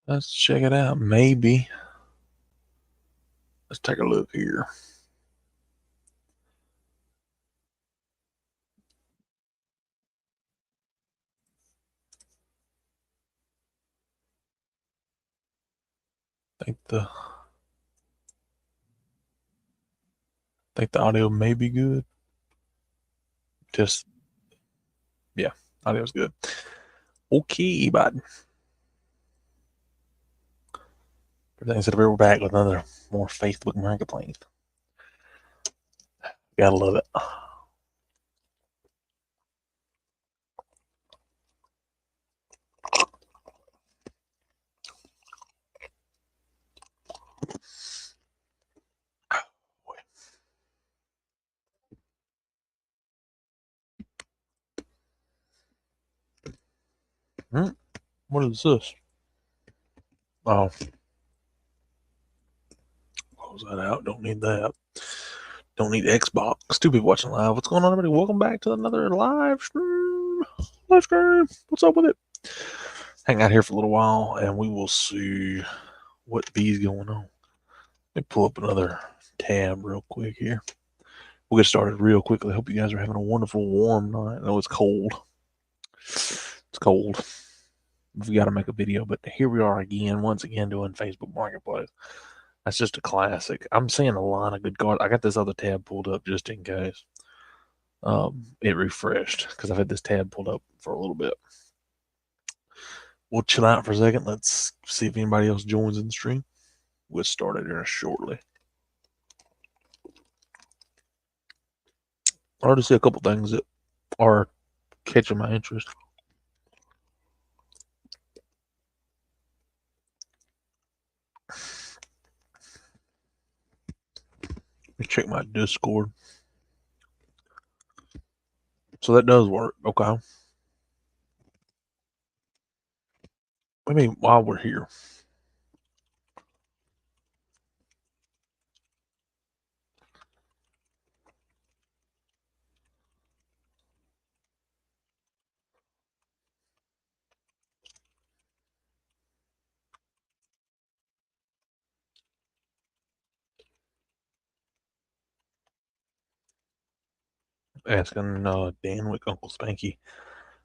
Let's check it out. Maybe. Let's take a look here. Think the audio may be good. Just yeah, audio's good. Okay, bud. Everything said we're back with another more Facebook Marketplace. Gotta love it. What is this? Oh, close that out. Don't need that. Don't need Xbox. Two people watching live. What's going on, everybody? Welcome back to another live stream. Live stream. What's up with it? Hang out here for a little while, and we will see what B's going on. Let me pull up another tab real quick here. We'll get started real quickly. Hope you guys are having a wonderful, warm night. I know it's cold. It's cold. We got to make a video, but here we are again, once again, doing Facebook Marketplace. That's just a classic. I'm seeing a lot of good cards. I got this other tab pulled up just in case. It refreshed because I've had this tab pulled up for a little bit. We'll chill out for a second. Let's see if anybody else joins in the stream. We'll start it here shortly. I already see a couple things that are catching my interest. Let me check my Discord. So that does work. Okay. Maybe while we're here. Asking Danwick, Uncle Spanky,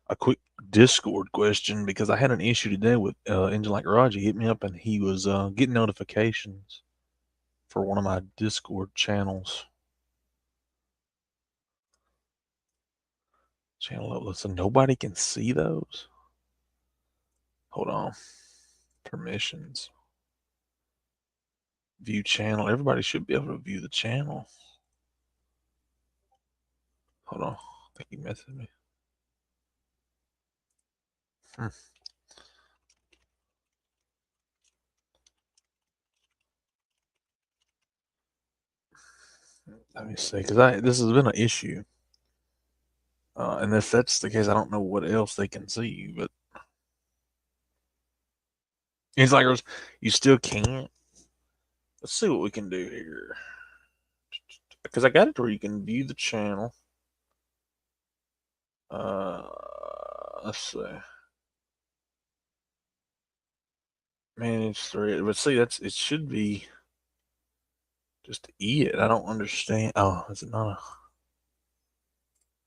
a quick Discord question because I had an issue today with Engine Like Garage. He hit me up and he was getting notifications for one of my Discord channels. Channel uploads, so nobody can see those. Hold on. Permissions. View channel. Everybody should be able to view the channel. Hold on. I think he messaged me. Let me see, because this has been an issue. And if that's the case, I don't know what else they can see, but it's like you still can't. Let's see what we can do here. Because I got it where you can view the channel. Let's see. Manage thread. But see, it should be just it. I don't understand. Oh, is it not a?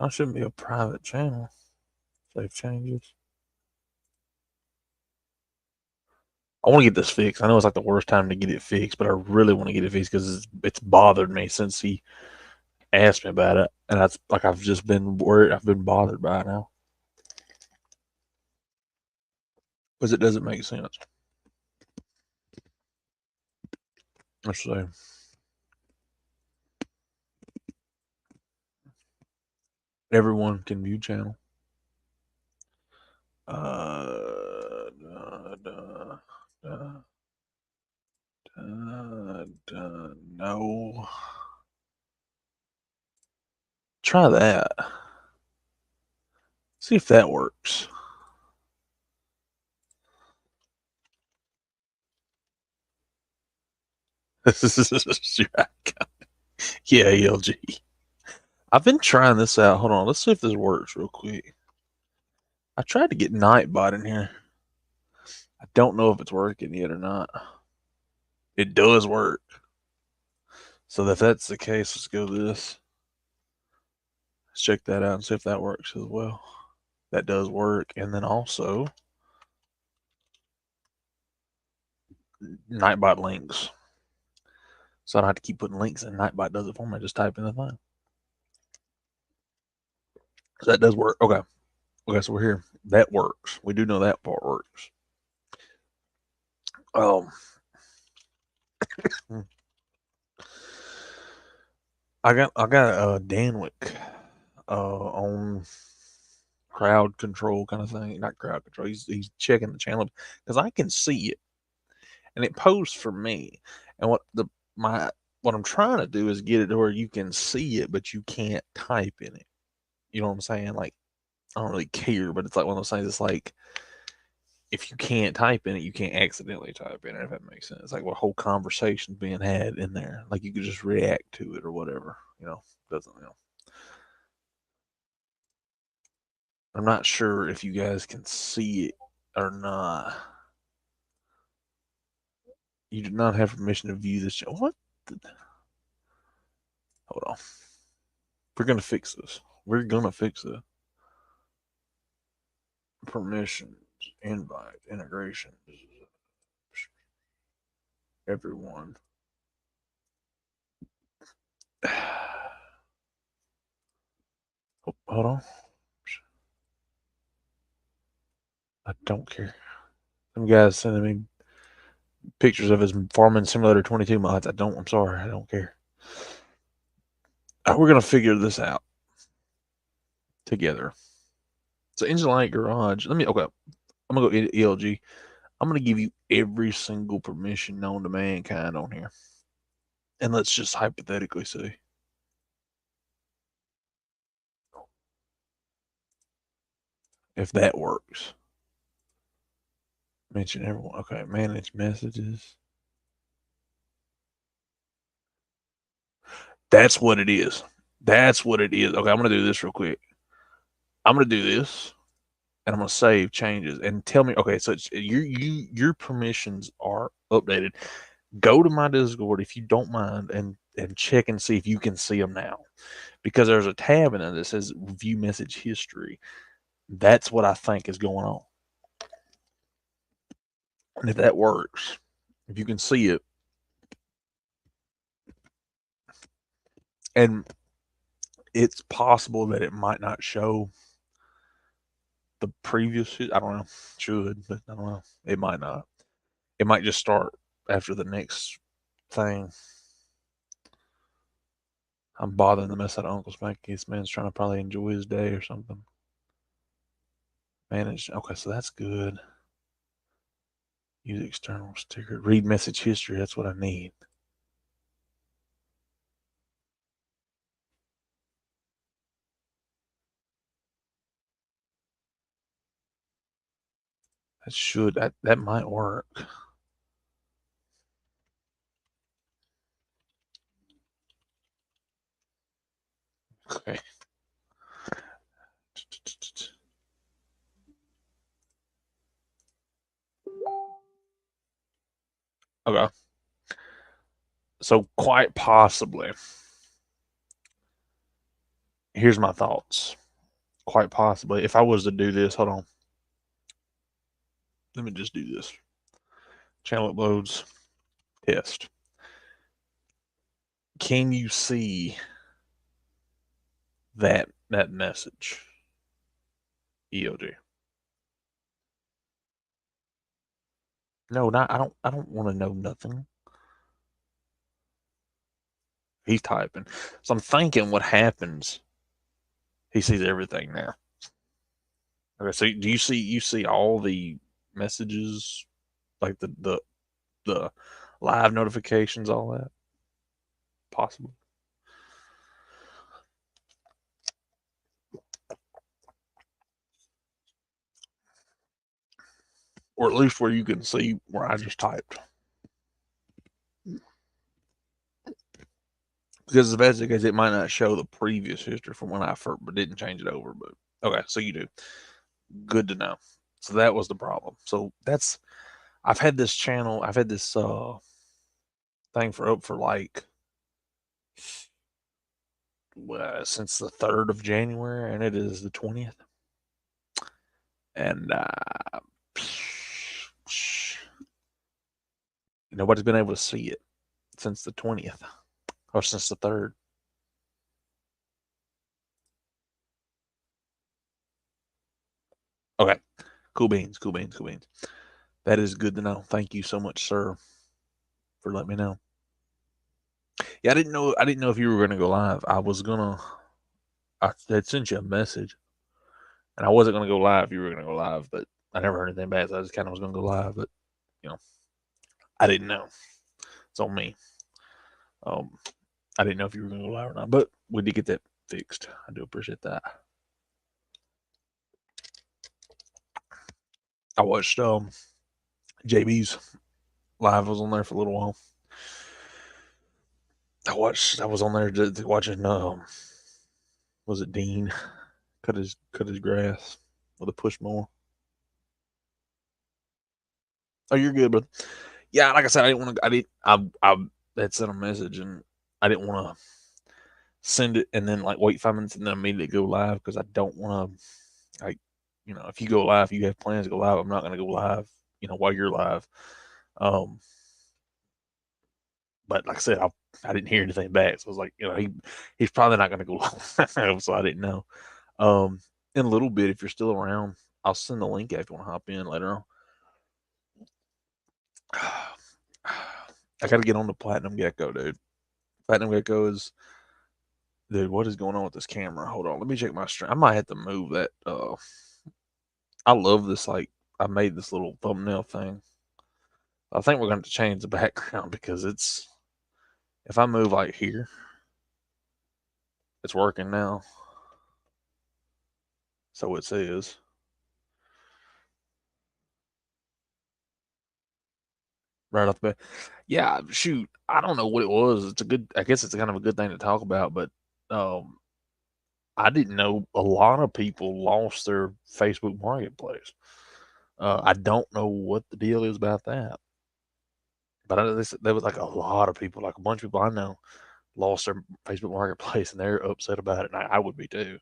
That shouldn't be a private channel. Save changes. I want to get this fixed. I know it's like the worst time to get it fixed, but I really want to get it fixed because it's bothered me since he asked me about it, and that's like I've just been worried. I've been bothered by it now because it doesn't make sense. Let's see. Everyone can view channel. No. Try that. See if that works. Yeah, ELG. I've been trying this out. Hold on. Let's see if this works real quick. I tried to get Nightbot in here. I don't know if it's working yet or not. It does work. So if that's the case, let's go this. Let's check that out and see if that works as well. That does work. And then also Nightbot links. So I don't have to keep putting links in. Nightbot does it for me. I just type in the thing. So that does work. Okay. Okay, so we're here. That works. We do know that part works. I got Danwick on crowd control kind of thing. Not crowd control. He's checking the channel because I can see it and it posts for me. And what I'm trying to do is get it to where you can see it, but you can't type in it. You know what I'm saying? Like I don't really care, but it's like one of those things. It's like if you can't type in it, you can't accidentally type in it. If that makes sense, like what whole conversation's being had in there. Like you could just react to it or whatever. Doesn't. I'm not sure if you guys can see it or not. You do not have permission to view this. What? Hold on. We're gonna fix this. We're gonna fix it. Permissions, invite, integration, everyone. Hold on. I don't care. Some guys sending me pictures of his Farming Simulator 22 mods. I'm sorry. I don't care. We're going to figure this out together. So Engine Light Garage. Okay. I'm going to go ELG. I'm going to give you every single permission known to mankind on here. And let's just hypothetically see. If that works. Mention everyone. Okay, manage messages. That's what it is. That's what it is. Okay, I'm gonna do this real quick. I'm gonna do this, and I'm gonna save changes and tell me. Okay, so your permissions are updated. Go to my Discord if you don't mind, and check and see if you can see them now, because there's a tab in there that says view message history. That's what I think is going on. And if that works, if you can see it, and it's possible that it might not show the previous. I don't know. Should, but I don't know. It might not. It might just start after the next thing. I'm bothering the mess out of Uncle Spanky. This man's trying to probably enjoy his day or something. Manage. Okay, so that's good. Use external sticker. Read message history. That's what I need. That might work. Okay. Okay. So quite possibly, here's my thoughts. Quite possibly, if I was to do this, hold on. Let me just do this. Channel uploads, test. Can you see that message? EOG. No, not I don't want to know nothing. He's typing. So I'm thinking what happens. He sees everything now. Okay, so do you see all the messages, like the live notifications, all that? Possible. Or at least where you can see where I just typed. Because if that's the case, it might not show the previous history from when I first, but didn't change it over. But okay, so you do. Good to know. So that was the problem. So that's I've had this channel, I've had this thing for like since the 3rd of January, and it is the 20th. And nobody's been able to see it since the 20th or since the 3rd. Okay. Cool beans, cool beans, cool beans. That is good to know. Thank you so much, sir, for letting me know. Yeah, I didn't know if you were gonna go live. I had sent you a message, and I wasn't gonna go live if you were gonna go live, but I never heard anything back, so I just kinda was gonna go live, but you know, I didn't know. It's on me. Um I didn't know if you were gonna go live or not, but we did get that fixed. I do appreciate that. I watched JB's live. I was on there for a little while. I was on there watching was it Dean cut his grass with a push mower. Oh, you're good, brother. Yeah, like I said, I didn't want to. I had sent a message, and I didn't want to send it and then like wait 5 minutes and then immediately go live because I don't want to like, if you go live, you have plans to go live. I'm not going to go live, while you're live. Um, but like I said, I didn't hear anything back, so I was like, he's probably not going to go live, so I didn't know. In a little bit, if you're still around, I'll send the link if you want to hop in later on. I got to get on the Platinum Gecko, dude. Platinum Gecko is, dude. What is going on with this camera? Hold on, let me check my stream. I might have to move that. I love this. Like, I made this little thumbnail thing. I think we're going to change the background because if I move like here, it's working now. So it says. Right off the bat. Yeah, shoot. I don't know what it was. I guess it's kind of a good thing to talk about, but um, I didn't know a lot of people lost their Facebook Marketplace. I don't know what the deal is about that, but there was like a lot of people, like a bunch of people I know, lost their Facebook Marketplace, and they're upset about it. And I would be too.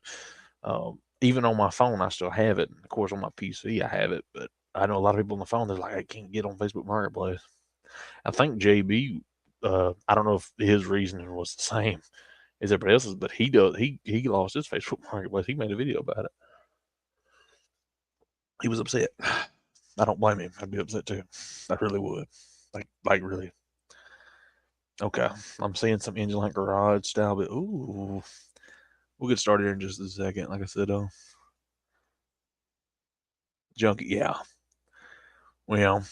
Even on my phone, I still have it. Of course, on my PC, I have it, but I know a lot of people on the phone. They're like, I can't get on Facebook Marketplace. I think JB. I don't know if his reasoning was the same as everybody else's, but he does. He lost his Facebook Marketplace. He made a video about it. He was upset. I don't blame him. I'd be upset too. I really would. Like really. Okay, I'm seeing some engine like garage style, but ooh, we'll get started here in just a second. Like I said, junkie, yeah. Well,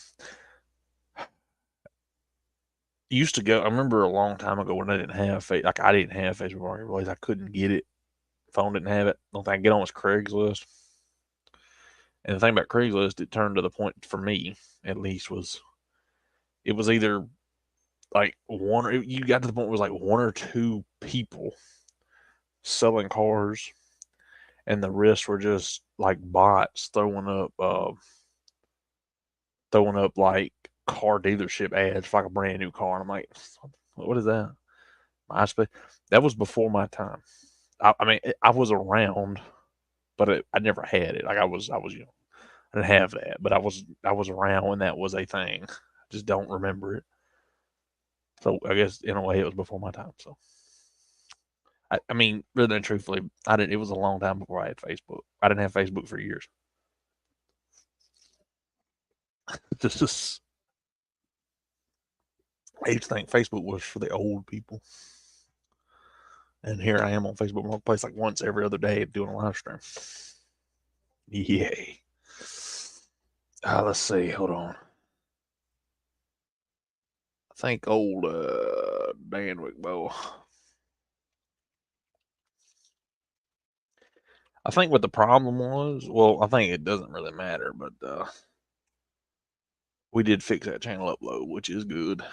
used to go. I remember a long time ago when I didn't have I didn't have Facebook Marketplace. I couldn't get it. Phone didn't have it. The only thing I could get on was Craigslist. And the thing about Craigslist, it turned to the point for me, at least, it was either like you got to the point where it was like one or two people selling cars, and the rest were just like bots throwing up like car dealership ads for like a brand new car. And I'm like, what is that? MySpace. That was before my time. I mean, I was around, but I never had it. Like I was I didn't have that, but I was around when that was a thing. I just don't remember it. So I guess in a way it was before my time. So I mean, really and truthfully, I didn't. It was a long time before I had Facebook. I didn't have Facebook for years. This is I used to think Facebook was for the old people, and here I am on Facebook Marketplace like once every other day doing a live stream. Yay! Let's see. Hold on. I think old Danwick Bow. I think what the problem was. Well, I think it doesn't really matter, but we did fix that channel upload, which is good.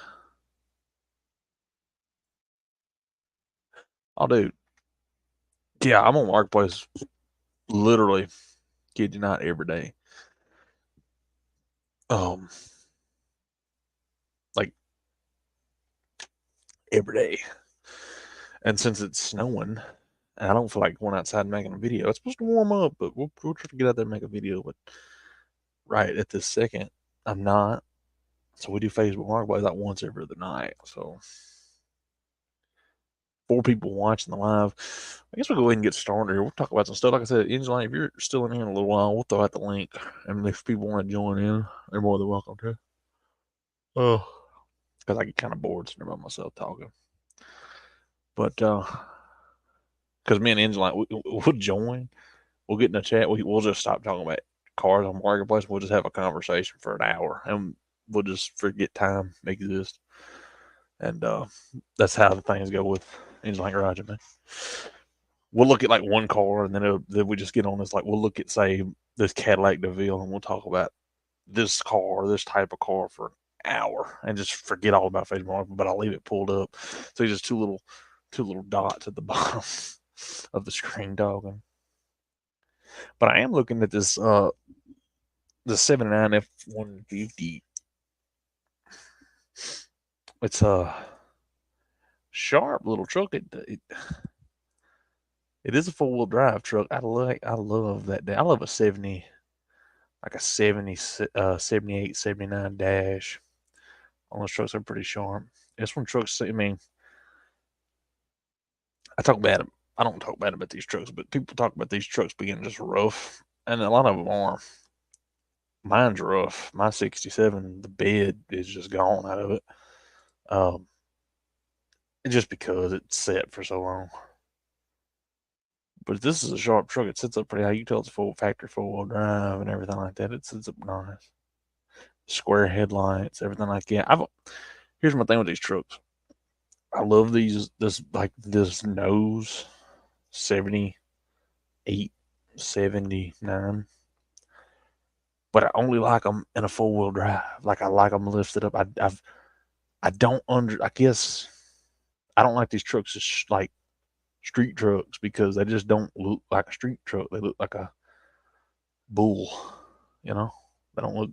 Oh, dude. Yeah, I'm on Marketplace literally, kid you not, every day. Um, every day. And since it's snowing, and I don't feel like going outside and making a video. It's supposed to warm up, but we'll try to get out there and make a video. But right at this second, I'm not. So we do Facebook Marketplace like once every other night. So 4 people watching the live. I guess we'll go ahead and get started here. We'll talk about some stuff. Like I said, Angelina, if you're still in here in a little while, we'll throw out the link. And if people want to join in, they're more than welcome to. Oh, because I get kind of bored sitting by myself talking. But because me and Angelina, we'll join. We'll get in the chat. We'll just stop talking about cars on Marketplace. We'll just have a conversation for an hour, and we'll just forget time exists. And that's how the things go with Angelina Garage, man. We'll look at like one car, and then we just get on this. Like we'll look at say this Cadillac DeVille, and we'll talk about this car, this type of car for an hour, and just forget all about Facebook. But I'll leave it pulled up, so just two little dots at the bottom of the screen talking. But I am looking at this the 79 F-150. It's a sharp little truck. It is a 4-wheel drive truck. I love that. I love a 70, like a 70, 78, 79 dash. All those trucks are pretty sharp. This one trucks, I mean, I talk bad. I don't talk bad about these trucks, but people talk about these trucks being just rough, and a lot of them are. Mine's rough. My 67, the bed is just gone out of it. Um, just because it's set for so long. But this is a sharp truck. It sits up pretty high. You can tell it's a full factory 4-wheel drive and everything like that. It sits up nice. Square headlights, everything like that. Here's my thing with these trucks. I love this nose 78, 79. But I only like them in a 4-wheel drive. Like I like them lifted up. I don't I guess I don't like these trucks as like street trucks because they just don't look like a street truck. They look like a bull, you know. They don't look.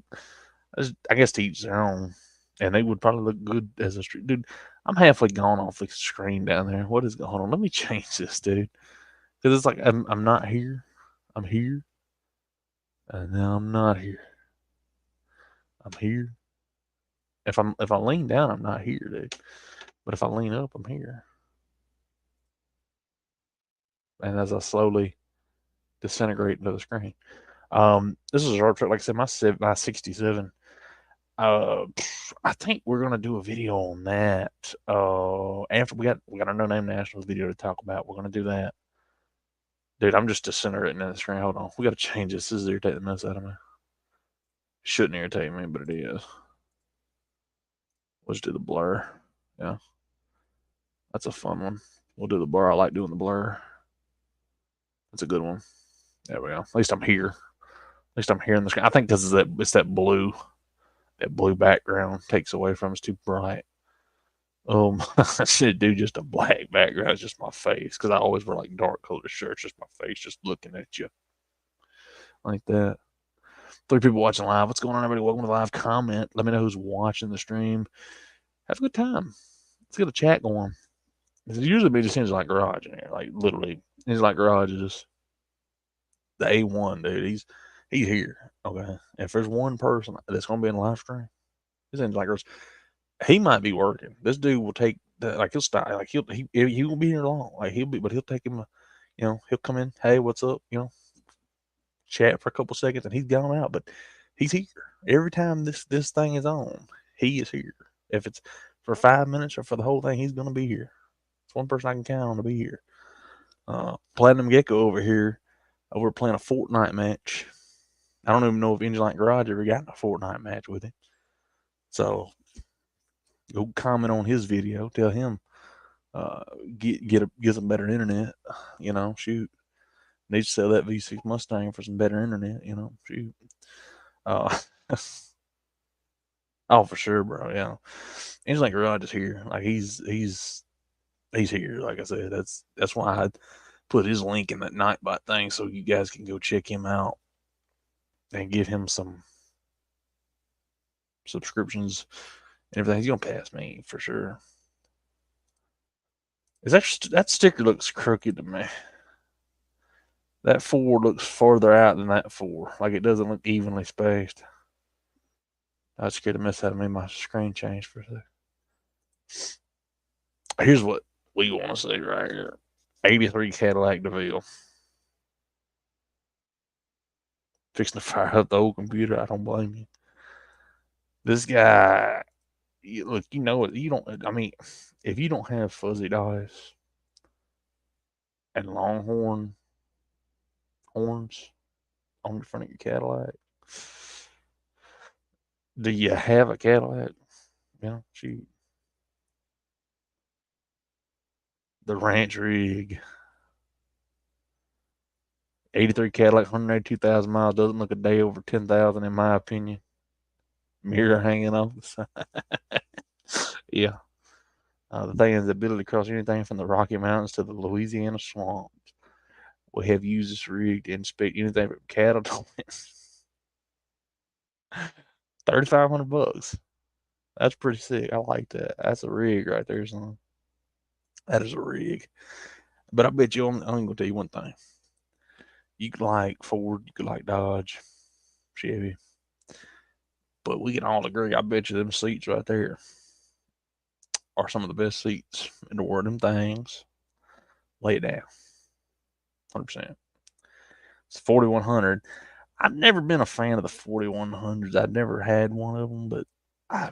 I guess to each their own, and they would probably look good as a street dude. I'm halfway gone off the screen down there. What is going on? Let me change this, dude, because it's like I'm not here. I'm here, and now I'm not here. I'm here. If I lean down, I'm not here, dude. But if I lean up, I'm here. And as I slowly disintegrate into the screen, this is a hard trick. Like I said, my 67. I think we're gonna do a video on that. After we got our No Name Nationals video to talk about. We're gonna do that. Dude, I'm just disintegrating in the screen. Hold on. We gotta change this. This is irritating the mess out of me. Shouldn't irritate me, but it is. Let's do the blur. Yeah. That's a fun one. We'll do the blur. I like doing the blur. That's a good one. There we go. At least I'm here. At least I'm here in the screen. I think because it's that blue background takes away from it's too bright. I should do just a black background. It's just my face because I always wear like dark colored shirts. Just my face, just looking at you like that. 3 people watching live. What's going on, everybody? Welcome to the live. Comment. Let me know who's watching the stream. Have a good time. Let's get a chat going. It's usually me just Like Garage in here, like literally. Like Garage is the A1, dude. He's here. Okay. If there's one person that's gonna be in the live stream, it seems like he might be working. This dude will take like he'll stop, like he won't be here long. Like he'll take him, he'll come in. Hey, what's up? Chat for a couple seconds and he's gone out. But he's here every time this thing is on. He is here. If it's for 5 minutes or for the whole thing, he's gonna be here. It's one person I can count on to be here. Platinum Gecko over here. We're playing a Fortnite match. I don't even know if Angelina Garage ever got in a Fortnite match with him. So go comment on his video. Tell him get some better internet. Shoot. Needs to sell that V6 Mustang for some better internet. Shoot. Uh, oh, for sure, bro. Yeah. Angelina Garage is here. Like he's here. Like I said, that's why I put his link in that Nightbot thing so you guys can go check him out and give him some subscriptions and everything. He's gonna pass me for sure. Is that sticker looks crooked to me. That 4 looks farther out than that 4. Like it doesn't look evenly spaced. I was scared to miss out of me. My screen changed for a sec. Here's what we want to see right here. 83 Cadillac DeVille. Fixing to fire up the old computer. I don't blame you. This guy, look, you know it. You don't, I mean, if you don't have fuzzy dice and Longhorn horns on the front of your Cadillac, do you have a Cadillac? You know, shoot. The ranch rig. 83 Cadillac, 182,000 miles. Doesn't look a day over 10,000 in my opinion. Mirror hanging off the side. Yeah. The thing is the ability to cross anything from the Rocky Mountains to the Louisiana swamps. We have used this rig to inspect anything from cattle to 3,500 bucks. That's pretty sick. I like that. That's a rig right there, son. That is a rig. But I bet you, I'm gonna tell you one thing. You could like Ford, you could like Dodge, Chevy, but we can all agree. I bet you them seats right there are some of the best seats in the world. Them things, lay it down, 100%. It's 4100. I've never been a fan of the 4100s. I've never had one of them, but I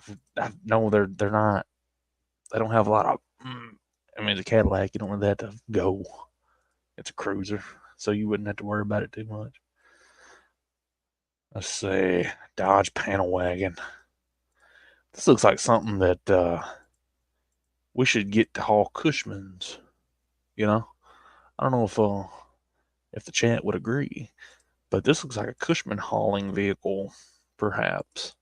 know they're not. They don't have a lot of. I mean, it's a Cadillac. You don't really have to go. It's a cruiser, so you wouldn't have to worry about it too much. Let's see, Dodge Panel Wagon. This looks like something that we should get to haul Cushman's. You know, I don't know if the chat would agree, but this looks like a Cushman hauling vehicle, perhaps.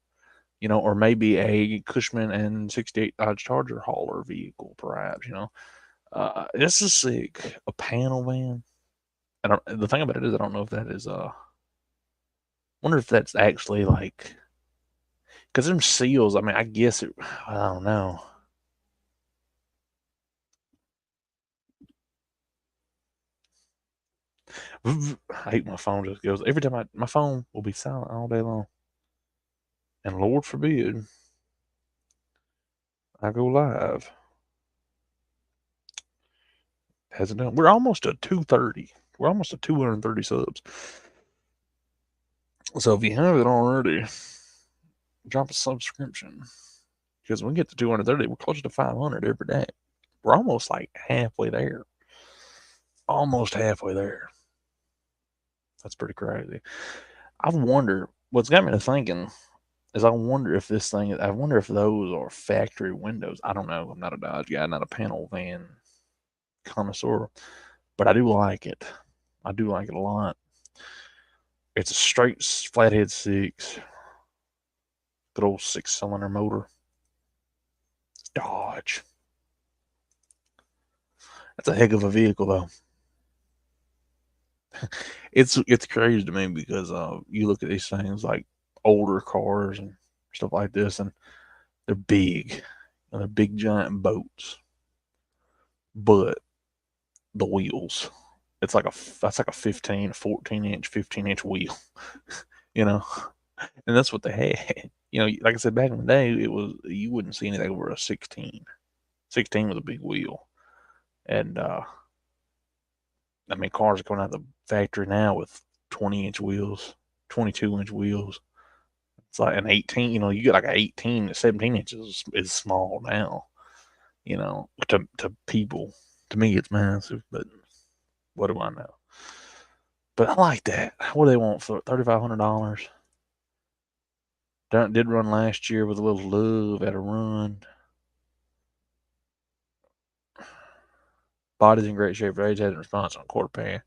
You know, or maybe a Cushman and 68 Dodge Charger hauler vehicle, perhaps. You know, this is sick. A panel van. The thing about it is, I don't know if that is. Wonder if that's actually like, because them seals. I mean, I guess it. I don't know. I hate my phone just goes every time my phone will be silent all day long. And Lord forbid I go live. Hasn't done. We're almost at 230. We're almost at 230 subs. So if you haven't already, drop a subscription. Because when we get to 230, we're closer to 500 every day. We're almost like halfway there. Almost halfway there. That's pretty crazy. I wonder, what's got me to thinking is I wonder if those are factory windows. I don't know. I'm not a Dodge guy, not a panel van connoisseur, but I do like it. I do like it a lot. It's a straight flathead 6, good old 6-cylinder motor. Dodge. That's a heck of a vehicle, though. It's crazy to me because you look at these things like older cars and stuff like this, and they're big, and they're big giant boats, but the wheels, that's like a 14-inch, 15-inch wheel, you know, and that's what they had. You know, like I said, back in the day, you wouldn't see anything over a 16. 16 was a big wheel, and I mean, cars are coming out of the factory now with 20-inch wheels, 22-inch wheels. It's like an 18. You know, you get like an 18, 17 inches is small now. You know, to people, to me, it's massive. But what do I know? But I like that. What do they want for $3,500? Did run last year with a little love at a run. Body's in great shape. Age hasn't response on quarter pan.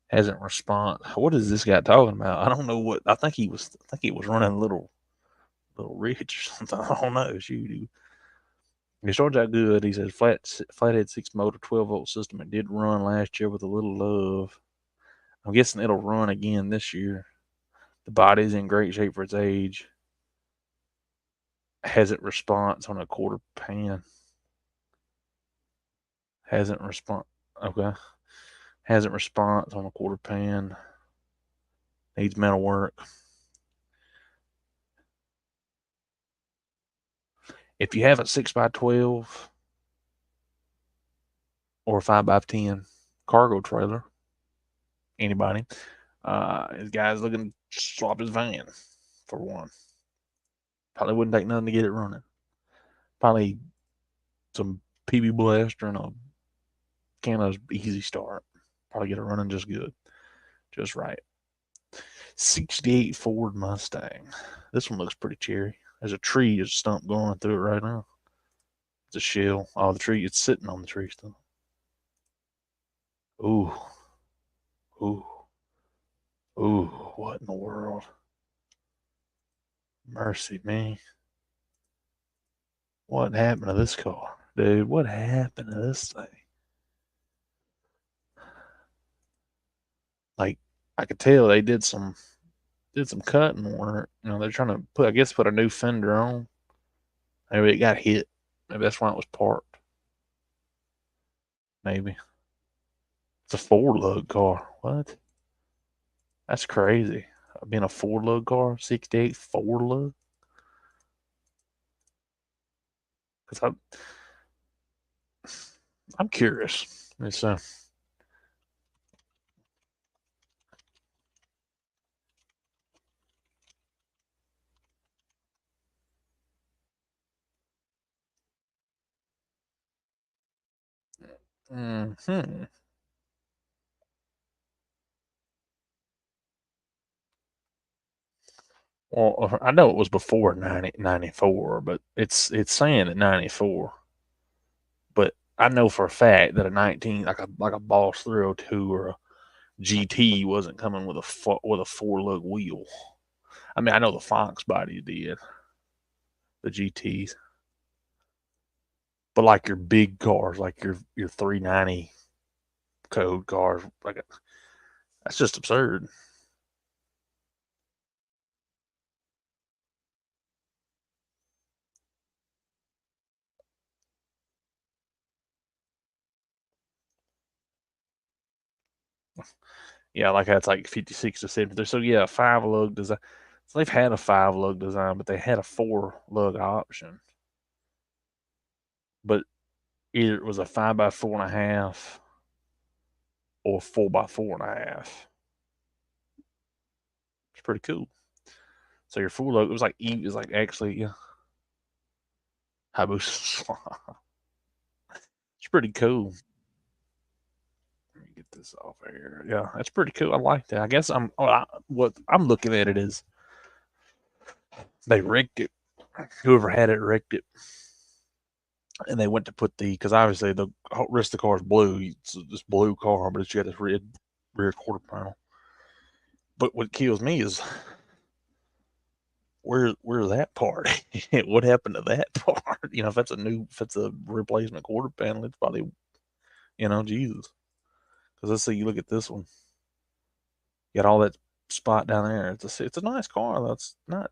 Hasn't respond. What is this guy talking about? I don't know what. I think he was running a little rich or something. I don't know. Shoot, he starts out good. He says flathead 6 motor 12-volt system. It did run last year with a little love. I'm guessing it'll run again this year. The body's in great shape for its age. Hasn't response on a quarter pan. Hasn't respond. Okay. Hasn't response on a quarter pan. Needs metal work. If you have a 6x12 or a 5x10 cargo trailer, anybody, this guy's looking to swap his van for one. Probably wouldn't take nothing to get it running. Probably some PB Blaster and a can of Easy Start. Probably get it running just good. Just right. 68 Ford Mustang. This one looks pretty cherry. There's a tree, a stump going through it right now. It's a shell. Oh, the tree, it's sitting on the tree stump. Ooh. Ooh. Ooh. What in the world? Mercy me. What happened to this car? Dude, what happened to this thing? Like, I could tell they did some cutting work. You know, they're trying to put a new fender on. Maybe it got hit. Maybe that's why it was parked. Maybe. It's a 4 lug car. What? That's crazy. Being a 4 lug car, 68 4 lug. Because I'm curious. It's hmm. Well, I know it was before 94, but it's saying at 94. But I know for a fact that a 19, like a Boss 302 or a GT wasn't coming with a 4 lug wheel. I mean, I know the Fox body did, the GTs, but like your big cars, like your 390 code cars, like that's just absurd. Yeah, like that's like 56 to 70. So yeah, 5 lug design. So they've had a 5 lug design, but they had a 4 lug option. But either it was a 5x4.5 or 4x4.5. It's pretty cool. So your 4 lug, it was like actually, yeah, Hayabusa. It's pretty cool. Let me get this off here. Yeah, that's pretty cool. I like that. I guess what I'm looking at it is they wrecked it. Whoever had it wrecked it, and they went to put because obviously the rest of the car is blue. It's this blue car, but it's got this red rear quarter panel. But what kills me is where's that part? What happened to that part? You know, if it's a replacement quarter panel, it's probably, Jesus. Because let's say you look at this one, you got all that spot down there. It's a nice car. It's not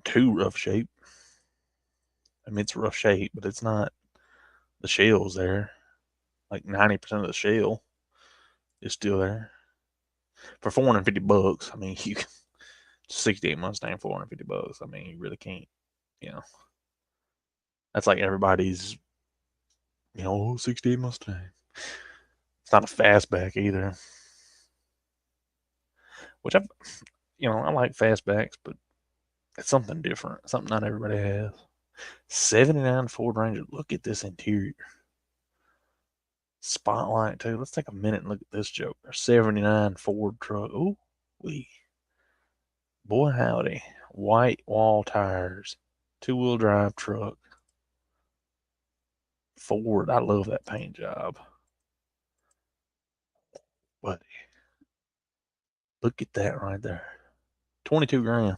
too rough shape. I mean, it's rough shape, but it's not. The shell's there. Like 90% of the shell is still there for $450. I mean, you 68 Mustang, $450. I mean, you really can't. You know, that's like everybody's. 68 Mustang. It's not a fastback either. Which I like fastbacks, but it's something different. Something not everybody has. 79 Ford Ranger. Look at this interior. Spotlight too. Let's take a minute and look at this joker. 79 Ford truck. Ooh, wee. Boy howdy. White wall tires. 2-wheel drive truck. Ford. I love that paint job. Buddy. Look at that right there. 22 grand.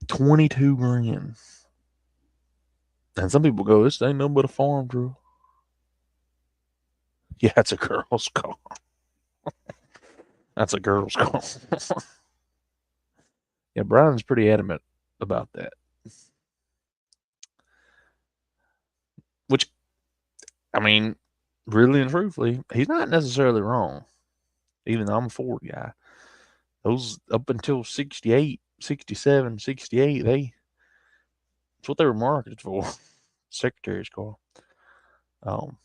22 grand. And some people go, this ain't nothing but a farm truck. Yeah, it's a girl's car. That's a girl's car. Yeah, Brian's pretty adamant about that. I mean, really and truthfully, he's not necessarily wrong. Even though I'm a Ford guy, those up until 68, 67, 68, that's what they were marketed for. Secretary's car. Um,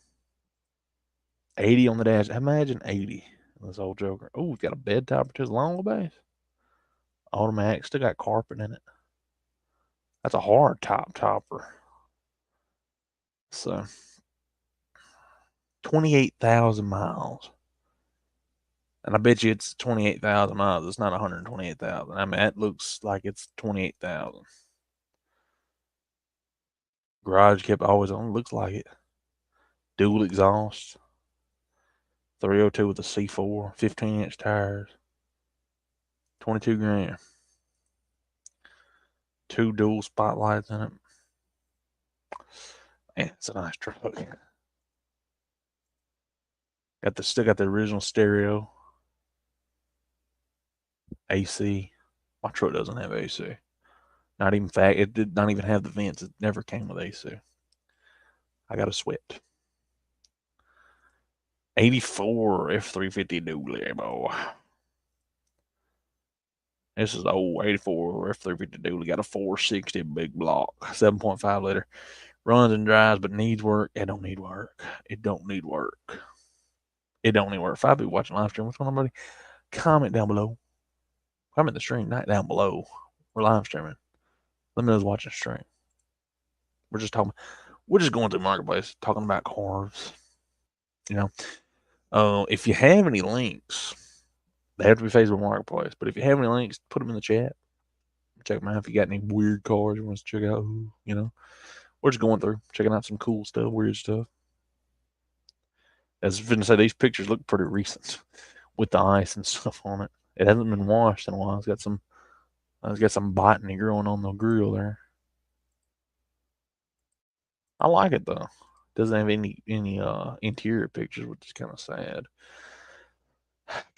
80 on the dash. Imagine 80 on this old Joker. Oh, we got a bed topper to his long base. Automatic. Still got carpet in it. That's a hard top topper. So 28,000 miles. And I bet you it's 28,000 miles. It's not 128,000. I mean, that looks like it's 28,000. Garage kept always on. Looks like it. Dual exhaust. 302 with a C4. 15-inch tires. 22 grand. Two dual spotlights in it. Man, it's a nice truck. Still got the original stereo. AC. My truck doesn't have AC. Not even fact. It did not even have the vents. It never came with AC. I got a sweat. 84 F350 dually, boy. This is the old 84 F350 dually. Got a 460 big block, 7.5 liter. Runs and drives, but needs work. It don't need work. It don't need work. It don't need work. If I be watching live stream, what's going on, buddy? Comment down below. Comment the stream, not down below. We're live streaming. Let me know who's watching the stream. We're just talking. We're just going through marketplace, talking about cars. You know, if you have any links, they have to be Facebook Marketplace. But if you have any links, put them in the chat. Check them out. If you got any weird cars you want us to check out, we're just going through, checking out some cool stuff, weird stuff. As I was going to say, these pictures look pretty recent with the ice and stuff on it. It hasn't been washed in a while. It's got some botany growing on the grill there. I like it though. Doesn't have any interior pictures, which is kind of sad.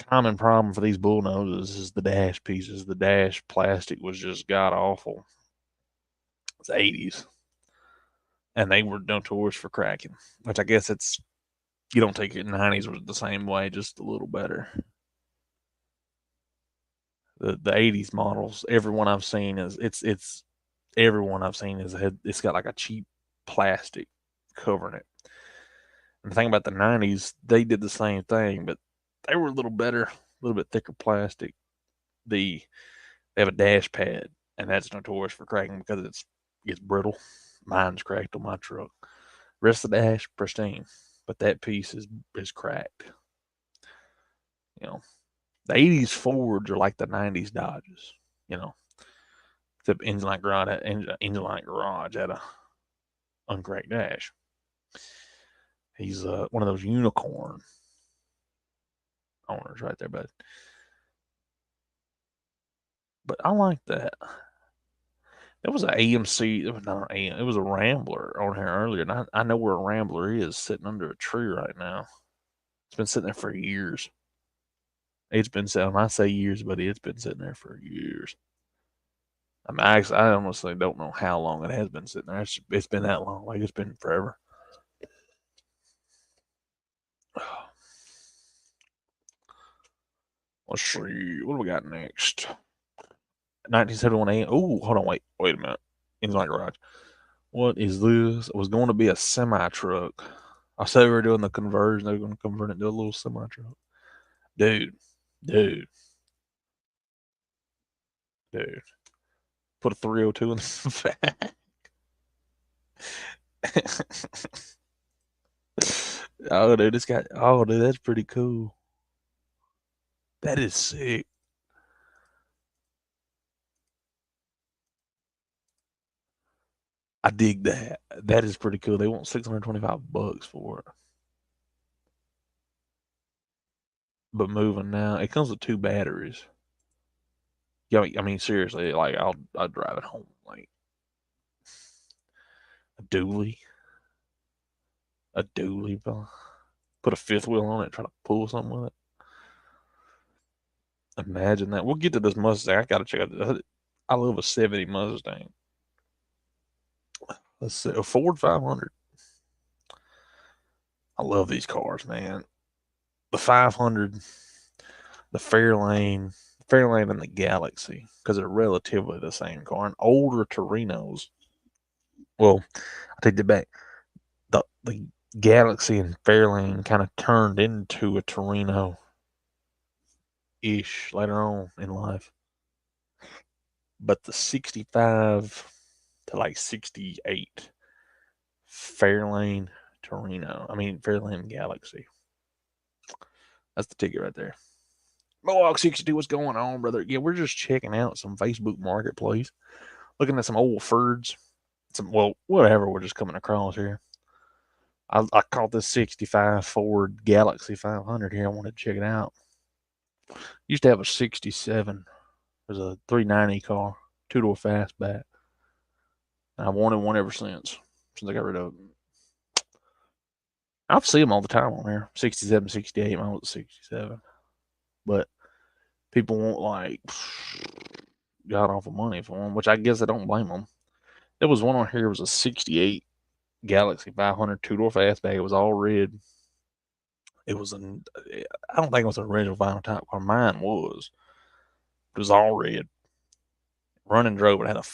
Common problem for these bullnoses is the dash pieces. The dash plastic was just god awful. It's 80s, and they were notorious for cracking. Which I guess you don't take it. 90s was the same way, just a little better. The 80s models, everyone I've seen it's everyone I've seen it's got like a cheap plastic covering it. And the thing about the 90s, they did the same thing, but they were a little better, a little bit thicker plastic. They have a dash pad, and that's notorious for cracking because it's brittle. Mine's cracked on my truck. Rest of the dash pristine, but that piece is cracked. The 80s Fords are like the 90s Dodges. Except engine light garage had a uncracked dash. He's one of those unicorn owners right there, bud. But I like that. There was an AMC. It was not an AM. It was a Rambler on here earlier, and I know where a Rambler is, sitting under a tree right now. It's been sitting there for years. It's been sitting. I say years, but it's been sitting there for years. I mean, I honestly don't know how long it has been sitting there. It's been that long. Like it's been forever. Let's see. What do we got next? 1971 AM. Oh, hold on. Wait a minute. Engine light garage. What is this? It was going to be a semi truck. I said we were doing the conversion. They were going to convert it to a little semi truck. Dude. Put a 302 in the back. Oh, dude, that's pretty cool. That is sick. I dig that. That is pretty cool. They want $625 for it. But moving now, it comes with two batteries. Yeah, I mean seriously, like I'll drive it home like a dually, put a fifth wheel on it, try to pull something with it. Imagine that. We'll get to this Mustang. I gotta check out this. I love a 70 Mustang. Let's see, a Ford 500. I love these cars, man. The 500, the Fairlane and the Galaxy, because they're relatively the same car. And older Torinos. Well, I take that back. The Galaxy and Fairlane kind of turned into a Torino ish later on in life. But the 65 to like 68 Fairlane Fairlane Galaxy. That's the ticket right there. Mohawk 62, what's going on, brother? Yeah, we're just checking out some Facebook Marketplace, looking at some old Fords. Whatever we're just coming across here. I caught this 65 Ford Galaxy 500 here. I wanted to check it out. Used to have a 67. It was a 390 car, two-door fastback. And I've wanted one ever since I got rid of it. I see them all the time on here. 67, 68, mine was a 67. But people want like god awful money for them, which I guess I don't blame them. There was one on here, it was a 68 Galaxy 500 two-door fastback. It was all red. It was I don't think it was an original vinyl type car. Mine was. It was all red. Running drove it had not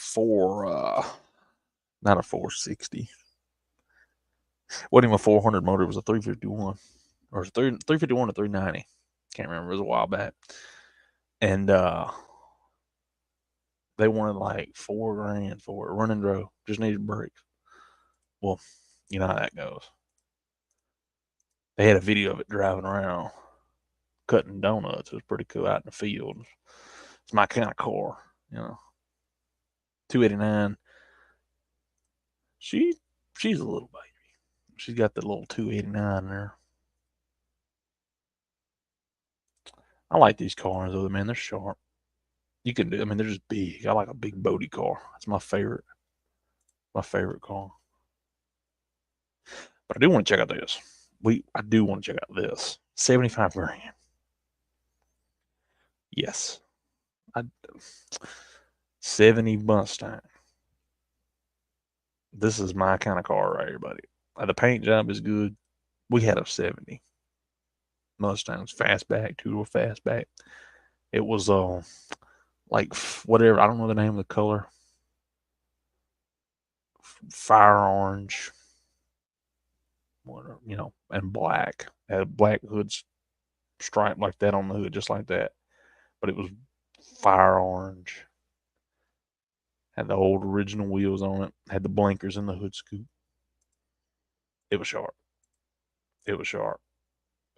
a 460. Wasn't even a 400 motor. It was a 351 or 351 to 390. Can't remember. It was a while back. And they wanted like $4,000 for it. Running drove. Just needed brakes. Well, you know how that goes. They had a video of it driving around cutting donuts. It was pretty cool out in the field. It's my kind of car, 289. She's a little baby. She's got the little 289 there. I like these cars though, man. They're sharp. You can do. I mean, they're just big. I like a big boaty car. That's my favorite. My favorite car. But I do want to check out this. I do want to check out this 75 grand. Yes, 70 Mustang. This is my kind of car right here, buddy. The paint job is good. We had a 70 Mustangs, fastback, two-door fastback. It was like whatever. I don't know the name of the color. Fire orange, whatever, and black. It had a black hood stripe like that on the hood, just like that. But it was fire orange. Had the old original wheels on it. Had the blinkers in the hood scoop. It was sharp. It was sharp.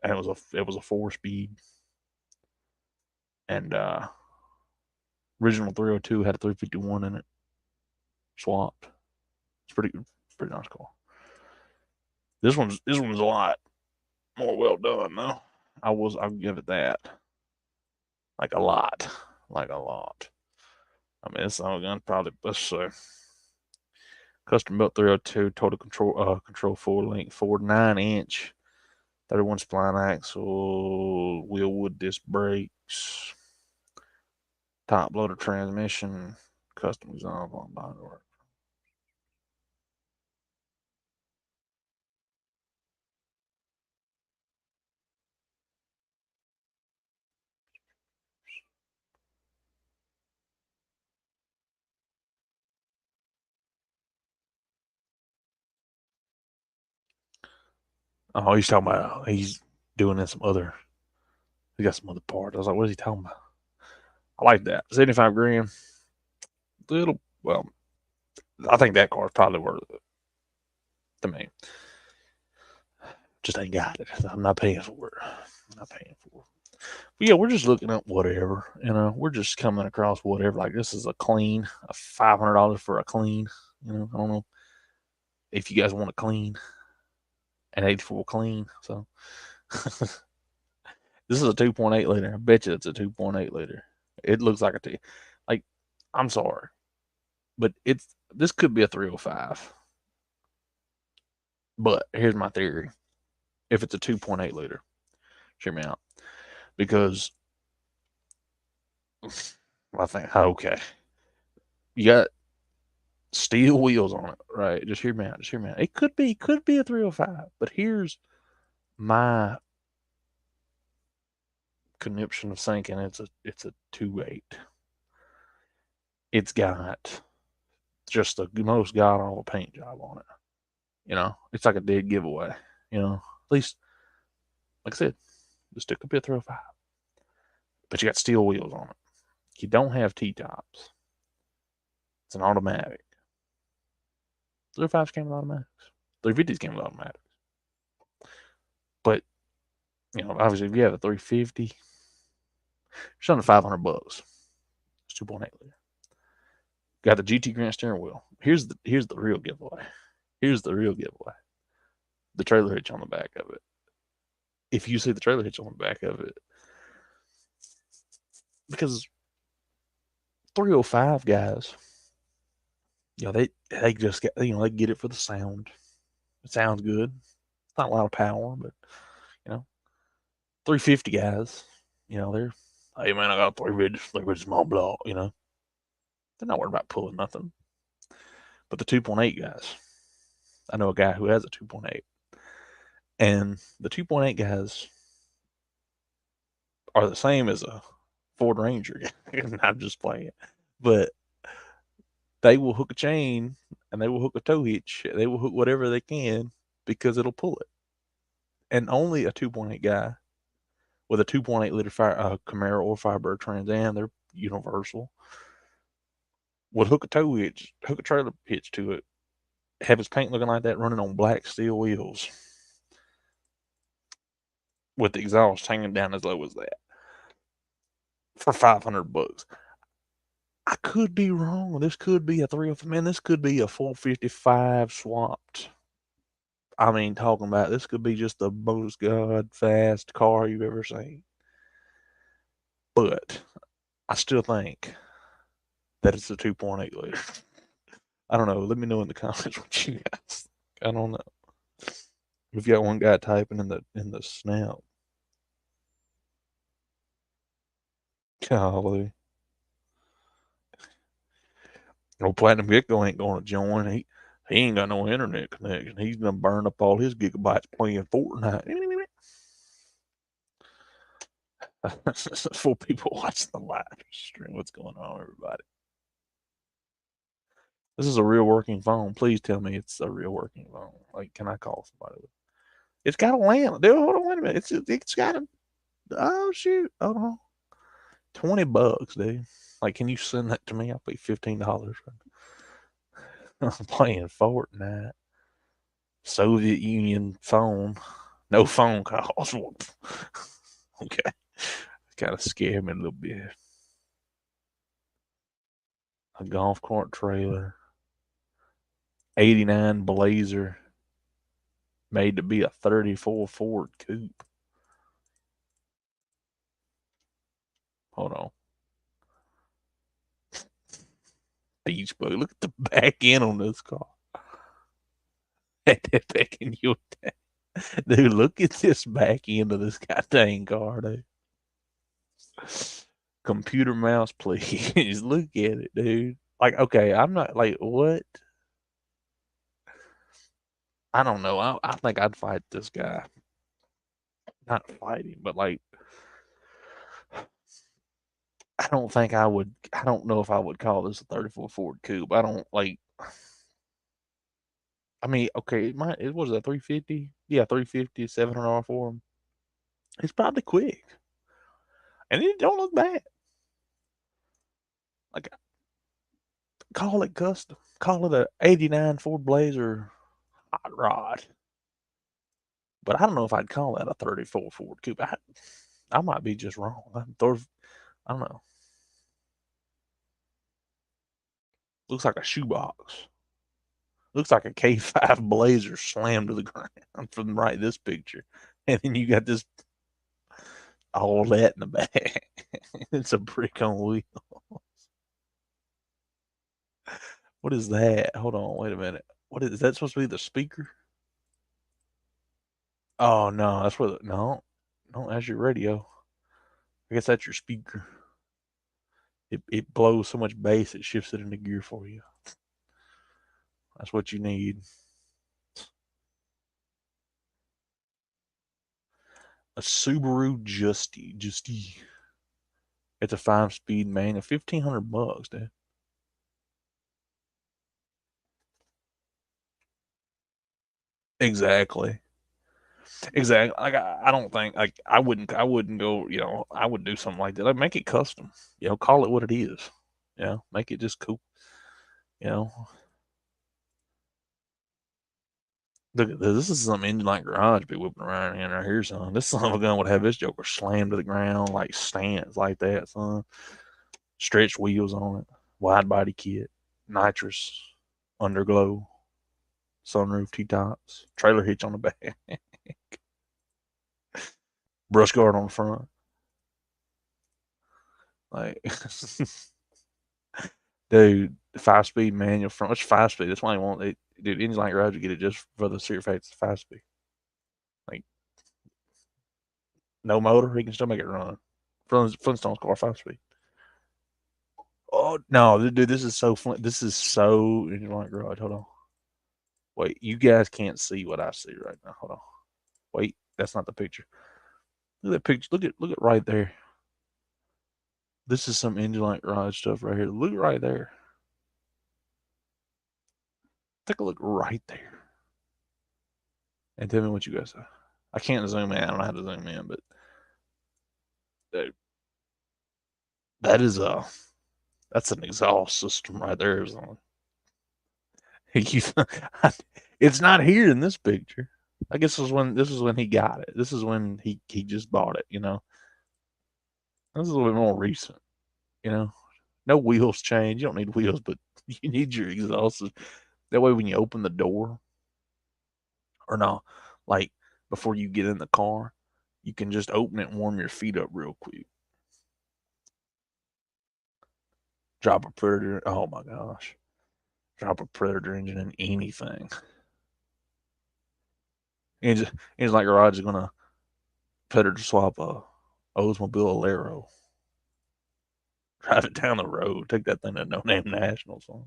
And it was a 4-speed. And original 302 had a 351 in it. Swapped. It's pretty nice car. This one's a lot more well done though. I'll give it that. Like a lot. I mean, it's all gun probably, let's say, custom built 302 total control 4-link Ford 9-inch 31 spline axle, wheel wood disc brakes, top loader transmission, custom exhaust on body work. Oh, he's talking about he's doing in some other. He got some other parts. I was like, what is he talking about? I like that 75 grand. Little well, I think that car is probably worth it to me. Just ain't got it. I'm not paying for it. But yeah, we're just looking at whatever. We're just coming across whatever. Like this is a $500 for a clean. I don't know if you guys want a clean, an 84 clean. So this is a 2.8 liter. I bet you it's a 2.8 liter. It looks like a T. Like, I'm sorry, but this could be a 305. But here's my theory: if it's a 2.8 liter, hear me out, because I think okay, you got steel wheels on it, right? Just hear me out. It could be a 305, but here's my conniption of thinking it's a 2.8. It's got just the most god awful paint job on it. It's like a dead giveaway. At least, like I said, the stick could be a 305, but you got steel wheels on it. You don't have T-tops. It's an automatic. 305s came with automatics. 350s came with automatics. But, obviously, if you have a 350, it's under $500. It's 2.8 liter. Got the GT Grant steering wheel. Here's the real giveaway. The trailer hitch on the back of it. If you see the trailer hitch on the back of it, because 305 guys, they just get they get it for the sound. It sounds good. It's not a lot of power, but 350 guys, they're, hey man, I got a 350 small block. They're not worried about pulling nothing. But the 2.8 guys, I know a guy who has a 2.8, and the 2.8 guys are the same as a Ford Ranger. I'm just playing, but they will hook a chain and they will hook a tow hitch. They will hook whatever they can because it'll pull it. And only a 2.8 guy with a 2.8 liter Camaro or Firebird Trans Am, they're universal, would hook a tow hitch, hook a trailer hitch to it, have his paint looking like that, running on black steel wheels with the exhaust hanging down as low as that for $500. I could be wrong. This could be a 305. Man, this could be a 455 swapped. I mean, talking about this could be just the most god fast car you've ever seen. But I still think that it's a 2.8 liter. I don't know. Let me know in the comments what you guys. I don't know. We've got one guy typing in the snap. Golly. Old Platinum Gecko ain't going to join. He ain't got no internet connection. He's gonna burn up all his gigabytes playing Fortnite. 4 people watching the live stream. What's going on, everybody? This is a real working phone. Please tell me it's a real working phone. Like, can I call somebody? It's got a lamp. Dude, hold on, wait a minute. It's got a. Oh shoot! Hold on. $20, dude. Like, can you send that to me? I'll pay $15. I'm playing Fortnite. Soviet Union phone. No phone calls. Okay. Kind of scared me a little bit. A golf cart trailer. 89 Blazer. Made to be a 34 Ford coupe. Hold on. Beach bug. Look at the back end on this car. That back end, dude, look at this back end of this goddamn car, dude. Computer mouse, please. Look at it, dude. Like, okay, I'm not like, what? I don't know. I think I'd fight this guy. Not fight him, but like, I don't think I would. I don't know if I would call this a 34 Ford coupe. I don't like. I mean, okay, it was a 350. Yeah, 350, $700 for him. It's probably quick, and it don't look bad. Like, call it custom. Call it a '89 Ford Blazer hot rod. But I don't know if I'd call that a 34 Ford coupe. I might be just wrong. I don't know. Looks like a shoebox. Looks like a K5 Blazer slammed to the ground from right this picture. And then you got this all that in the back. It's a brick on wheels. What is that? Hold on, wait a minute. What is that supposed to be the speaker? Oh no, that's where no, that's your radio. I guess that's your speaker. It blows so much bass it shifts it into gear for you. That's what you need. A Subaru Justy. It's a 5-speed manual. $1,500, dude. Exactly. Exactly. Like I don't think like I wouldn't go. I would do something like that. Like make it custom. Call it what it is. Make it just cool. You know, Look at this. This is some engine like garage be whipping around in right here, son. This son of a gun would have this Joker slammed to the ground like stands like that, son. Stretched wheels on it, wide body kit, nitrous, underglow, sunroof, T tops, trailer hitch on the back, brush guard on the front. Like, dude, 5-speed manual front. What's 5-speed? That's why they want it. Dude, engine like garage, you get it just for the sheer fact it's 5-speed. Like, no motor, he can still make it run. Flintstones car 5-speed. Oh no, dude, this is so fun. This is so engine like garage. Hold on. Wait, you guys can't see what I see right now. Hold on. Wait, that's not the picture. Look at that picture. Look at right there. This is some engine like garage stuff right here. Look right there. Take a look right there. And tell me what you guys say. I can't zoom in. I don't know how to zoom in, but dude, that is that's an exhaust system right there. It's not here in this picture. I guess this was when he got it. This is when he just bought it. This is a little bit more recent, you know. No wheels change. You don't need wheels, but you need your exhaust. That way when you open the door or no, like before you get in the car, you can just open it and warm your feet up real quick. Drop a Predator. Oh my gosh. Drop a Predator engine in anything. It's like garage is gonna Predator swap a Oldsmobile Alero. Drive it down the road. Take that thing to No Name Nationals on.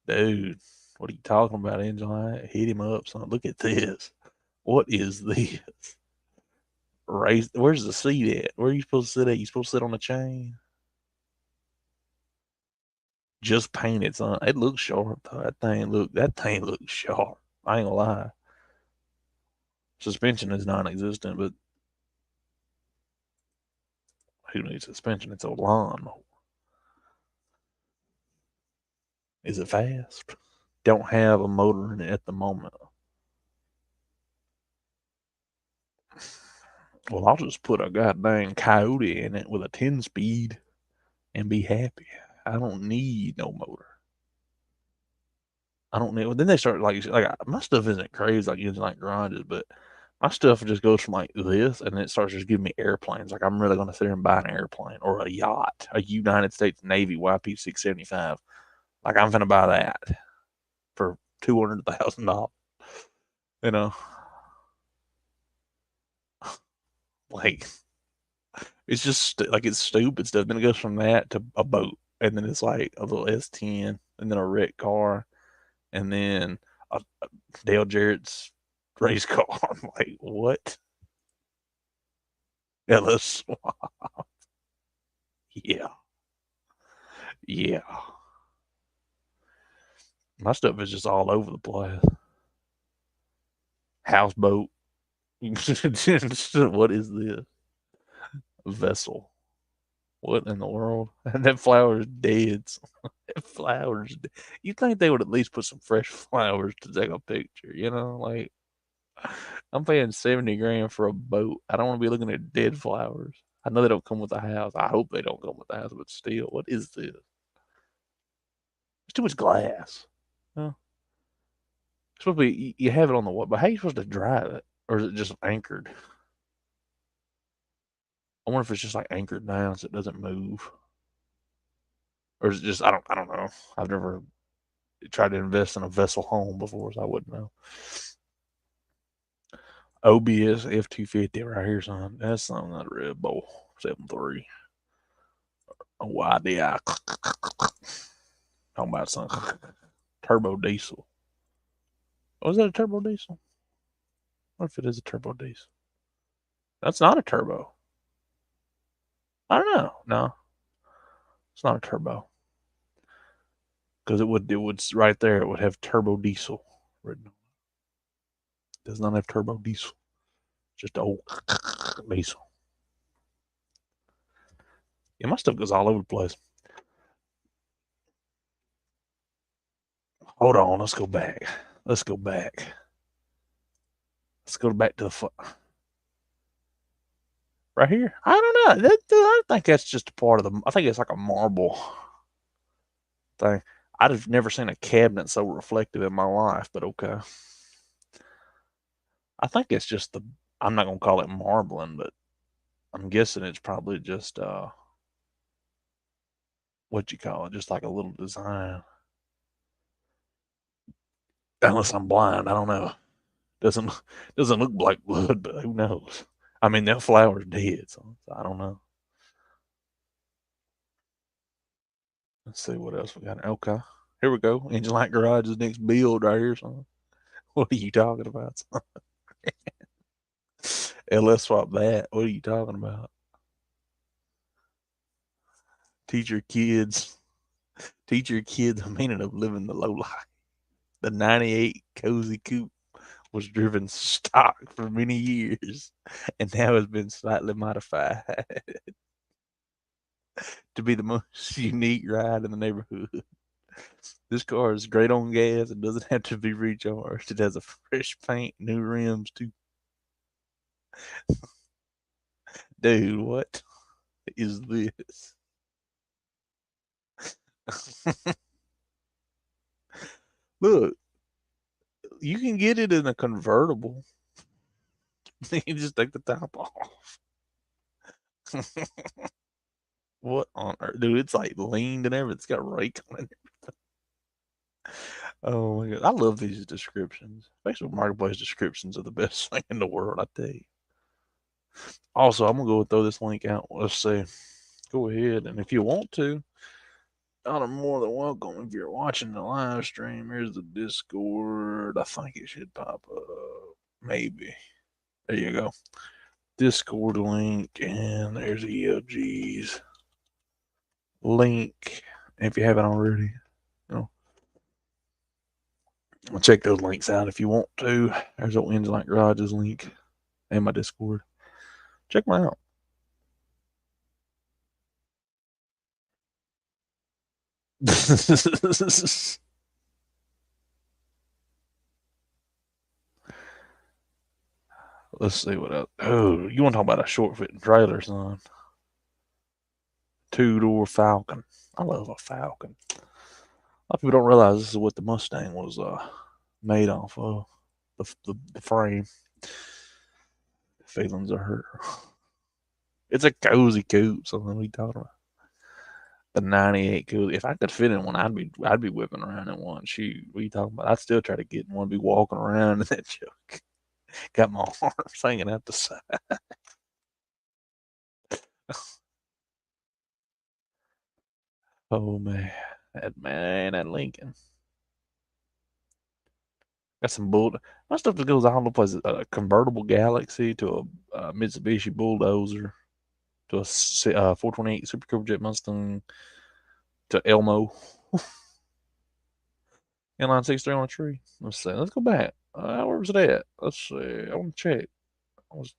Dude, what are you talking about, engine light? Hit him up, son. Look at this. What is this? Race. Where's the seat at? Where are you supposed to sit at? You supposed to sit on the chain? Just painted, son. It looks sharp though. That thing looks sharp. I ain't gonna lie. Suspension is non-existent, but who needs suspension? It's a lawnmower. Is it fast? Don't have a motor in it at the moment. Well, I'll just put a goddamn Coyote in it with a 10-speed and be happy. I don't need no motor. I don't need. Well, then they start like my stuff isn't crazy like using like garages, but my stuff just goes from like this, and then it starts just giving me airplanes. Like I'm really going to sit there and buy an airplane or a yacht, a United States Navy YP-675. Like I'm gonna buy that for $200,000. You know, like it's just like it's stupid stuff. Then it goes from that to a boat, and then it's like a little S10, and then a wrecked car, and then a Dale Jarrett's race car. I'm like, what? Yeah, let's yeah, yeah. My stuff is just all over the place. Houseboat. What is this? Vessel. What in the world? And that flower's dead. That flower's dead. You think they would at least put some fresh flowers to take a picture, Like I'm paying 70 grand for a boat. I don't want to be looking at dead flowers. I know they don't come with the house. I hope they don't come with the house, but still, what is this? It's too much glass. Huh? It's supposed to be you have it on the wall, but how are you supposed to drive it? Or is it just anchored? I wonder if it's just like anchored down so it doesn't move. Or is it just I don't know. I've never tried to invest in a vessel home before, so I wouldn't know. OBS F250 right here, son. That's something that Red Bull 7.3. A YDI. Talking about some turbo diesel. Was that a turbo diesel? What if it is a turbo diesel? That's not a turbo. I don't know. No, it's not a turbo. Because it would right there. It would have turbo diesel written on it. Does not have turbo diesel. Just old diesel. Yeah, my stuff goes all over the place. Hold on. Let's go back. Let's go back. Let's go back to the foot. Right here. I don't know. I think that's just a part of the. I think it's like a marble thing. I'd have never seen a cabinet so reflective in my life, but okay. I think it's just the. I'm not gonna call it marbling, but I'm guessing it's probably just what you call it, just like a little design. Unless I'm blind, I don't know. Doesn't doesn't look like blood, but who knows? I mean, that flower's dead, so I don't know. Let's see what else we got. Okay, here we go. Engine Light Garage's next build right here, son. What are you talking about, son? LS swap that. What are you talking about? Teach your kids. Teach your kids the meaning of living the low life. The '98 Cozy Coupe was driven stock for many years and now has been slightly modified to be the most unique ride in the neighborhood. This car is great on gas and doesn't have to be recharged. It has a fresh paint, new rims, too. Dude, what is this? Look, you can get it in a convertible. You just take the top off. What on earth? Dude, it's like leaned and everything. It's got rake on it. Oh my god. I love these descriptions. Facebook Marketplace descriptions are the best thing in the world, I tell you. Also, I'm gonna go and throw this link out. Let's see. Go ahead, and if you want to, y'all are more than welcome. If you're watching the live stream, here's the Discord. I think it should pop up. Maybe. There you go. Discord link, and there's ELG's link. If you haven't already, you know, check those links out if you want to. There's old Engine Light Garage's link and my Discord. Check them out. Let's see what else. Oh, you want to talk about a short fitting trailer, son? 2-door Falcon. I love a Falcon. A lot of people don't realize this is what the Mustang was made off of. The frame. Feelings are hurt. It's a cozy coupe. Something we talking about. The '98 cozy. If I could fit in one, I'd be whipping around in one. Shoot, what are you talking about? I'd still try to get in one. Be walking around in that joke. Got my arms hanging out the side. Oh man, that Lincoln. Got some bull. My stuff that goes all over the place. A convertible Galaxy to a Mitsubishi Bulldozer to a 428 Super Jet Mustang to Elmo. Inline 63 on a tree. Let's see. Let's go back. Where was it at? Let's see. I want to check. I was.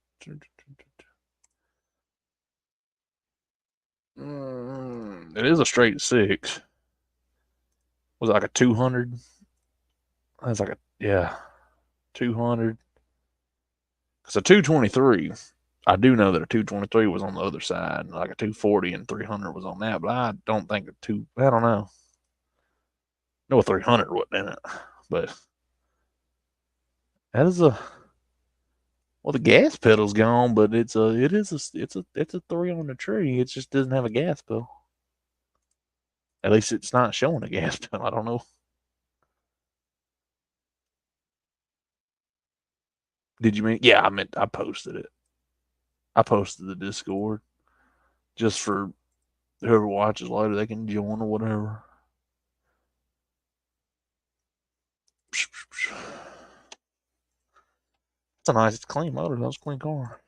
It is a straight six. Was it like a 200? That's like a, yeah, 200. Because a 223, I do know that a 223 was on the other side. Like a 240 and 300 was on that. But I don't think I don't know. No, a 300 wasn't in it. But that is well, the gas pedal's gone, but it's a three on the tree. It just doesn't have a gas pedal. At least it's not showing a gas pedal. I don't know. Did you mean? Yeah, I posted it. I posted the Discord just for whoever watches later. They can join or whatever. It's a nice, it's a clean motor. That's a clean car.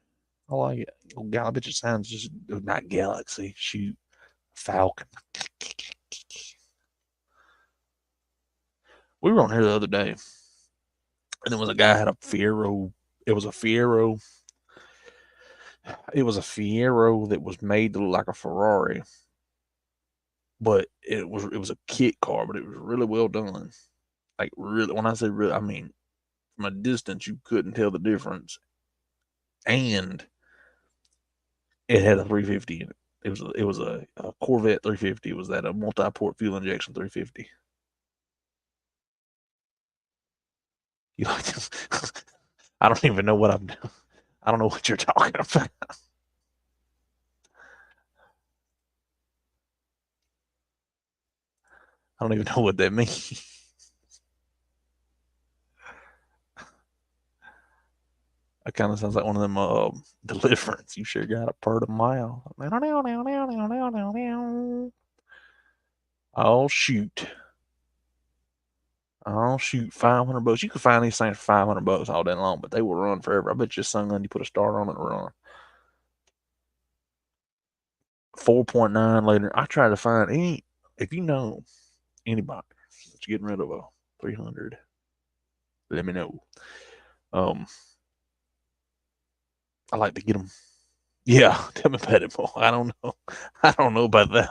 I like it. I bet it sounds just not Galaxy. Shoot, Falcon. We were on here the other day, and there was a guy had a Fiero. It was a Fiero. It was a Fiero that was made to look like a Ferrari, but it was a kit car, but it was really well done. Like really, when I say really, I mean from a distance you couldn't tell the difference, and it had a 350 in it. It was a Corvette 350. It was that a multi-port fuel injection 350. You like this? I don't even know what I'm doing. I don't know what you're talking about. I don't even know what that means. That kind of sounds like one of them deliverance. You sure got a per the mile. Oh shoot. Oh shoot, $500. You could find these things for $500 all day long, but they will run forever. I bet you son, you put a start on it and run. 4.9 later. I try to find any if you know anybody that's getting rid of a 300, let me know. Um, I like to get them. Yeah, tell me about it more. I don't know. I don't know about that.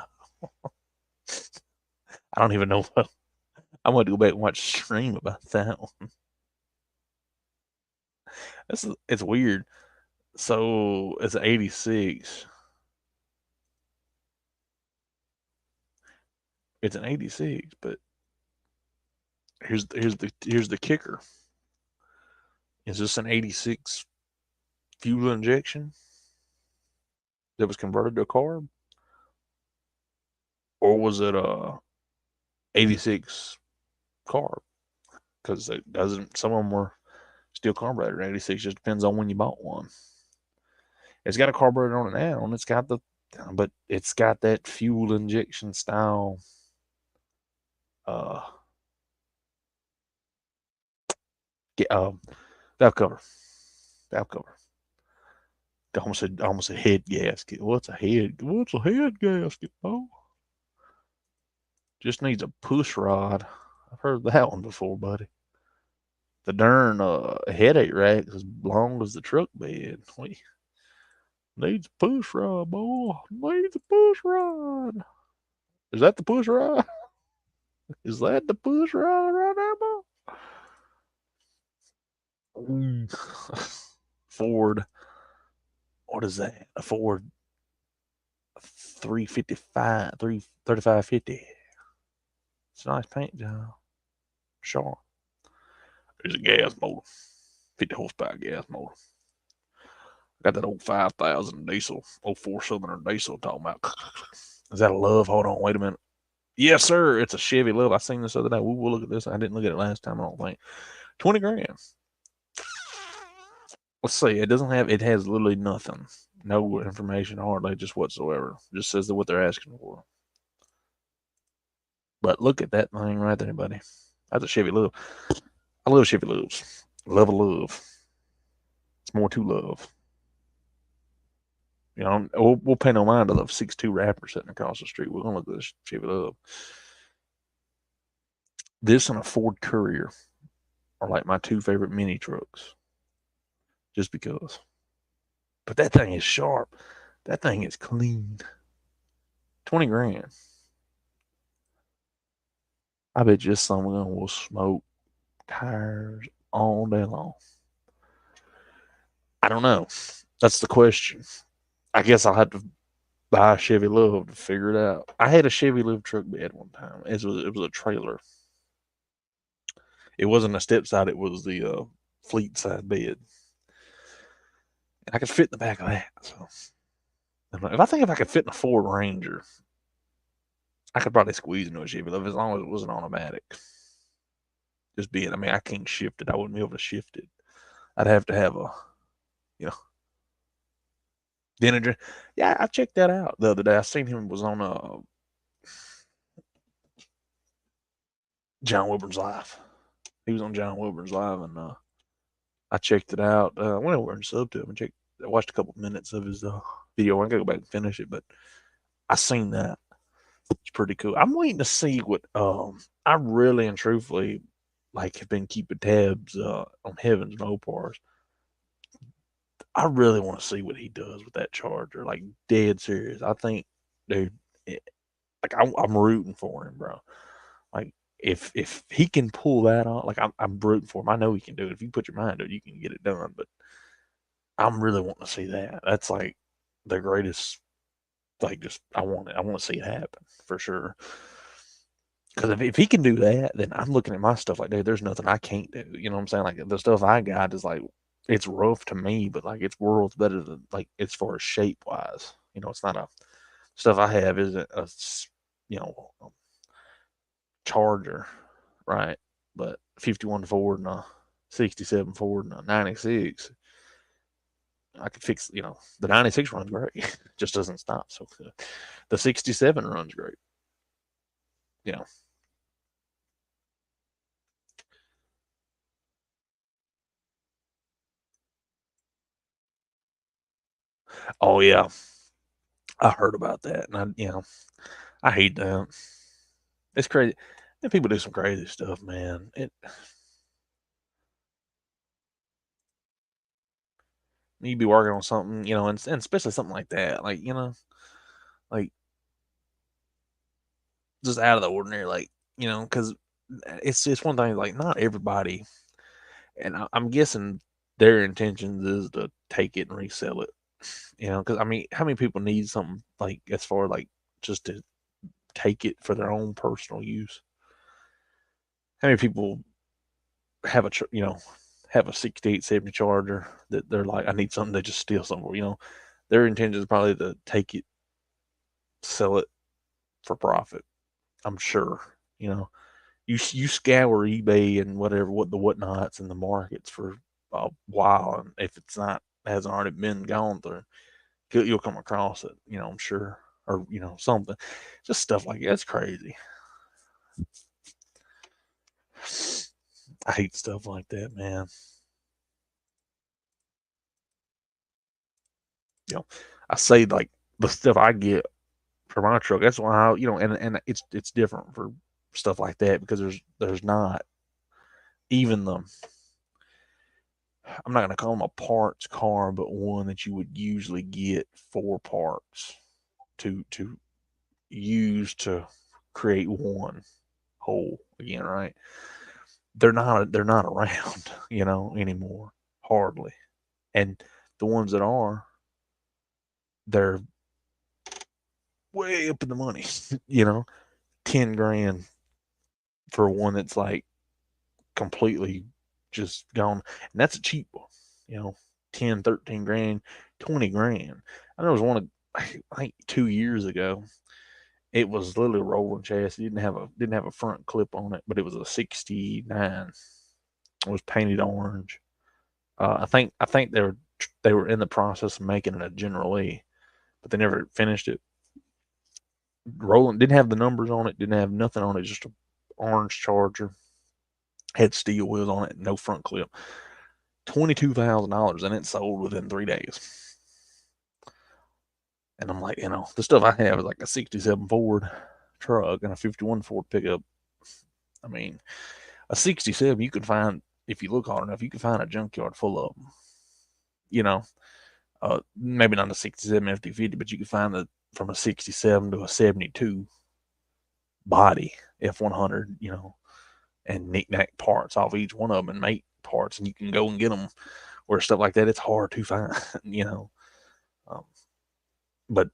I don't even know. I'm going to go back and watch a stream about that one. It's weird. So it's an 86. It's an 86, but here's the kicker. Is this an 86 fuel injection that was converted to a carb, or was it a 86 carb? Because it doesn't. Some of them were still carbureted in 86. Just depends on when you bought one. It's got a carburetor on it now, and it's got that fuel injection style. Uh, get, valve cover, valve cover. Almost a head gasket. What's a head? What's a head gasket? Oh, just needs a push rod. I've heard that one before, buddy. The darn headache rack as long as the truck bed. We needs a push rod, boy. Needs a push rod. Is that the push rod? Is that the push rod right there, boy? Ford. What is that? A Ford 355, 33550. It's a nice paint job. Sure. There's a gas motor. 50 horsepower gas motor. Got that old 5,000 diesel, old 4-cylinder diesel talking about. Is that a Love? Hold on, wait a minute. Yes, sir. It's a Chevy Love. I seen this the other day. We'll look at this. I didn't look at it last time, I don't think. 20 grand. Let's see. It has literally nothing. No information hardly, just whatsoever. Just says what they're asking for. But look at that thing right there, buddy. That's a Chevy Love. I love Chevy Loves. Love a love. It's more to love. You know, we'll pay no mind to the 6'2" Raptor sitting across the street. We're gonna look at this Chevy Love. This and a Ford Courier are like my two favorite mini trucks. Just because. But that thing is sharp. That thing is clean. 20 grand. I bet just someone will smoke tires all day long. I don't know. That's the question. I guess I'll have to buy a Chevy Love to figure it out. I had a Chevy Love truck bed one time. It was a trailer. It wasn't a step side. It was the fleet side bed. And I could fit in the back of that. So if I could fit in a Ford Ranger, I could probably squeeze into a Chevy Love as long as it wasn't automatic. Just being, I mean, I can't shift it. I wouldn't be able to shift it. I'd have to have a, you know, dinner. Yeah, I checked that out the other day. I seen him was on John Wilburn's Live. He was on John Wilburn's Live, and I checked it out. I went over and subbed to him and I watched a couple minutes of his video. I gotta go back and finish it, but I seen that. It's pretty cool. I'm waiting to see what I really and truthfully like have been keeping tabs on Heavens Mopars. I really want to see what he does with that Charger. Like dead serious. I think, dude, like I'm rooting for him, bro. Like if he can pull that off, like I'm rooting for him. I know he can do it. If you put your mind to it, you can get it done. But I'm really wanting to see that. That's like the greatest. Like just I want it. I want to see it happen for sure. Because if he can do that, then I'm looking at my stuff like, dude, there's nothing I can't do. You know what I'm saying? Like the stuff I got is like, it's rough to me, but like it's worlds better than like as far as shape wise. You know, it's not a stuff I have isn't a you know Charger, right? But 51 Ford and a 67 Ford and a 96, I could fix. You know, the 96 runs great, just doesn't stop so good. The 67 runs great. You know, oh yeah, I heard about that, and I hate that. It's crazy. And people do some crazy stuff, man. It you be working on something, and especially something like that, like like just out of the ordinary, like because it's one thing, like not everybody, and I'm guessing their intentions is to take it and resell it, because I mean, how many people need something like as far like just to take it for their own personal use? How many people have have a 68, 70 Charger that they're like, I need something, they just steal something, their intention is probably to take it, sell it for profit. I'm sure, you know, you scour eBay and what the whatnots and the markets for a while, and if it's not hasn't already been gone through, you'll come across it. I'm sure, or something, just stuff like that's crazy. I hate stuff like that, man. You know, I say like the stuff I get for my truck. That's why and it's different for stuff like that because there's not even the I'm not gonna call them a parts car, but one that you would usually get for parts to use to create one whole again, right? They're not around, anymore, hardly. And the ones that are, they're way up in the money, you know, 10 grand for one that's like completely just gone. And that's a cheap one, you know, 10, 13 grand, 20 grand. I know there was one, I think 2 years ago. It was literally a rolling chassis. Didn't have a front clip on it, but it was a 69. It was painted orange. I think they were in the process of making it a General E, but they never finished it. Rolling didn't have the numbers on it, didn't have nothing on it, just a orange Charger. Had steel wheels on it, no front clip. $22,000, and it sold within 3 days. And I'm like, the stuff I have is like a 67 Ford truck and a 51 Ford pickup. I mean, a 67 you can find, if you look hard enough, you can find a junkyard full of them. You know, maybe not a 67 FD50, but you can find it from a 67 to a 72 body F100, and knick-knack parts off each one of them and make parts, and you can go and get them. Where stuff like that, it's hard to find, Um, but,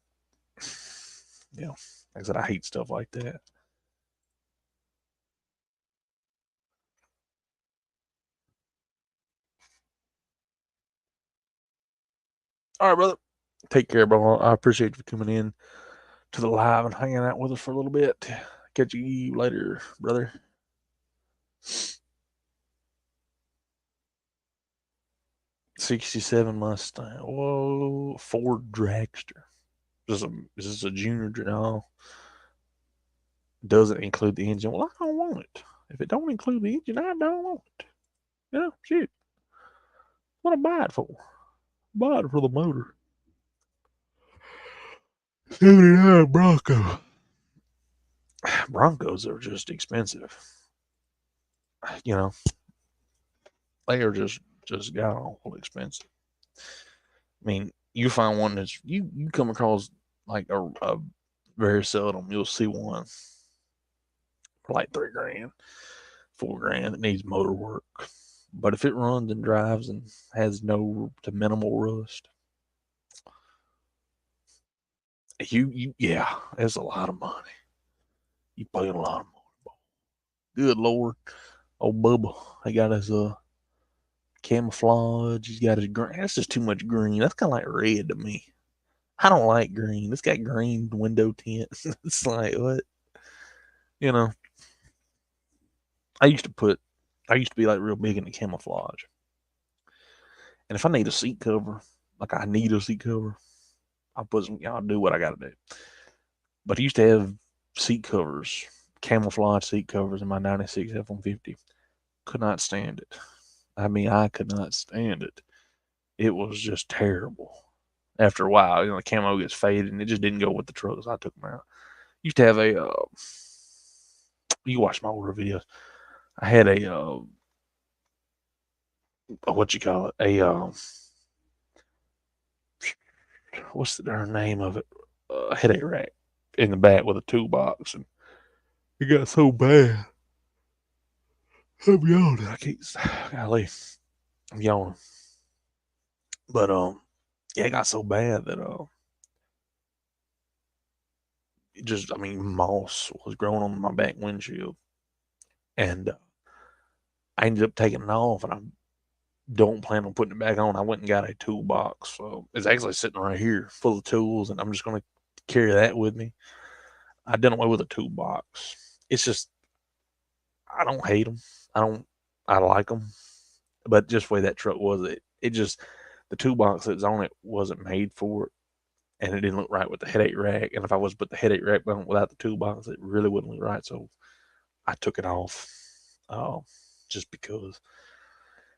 like I said, I hate stuff like that. All right, brother. Take care, bro. I appreciate you coming in to the live and hanging out with us for a little bit. Catch you later, brother. 67 Mustang. Whoa, Ford Dragster. Is this a junior? No, doesn't include the engine. Well, I don't want it. If it don't include the engine, I don't want it. Shoot. What I buy it for? Buy it for the motor. 79 Bronco. Broncos are just expensive. You know, they are just god awful expensive. I mean, you find one that's you come across like a very seldom you'll see one for like $3,000, $4,000 that needs motor work. But if it runs and drives and has no to minimal rust, yeah, it's a lot of money. You pay a lot of money. Good Lord, old Bubba, he got his camouflage. He's got his green. That's just too much green. That's kind of like red to me. I don't like green. It's got green window tint. It's like what, you know. I used to be like real big into camouflage. And if I need a seat cover, like I need a seat cover, I'll do what I got to do. But I used to have seat covers, camouflage seat covers in my 96 F-150. Could not stand it. I mean, I could not stand it. It was just terrible. After a while, the camo gets faded and it just didn't go with the truck, so I took them out. Used to have you watch my older videos. I had what you call it? What's the name of it? A headache rack in the back with a toolbox, and it got so bad. I'm yawning. I can't. Golly, I'm yawning. But yeah, it got so bad that it just, I mean, moss was growing on my back windshield, and I ended up taking it off, and I don't plan on putting it back on. I went and got a toolbox. So it's actually sitting right here full of tools, and I'm just going to carry that with me. I did away with a toolbox. It's just, I don't hate them. I like them. But just the way that truck was, it just, the toolbox that's on it wasn't made for it. And it didn't look right with the headache rack. And if I was to put the headache rack on without the toolbox, it really wouldn't look right. So I took it off just because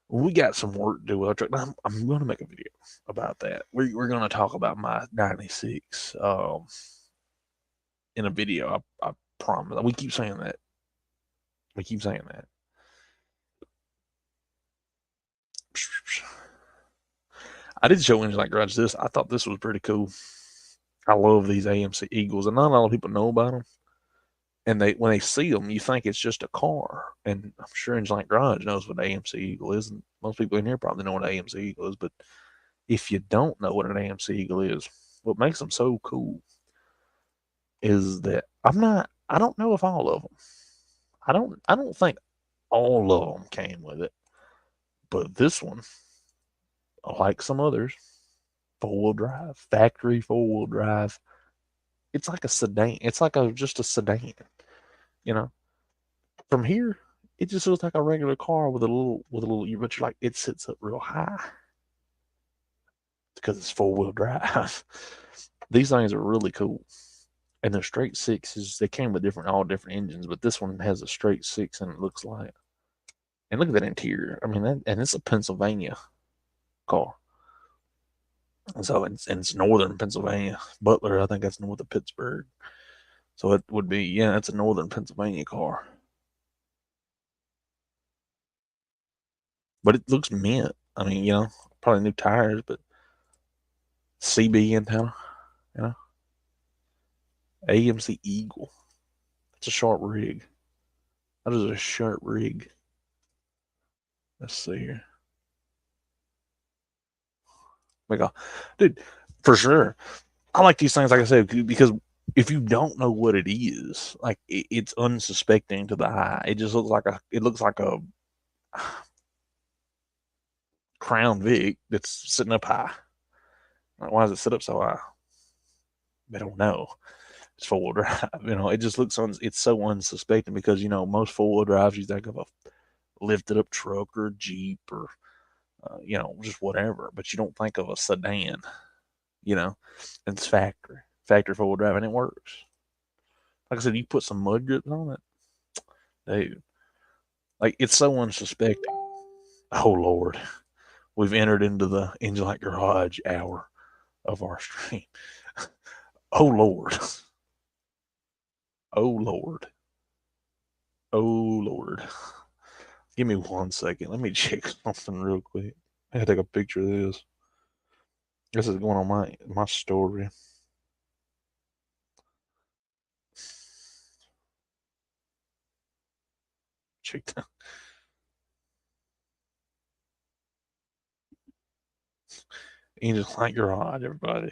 we got some work to do with our truck. I'm going to make a video about that. We're going to talk about my 96 in a video. I promise. We keep saying that. We keep saying that. I did show Engine Like Garage this. I thought this was pretty cool. I love these AMC Eagles, and not a lot of people know about them. And when they see them, you think it's just a car. And I'm sure Engine Like Garage knows what an AMC Eagle is, and most people in here probably know what an AMC Eagle is. But if you don't know what an AMC Eagle is, what makes them so cool is that I don't know if all of them. I don't think all of them came with it, but this one, like some others, 4-wheel drive, factory 4-wheel drive. It's like a sedan. It's like just a sedan. You know, from here, it just looks like a regular car with a little, but you're like, it sits up real high because it's 4-wheel drive. These things are really cool. And they're straight sixes. They came with all different engines, but this one has a straight six, and it looks like. And look at that interior. I mean, and it's a Pennsylvania car. And so it's northern Pennsylvania. Butler, I think that's north of Pittsburgh. So it would be, yeah, it's a northern Pennsylvania car. But it looks mint. I mean, probably new tires, but CB antenna, you know. AMC Eagle. It's a sharp rig. That is a sharp rig. Let's see here. Dude, for sure. I like these things, like I said, because if you don't know what it is, like it's unsuspecting to the eye. It just looks like a Crown Vic that's sitting up high. Like, why does it sit up so high? I don't know. It's 4-wheel drive. It just looks it's so unsuspecting because most 4-wheel drives you think of a lifted up truck or a Jeep or just whatever, but you don't think of a sedan. And it's factory 4-wheel drive, and it works. Like I said, you put some mud grips on it, dude. Like, it's so unsuspecting. Oh Lord, We've entered into the Angel Light Garage hour of our stream. Oh Lord. Oh Lord. Oh Lord. Give me 1 second. Let me check something real quick. I gotta take a picture of this. This is going on my story. Check that. Angel Light Garage, everybody.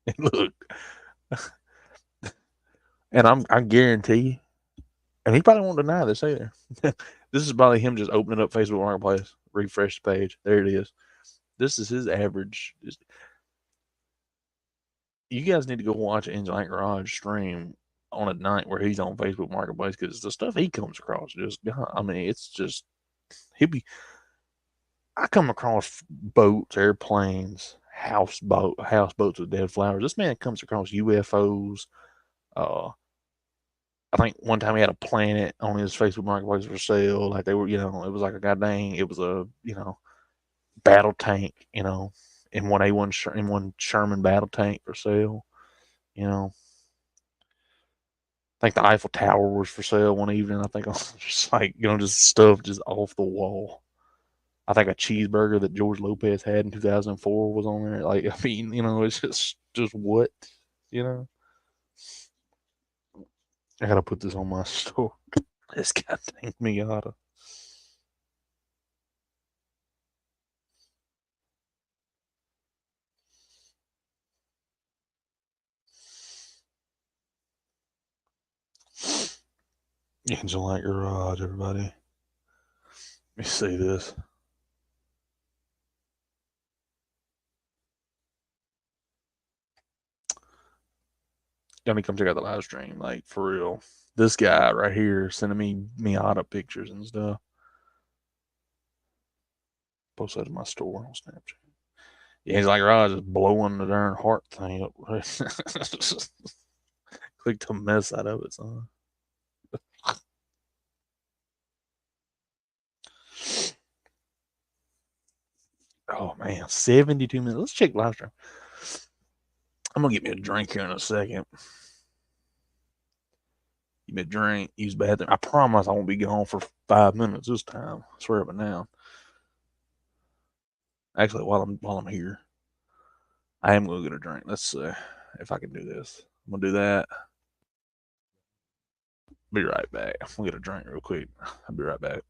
And look, and I guarantee you, and he probably won't deny this either. This is probably him just opening up Facebook Marketplace, refresh the page. There it is. This is his average. You guys need to go watch Angel Light Garage stream on a night where he's on Facebook Marketplace because the stuff he comes across just, I mean, it's just, he'll be, I come across boats, airplanes, houseboats with dead flowers. This man comes across UFOs. Uh, I think one time he had a planet on his Facebook Marketplace for sale. Like they were, it was like a goddamn, it was a, battle tank, M1 Sherman battle tank for sale. You know, I think the Eiffel Tower was for sale one evening. I think I was just like, just stuff just off the wall. I think a cheeseburger that George Lopez had in 2004 was on there. Like, I mean, it's just what, you know. I gotta put this on my store. This goddamn Miata. Angel Light Garage, everybody. Let me see this. Y'all need to come check out the live stream, like for real. This guy right here sending me Miata pictures and stuff. Post that in my store on Snapchat. Yeah, he's like, Raj is blowing the darn heart thing up. Click the mess out of it, son. Oh man, 72 minutes. Let's check live stream. I'm gonna get me a drink here in a second. Give me a drink, use the bathroom. I promise I won't be gone for 5 minutes this time. I swear up and down. Actually, while I'm here, I am gonna get a drink. Let's see if I can do this. I'm gonna do that. Be right back. I'm gonna get a drink real quick. I'll be right back.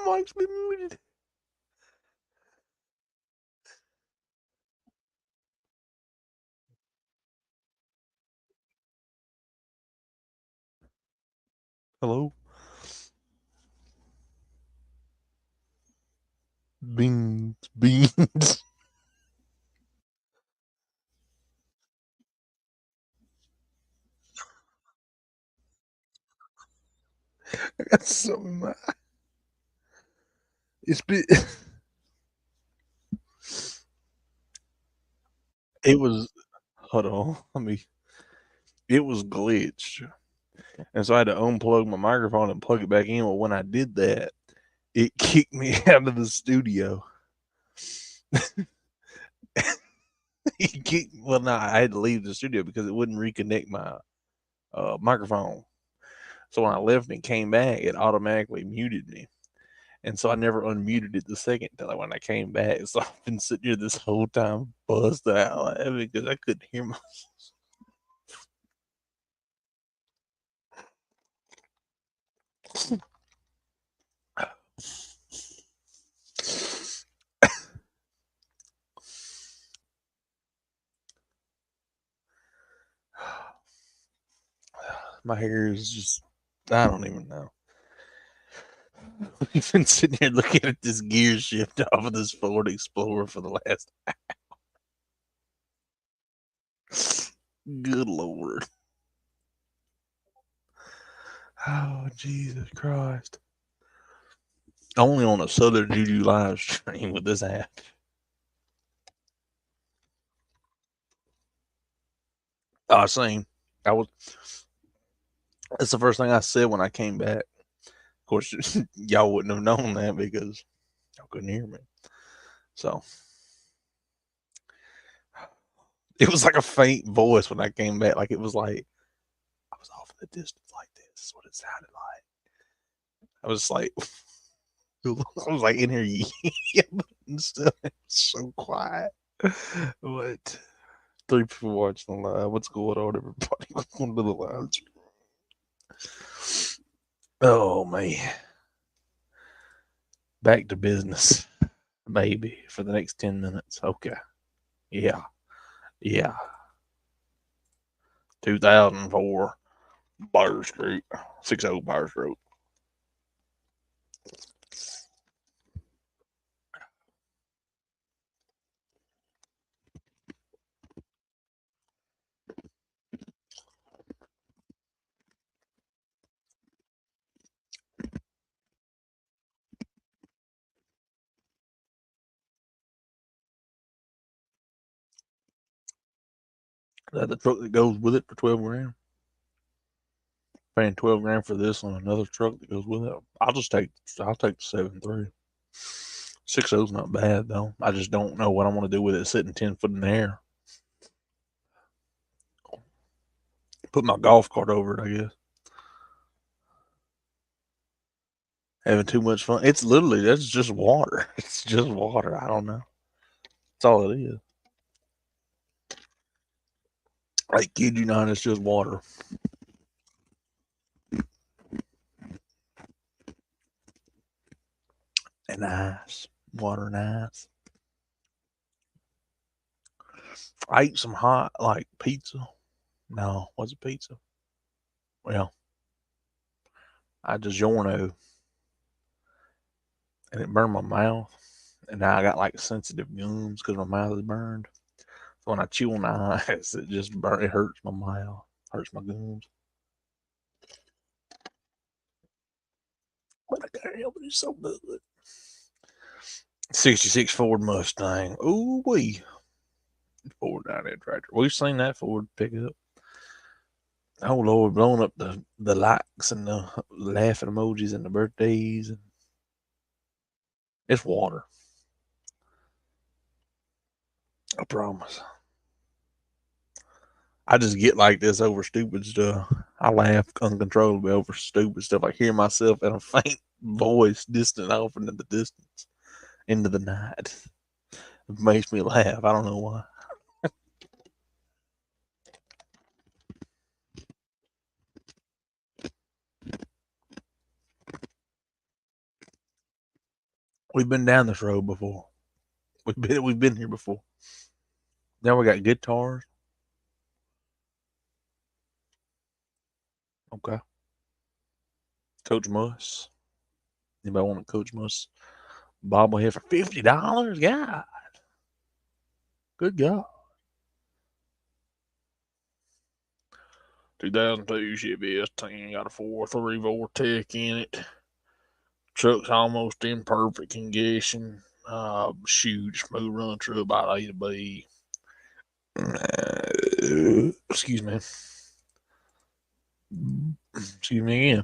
My mic's been muted. Hello? Beans. I got something in my. It's been. It was. Hold on. Let me. It was glitched. And so I had to unplug my microphone and plug it back in. Well, when I did that, it kicked me out of the studio. Well, no, I had to leave the studio because it wouldn't reconnect my microphone. So when I left and came back, it automatically muted me. And so I never unmuted it the second time when I came back. So I've been sitting here this whole time buzzed out laughing because I couldn't hear myself. My hair is just, I don't even know. We've been sitting here looking at this gear shift off of this Ford Explorer for the last. Good Lord. Oh, Jesus Christ. Only on a Southern Juju live stream with this app. I was saying, I was. That's the first thing I said when I came back. Of course, y'all wouldn't have known that because y'all couldn't hear me. So it was like a faint voice when I came back. Like it was like I was off in the distance like this. Is what it sounded like. I was like, I was like in here yelling and stuff. It was so quiet. What? Three people watching the live. What's going on, everybody? Welcome to the live stream. Oh man. Back to business. Maybe for the next 10 minutes. Okay. Yeah. Yeah. 2004 Bar Street. 60 Bar Street. That the truck that goes with it for 12 grand. Paying 12 grand for this on another truck that goes with it. I'll take the 7.3. 6.0's not bad though. I just don't know what I want to do with it sitting 10 foot in the air. Put my golf cart over it, I guess. Having too much fun. It's literally that's just water. It's just water. I don't know. That's all it is. I kid you not, it's just water. And ice. Water and ice. I ate some hot like pizza. No, was it pizza? Well, I just DiGiorno and it burned my mouth. And now I got like sensitive gums because my mouth is burned. So when I chew on the ice, it just burn. It hurts my mouth, hurts my gums. But I can't help it. It's so good. 66 Ford Mustang. Ooh wee. Ford down there tractor. We've seen that Ford pickup. Oh Lord, blowing up the likes and the laughing emojis and the birthdays. And it's water. I promise. I just get like this over stupid stuff. I laugh uncontrollably over stupid stuff. I hear myself in a faint voice distant off into the distance, into the night. It makes me laugh. I don't know why. We've been down this road before. We've been here before. Now we got guitars. Okay. Coach Muss. Anybody want a Coach Muss bobblehead for $50? God. Good God. 2002 Chevy S10 got a 4.3 Vortec in it. Truck's almost in perfect condition. Shoot, smooth run through about A to B. Excuse me. Excuse me again.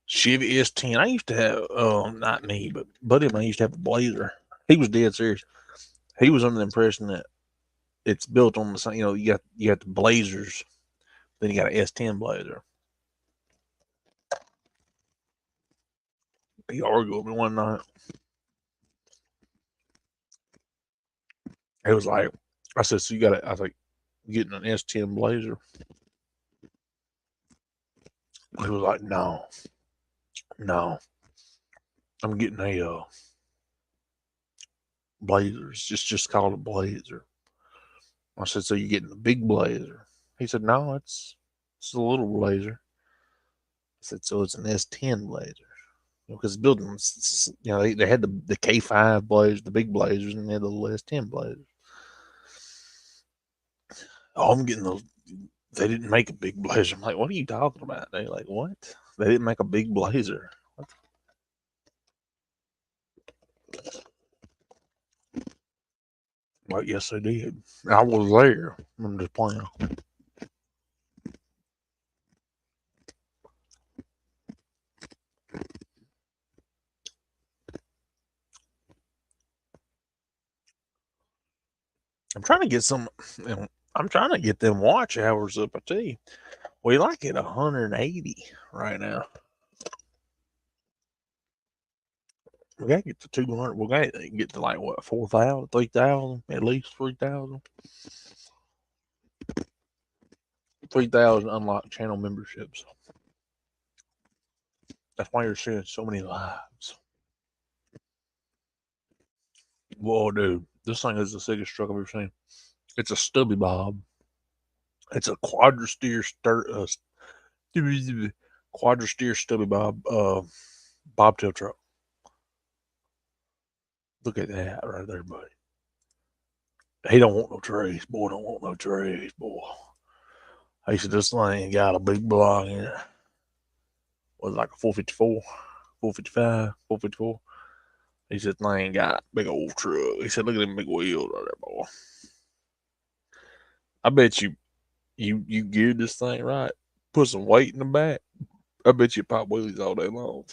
Chevy S10. I used to have, not me, but buddy of mine used to have a Blazer. He was dead serious. He was under the impression that it's built on the same. You got the Blazers, then you got an S10 Blazer. He argued with me one night. It was like, I said, so you got to, I was like, getting an S10 Blazer. He was like, no, I'm getting a Blazer. It's just called a Blazer. I said, so you're getting the big Blazer? He said, no, it's a little Blazer. I said, so it's an S10 Blazer. Because buildings, they had the K5 Blazers, the big Blazers, and they had the little S10 Blazers. Oh, I'm getting those. They didn't make a big Blazer. I'm like, what are you talking about? They're like, what? They didn't make a big Blazer. What? Like, yes, they did. I was there. I'm just playing. I'm trying to get some. I'm trying to get them watch hours up. I tell you, we like at 180 right now. We got to get to 200. We got to get to like what 4,000, 3,000, at least 3,000. 3,000 unlocked channel memberships. That's why you're seeing so many lives. Whoa, dude, this thing is the sickest truck I've ever seen. It's a stubby bob. It's a quadra-steer stubby bob bobtail truck. Look at that right there, buddy. He don't want no trays. Boy, don't want no trays, boy. He said this thing got a big block in it. Was like a 454, 455, 454. He said thing got big old truck. He said, look at them big wheels right there, boy. I bet you geared this thing right. Put some weight in the back. I bet you pop wheelies all day long.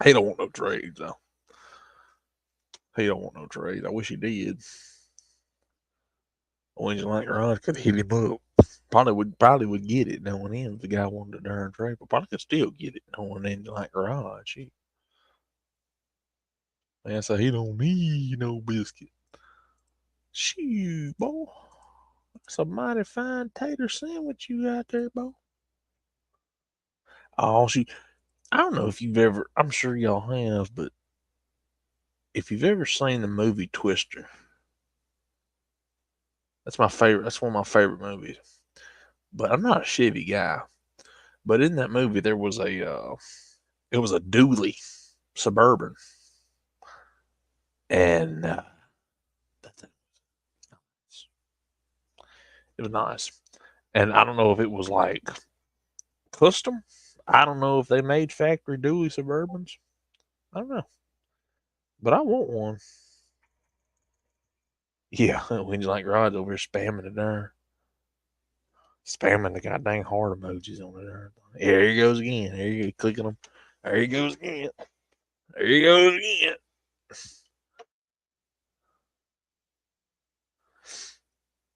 He don't want no trades though. He don't want no trades. I wish he did. Wings like Garage could hit him up. Probably would get it now and then if the guy wanted a darn trade, but probably could still get it now and then like Garage. Shit. Man, so he don't need no biscuit. Shoot, boy. That's a mighty fine tater sandwich you got there, boy. Oh, shoot. I don't know if you've ever, I'm sure y'all have, but if you've ever seen the movie Twister, that's my favorite. That's one of my favorite movies. But I'm not a Chevy guy. But in that movie, there was it was a dually Suburban, and it was nice. And I don't know if it was like custom. I don't know if they made factory dually Suburbans. I don't know, but I want one. Yeah, when you like Rod over here spamming it there, spamming the goddamn heart emojis on it there. Here he goes again. Here you go, clicking them. There he goes again. There he goes again.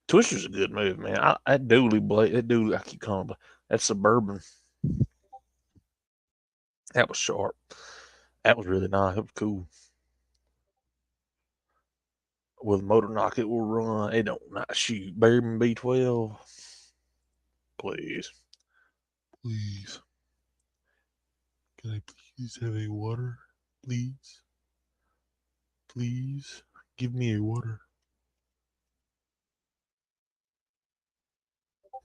Twister's a good move, man. That dually blade, that dually, I keep calling it, that Suburban, that was sharp. That was really nice. It was cool. With motor knock, it will run. It don't not shoot. Bearman B12, please. Please. Can I please have a water? Please? Please? Give me a water.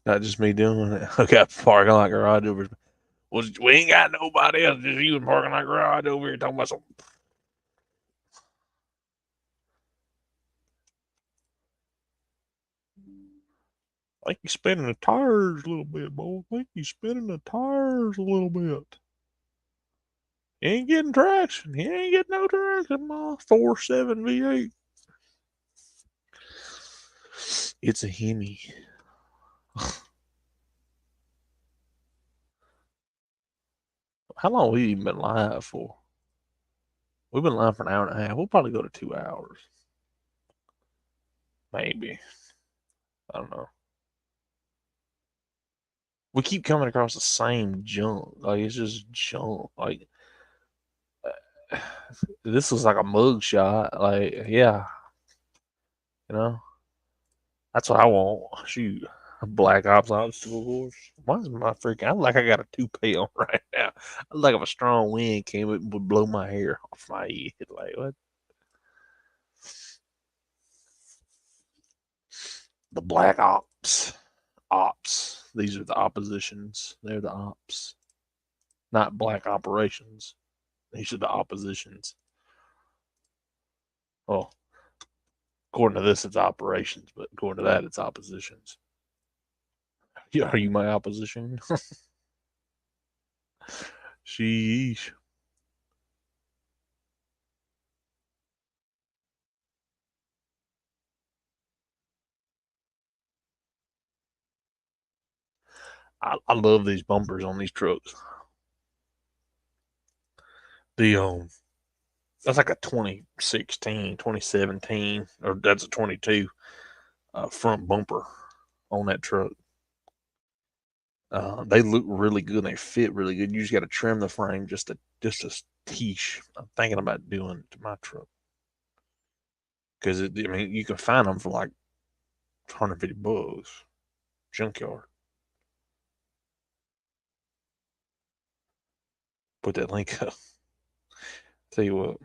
Not just me doing it. I got parking lot garage over. Well, we ain't got nobody else. Just you and parking lot garage over here talking about something. I think you're spinning the tires a little bit, boy. I think you're spinning the tires a little bit. You ain't getting traction. You ain't getting no traction, my 4.7 V8. It's a Hemi. How long have we even been live for? We've been live for an hour and a half. We'll probably go to 2 hours. Maybe. I don't know. We keep coming across the same junk. Like, it's just junk. Like, this was like a mug shot. Like, yeah, you know, that's what I want. Shoot, Black Ops obstacle course. Why is my freaking? I look like I got a toupee on right now. I look like if a strong wind came, it would blow my hair off my head. Like what? The Black Ops. Ops. These are the oppositions. They're the ops, not black operations. These are the oppositions. Oh, according to this, it's operations, but according to that, it's oppositions. Yeah, are you my opposition? Sheesh. I love these bumpers on these trucks. The that's like a 2016, 2017, or that's a 22 front bumper on that truck. They look really good. And they fit really good. You just got to trim the frame just a tish. I'm thinking about doing it to my truck because I mean you can find them for like $150 junkyard. Put that link up. Tell you what,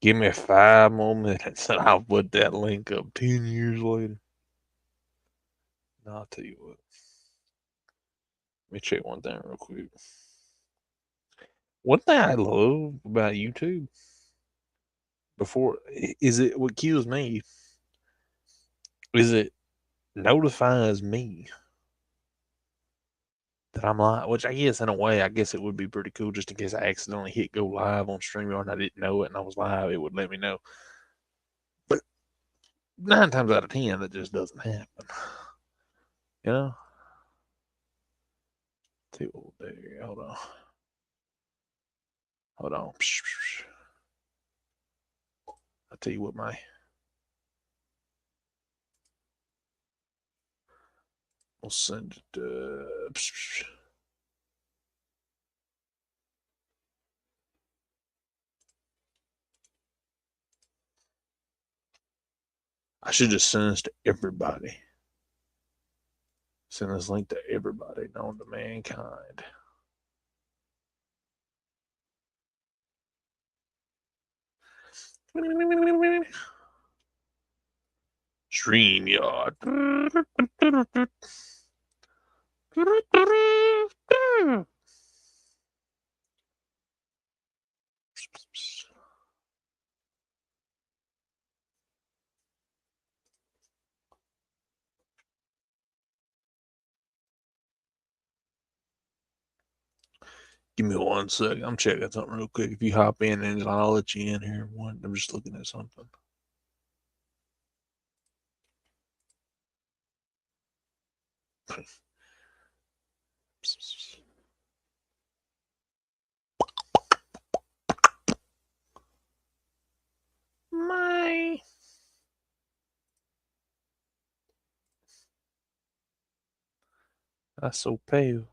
give me 5 more minutes and I'll put that link up 10 years later. No, I'll tell you what. Let me check one thing real quick. One thing I love about YouTube before is it what kills me is it notifies me that I'm live, which I guess in a way, I guess it would be pretty cool just in case I accidentally hit go live on StreamYard and I didn't know it and I was live, it would let me know. But 9 times out of 10, that just doesn't happen. You know? See what we'll do here. Hold on. Hold on. I'll tell you what my we'll send it I should just send this to everybody. Send this link to everybody known to mankind. StreamYard. Give me 1 second. I'm checking something real quick. If you hop in, and I'll let you in here. I'm just looking at something. My. That's so pale.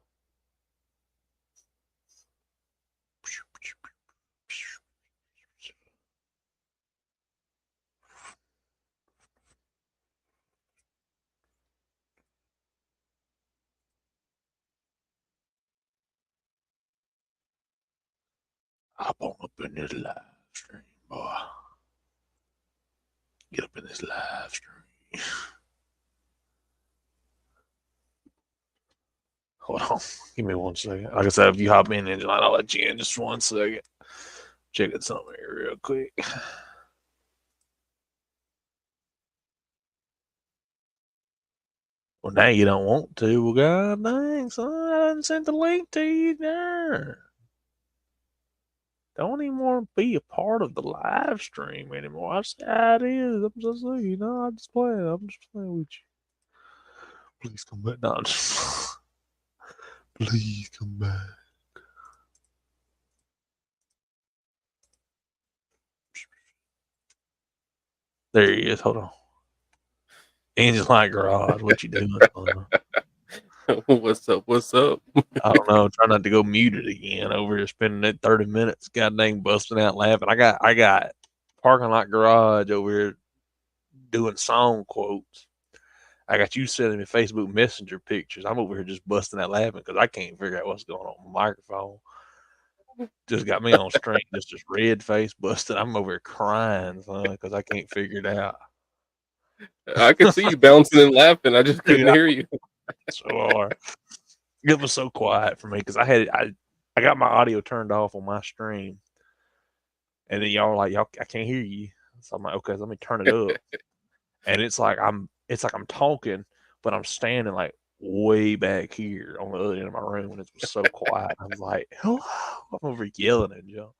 Hop on up in this live stream, boy. Get up in this live stream. Hold on. Give me 1 second. Like I said, if you hop in and I'll let you in just 1 second. Checking something here real quick. Well, now you don't want to. Well, god dang, son, I didn't send the link to you there. Don't even want to be a part of the live stream anymore. I see how it is. I'm just saying, you know, I'm just playing with you. Please come back. No, just please come back. There he is. Hold on. Angelite Garage, what you doing? What's up? What's up? I don't know. Try not to go muted again over here spending that 30 minutes. God dang, busting out laughing. I got Parking Lot Garage over here doing song quotes. I got you sending me Facebook Messenger pictures. I'm over here just busting out laughing because I can't figure out what's going on with my microphone. Just got me on stream, just red face busted. I'm over here crying, son, because I can't figure it out. I could see you bouncing and laughing. I just couldn't Dude, hear you. So hard. It was so quiet for me because I got my audio turned off on my stream, and then y'all were like, I can't hear you. So I'm like, okay, let me turn it up. And it's like I'm talking, but I'm standing like way back here on the other end of my room, and it was so quiet. I was like, hello. I'm over yelling at you.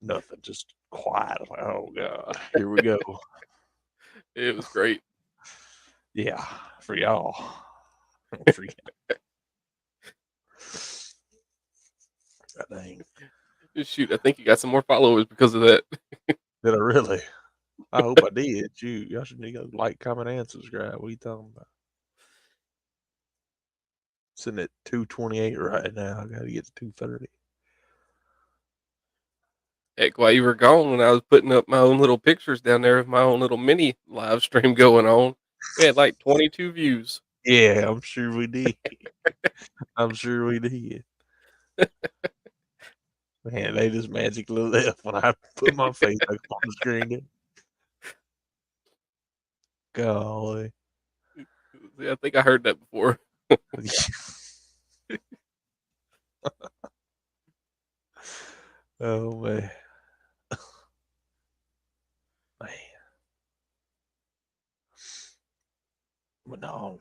Nothing, just quiet. I'm like, oh god, here we go. It was great. Yeah, for y'all. For you. God dang. Shoot, I think you got some more followers because of that. Did I really? I hope I did. Shoot, y'all should go like, comment, and subscribe. What are you talking about? Sitting at 228 right now. I gotta get to 230. Heck, while you were gone, when I was putting up my own little pictures down there of my own little mini live stream going on, we had like 22 views. Yeah, I'm sure we did. I'm sure we did. Man, they just magically left when I put my face back on the screen. Golly. Yeah, I think I heard that before. Oh man. Man. But no,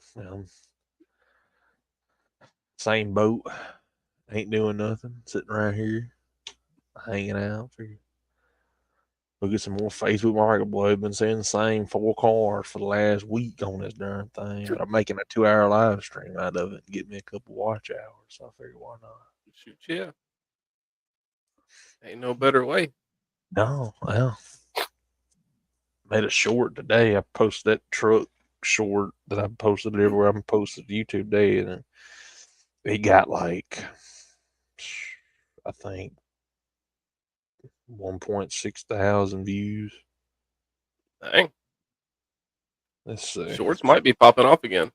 same boat. Ain't doing nothing. Sitting right here, hanging out. Look at some more Facebook Marketplace. Been seeing the same 4 cars for the last week on this darn thing. But I'm making a 2-hour live stream out of it and get me a couple watch hours. So I figured, why not? Shoot, yeah. Ain't no better way. No, well, made a short today. I posted that truck short that I posted everywhere. I posted YouTube today, and it got like, I think, 1.6 thousand views. Dang. Let's see. Shorts might be popping off again.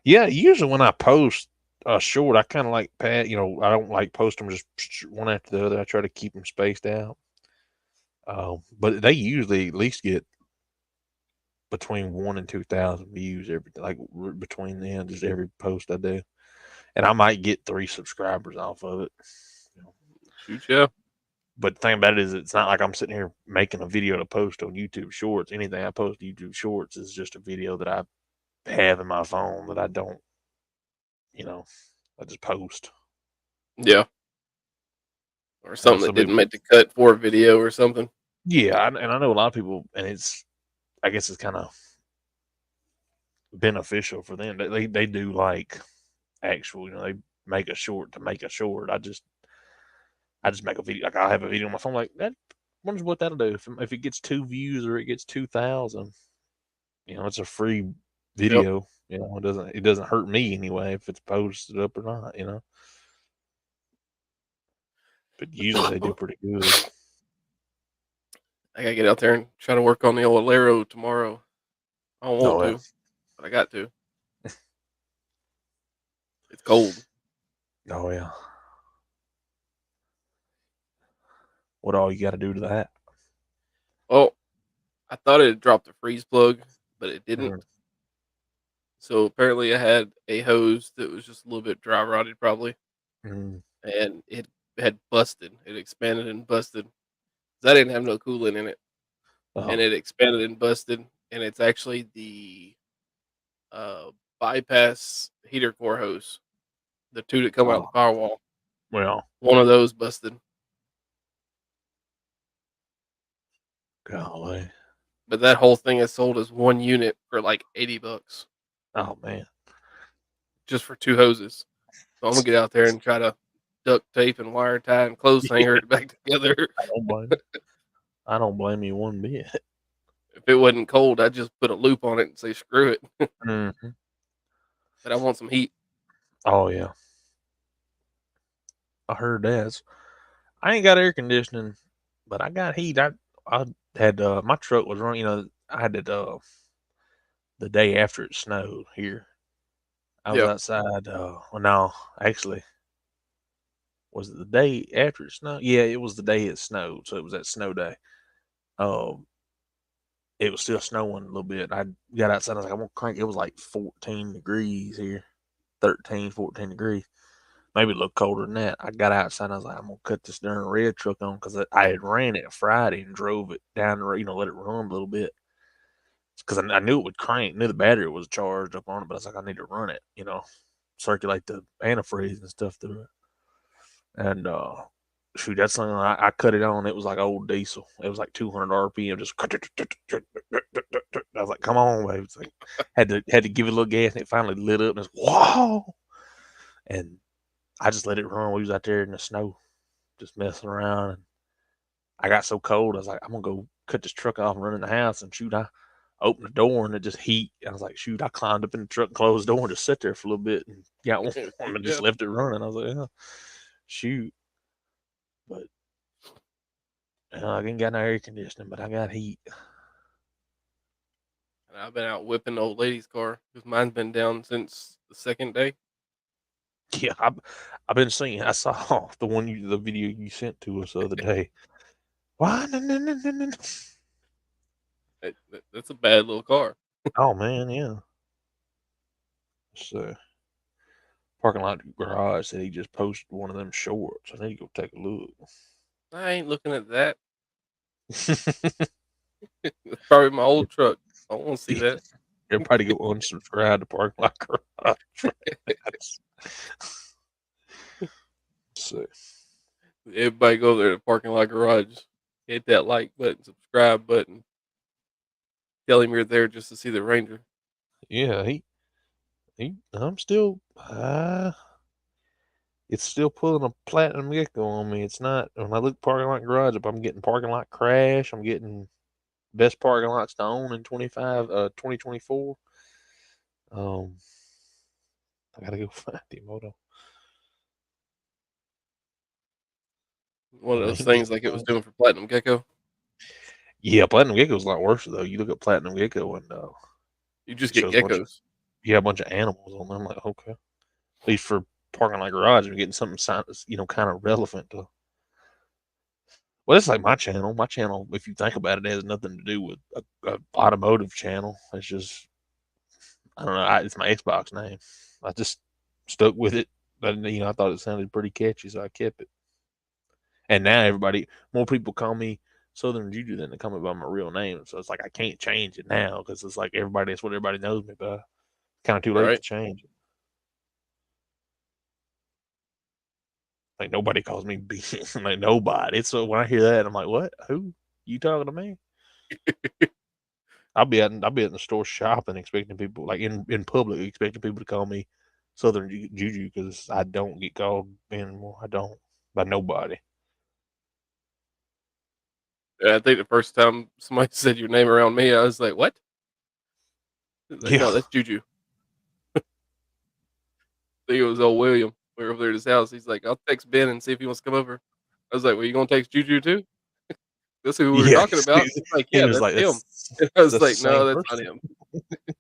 Yeah, usually when I post a short, I kind of like I don't like post them just one after the other. I try to keep them spaced out. But they usually at least get between 1 and 2,000 views between them, just every post I do, and I might get 3 subscribers off of it. Shoot, yeah. But the thing about it is, it's not like I'm sitting here making a video to post on YouTube Shorts. Anything I post to YouTube Shorts is just a video that I have in my phone that I don't, I just post. Yeah. Or something that didn't make the cut for a video or something. Yeah, and I know a lot of people, and I guess it's kind of beneficial for them. They do like actual, they make a short to make a short. I just make a video. Like I'll have a video on my phone like that. Wonders what that'll do if it gets 2 views or it gets 2,000. It's a free video. Yep. It doesn't hurt me anyway if it's posted up or not. But usually they do pretty good. I gotta get out there and try to work on the old Alero tomorrow. I don't want to, but I got to. It's cold. Oh yeah. What all you got to do to that? Well, I thought it had dropped the freeze plug, but it didn't. Mhm. So apparently, I had a hose that was just a little bit dry rotted, probably, Mm. and it had busted. It expanded and busted. 'Cause I didn't have no coolant in it, and Oh, it expanded and busted. And it's actually the uh, bypass heater core hose, the two that come out oh, the firewall. well, One of those busted, golly. but that whole thing is sold as one unit for like $80 Oh man. just for two hoses. So I'm gonna get out there and try to duct tape and wire tie and clothes hanger it back together. I don't blame. I don't blame you one bit. If it wasn't cold, I'd just put a loop on it and say screw it. Mhm. But I want some heat. Oh yeah, I heard that. I ain't got air conditioning, but I got heat. I had my truck was running. I had it the day after it snowed here. I was Yeah, outside. Well, no, actually, was it the day after it snowed? Yeah, it was the day it snowed. So it was that snow day. Um, it was still snowing a little bit. I got outside. I was like, I'm gonna crank. It was like 14 degrees here, 13, 14 degrees. Maybe a little colder than that. I got outside. And I was like, I'm gonna cut this darn red truck on because I had ran it Friday and drove it down the road. Let it run a little bit because I knew it would crank. Knew the battery was charged up on it, but I was like, I need to run it. Circulate the antifreeze and stuff through it. And shoot, that's something I cut it on. It was like old diesel. It was like 200 RPM. Just I was like, come on, baby. It's like had to give it a little gas, and it finally lit up. And it's whoa, and I just let it run. We was out there in the snow, just messing around. And I got so cold, I was like, I'm gonna go cut this truck off and run in the house. And shoot, I opened the door and it just heat. I was like, shoot, I climbed up in the truck, and closed the door, and just sit there for a little bit and got warm there you and just go. left it running. I was like, yeah, shoot, but I ain't got no air conditioning, but I got heat. And I've been out whipping the old lady's car because mine's been down since the second day. Yeah, I've been seeing. I saw the video you sent to us the other day. Why? No, no, no, no, no. That's a bad little car. Oh man, yeah. So parking lot garage said he just posted one of them shorts. I need to go take a look. I ain't looking at that. It's probably my old truck. I don't want to see Yeah, that. everybody go unsubscribe to parking lot garage. That's so Everybody go there to parking lot garage. Hit that like button, subscribe button. Tell him you're there just to see the Ranger. yeah. I'm still. It's still pulling a platinum gecko on me. It's not when I look parking lot garage up. I'm getting parking lot crash. I'm getting best parking lots to own in 2024. Um, I gotta go find him. Hold on. One of I those ain't getting things like it was one. doing for Platinum Gecko. Yeah, platinum gecko's a lot worse though. You look at platinum gecko and You just it get shows a bunch of geckos. a bunch of animals on there. I'm like, okay, at least for parking lot garage, I'm getting something kind of relevant to. Well, it's like my channel. My channel, if you think about it, has nothing to do with a automotive channel. It's just I don't know. It's my Xbox name. I just stuck with it, but I thought it sounded pretty catchy, so I kept it. And now more people call me Southern Juju than they call me by my real name. So it's like I can't change it now because it's like that's what everybody knows me by. Kind of too late to Right. change it. Like nobody calls me B. Like nobody. So when I hear that, I'm like, what? Who? You talking to me? I'll be at the store shopping, expecting people like in public, expecting people to call me Southern Juju because I don't get called anymore. I don't by nobody. I think the first time somebody said your name around me, I was like, "What?" Like, Yeah, no, that's Juju. I think it was old William. We were over there at his house. He's like, "I'll text Ben and see if he wants to come over." I was like, "Well, you gonna text Juju too?" That's who we were yeah. talking about. He's like, He "Yeah, was that's like, him." And I was that's the like, "No, same that's not person. him."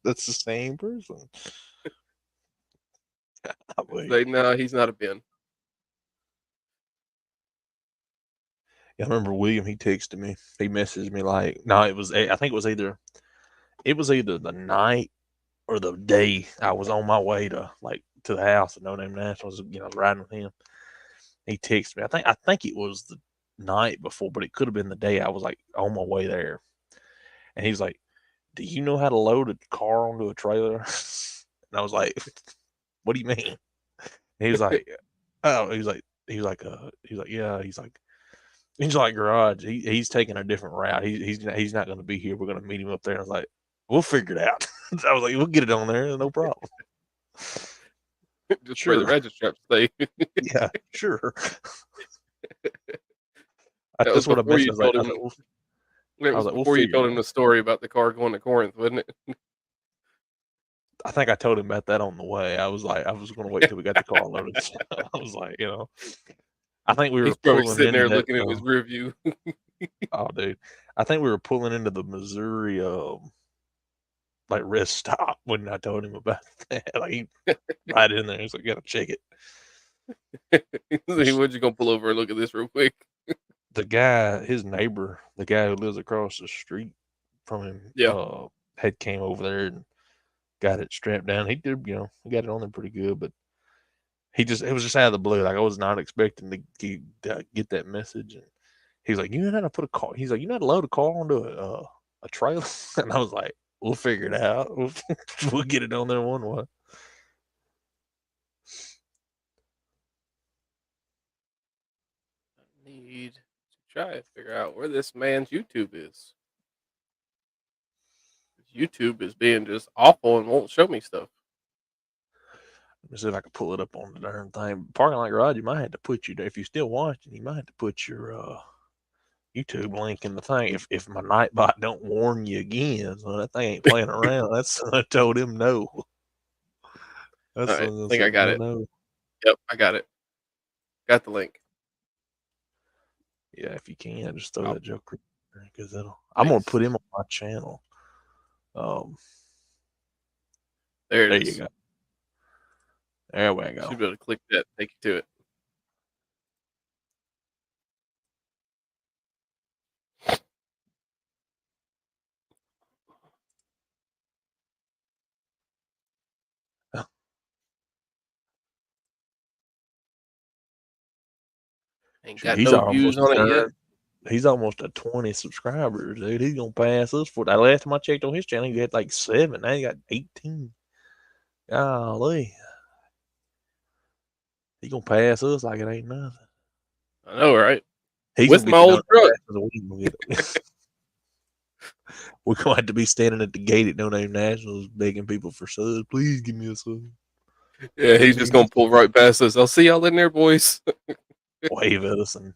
That's the same person. I He's believe. like, "No, he's not a Ben." I remember William. He texted me. He messaged me like, no, it was. I think it was either the night or the day I was on my way to the house at No Name Nationals. You know, riding with him. He texted me. I think it was the night before, but it could have been the day I was like on my way there. And he was like, "Do you know how to load a car onto a trailer?" And I was like, "What do you mean?" And he was like, "Oh," he was like, "Yeah." He's like, "Garage. He's taking a different route. He's not going to be here. We're going to meet him up there." And I was like, "We'll figure it out." I was like, "We'll get it on there. No problem." Just pray the Sure. ratchet straps stay. Yeah. Sure. That was That's what I before mentioned. you told him. It I was was like, "We'll before you figure it told him out." the story about the car going to Corinth, wasn't it? I think I told him about that on the way. I was like, I was going to wait till we got the car loaded. So I was like, I think we He's were probably pulling sitting into there that. looking at his rear view. Oh, dude, I think we were pulling into the Missouri, like rest stop when I told him about that. Like he right in there, he's like, "Gotta check it." Hey, we're just gonna pull over and look at this real quick. The guy, his neighbor, the guy who lives across the street from him, Yeah. had came over there and got it strapped down. He did, he got it on there pretty good, but it was just out of the blue. Like I was not expecting to get that message. And he's like, "You know how to put a car?" He's like, "You know how to load a car onto a trailer?" And I was like, "We'll figure it out. We'll get it on there one way." I need to try to figure out where this man's YouTube is. YouTube is being just awful and won't show me stuff. Let me see if I can pull it up on the darn thing. Parking lot garage, you might have to put if you're still watching, you might have to put your YouTube link in the thing. If my Nightbot don't warn you again, so that thing ain't playing around. That's I told him no. All That's right, gonna I think I say got no, it. no. Yep, I got it. Got the link. Yeah, if you can, just throw Oh, that joker because I'm gonna paste. put him on my channel. Um, There it there you is. go. There we You go. should be able to click that, take you to it. Ain't Shoot, got no views on it yet. he's almost at 20 subscribers, dude. He's gonna pass us for that. Last time I checked on his channel, he had like 7. Now he got 18. Golly, he gonna pass us like it ain't nothing. I know, right? He's gonna With get my the old donut truck. faster than we can get it. We're gonna have to be standing at the gate at No Name Nationals begging people for subs. Please give me a sub. Yeah, he's Please just give me gonna pull right past us. I'll see y'all in there, boys. wave at us and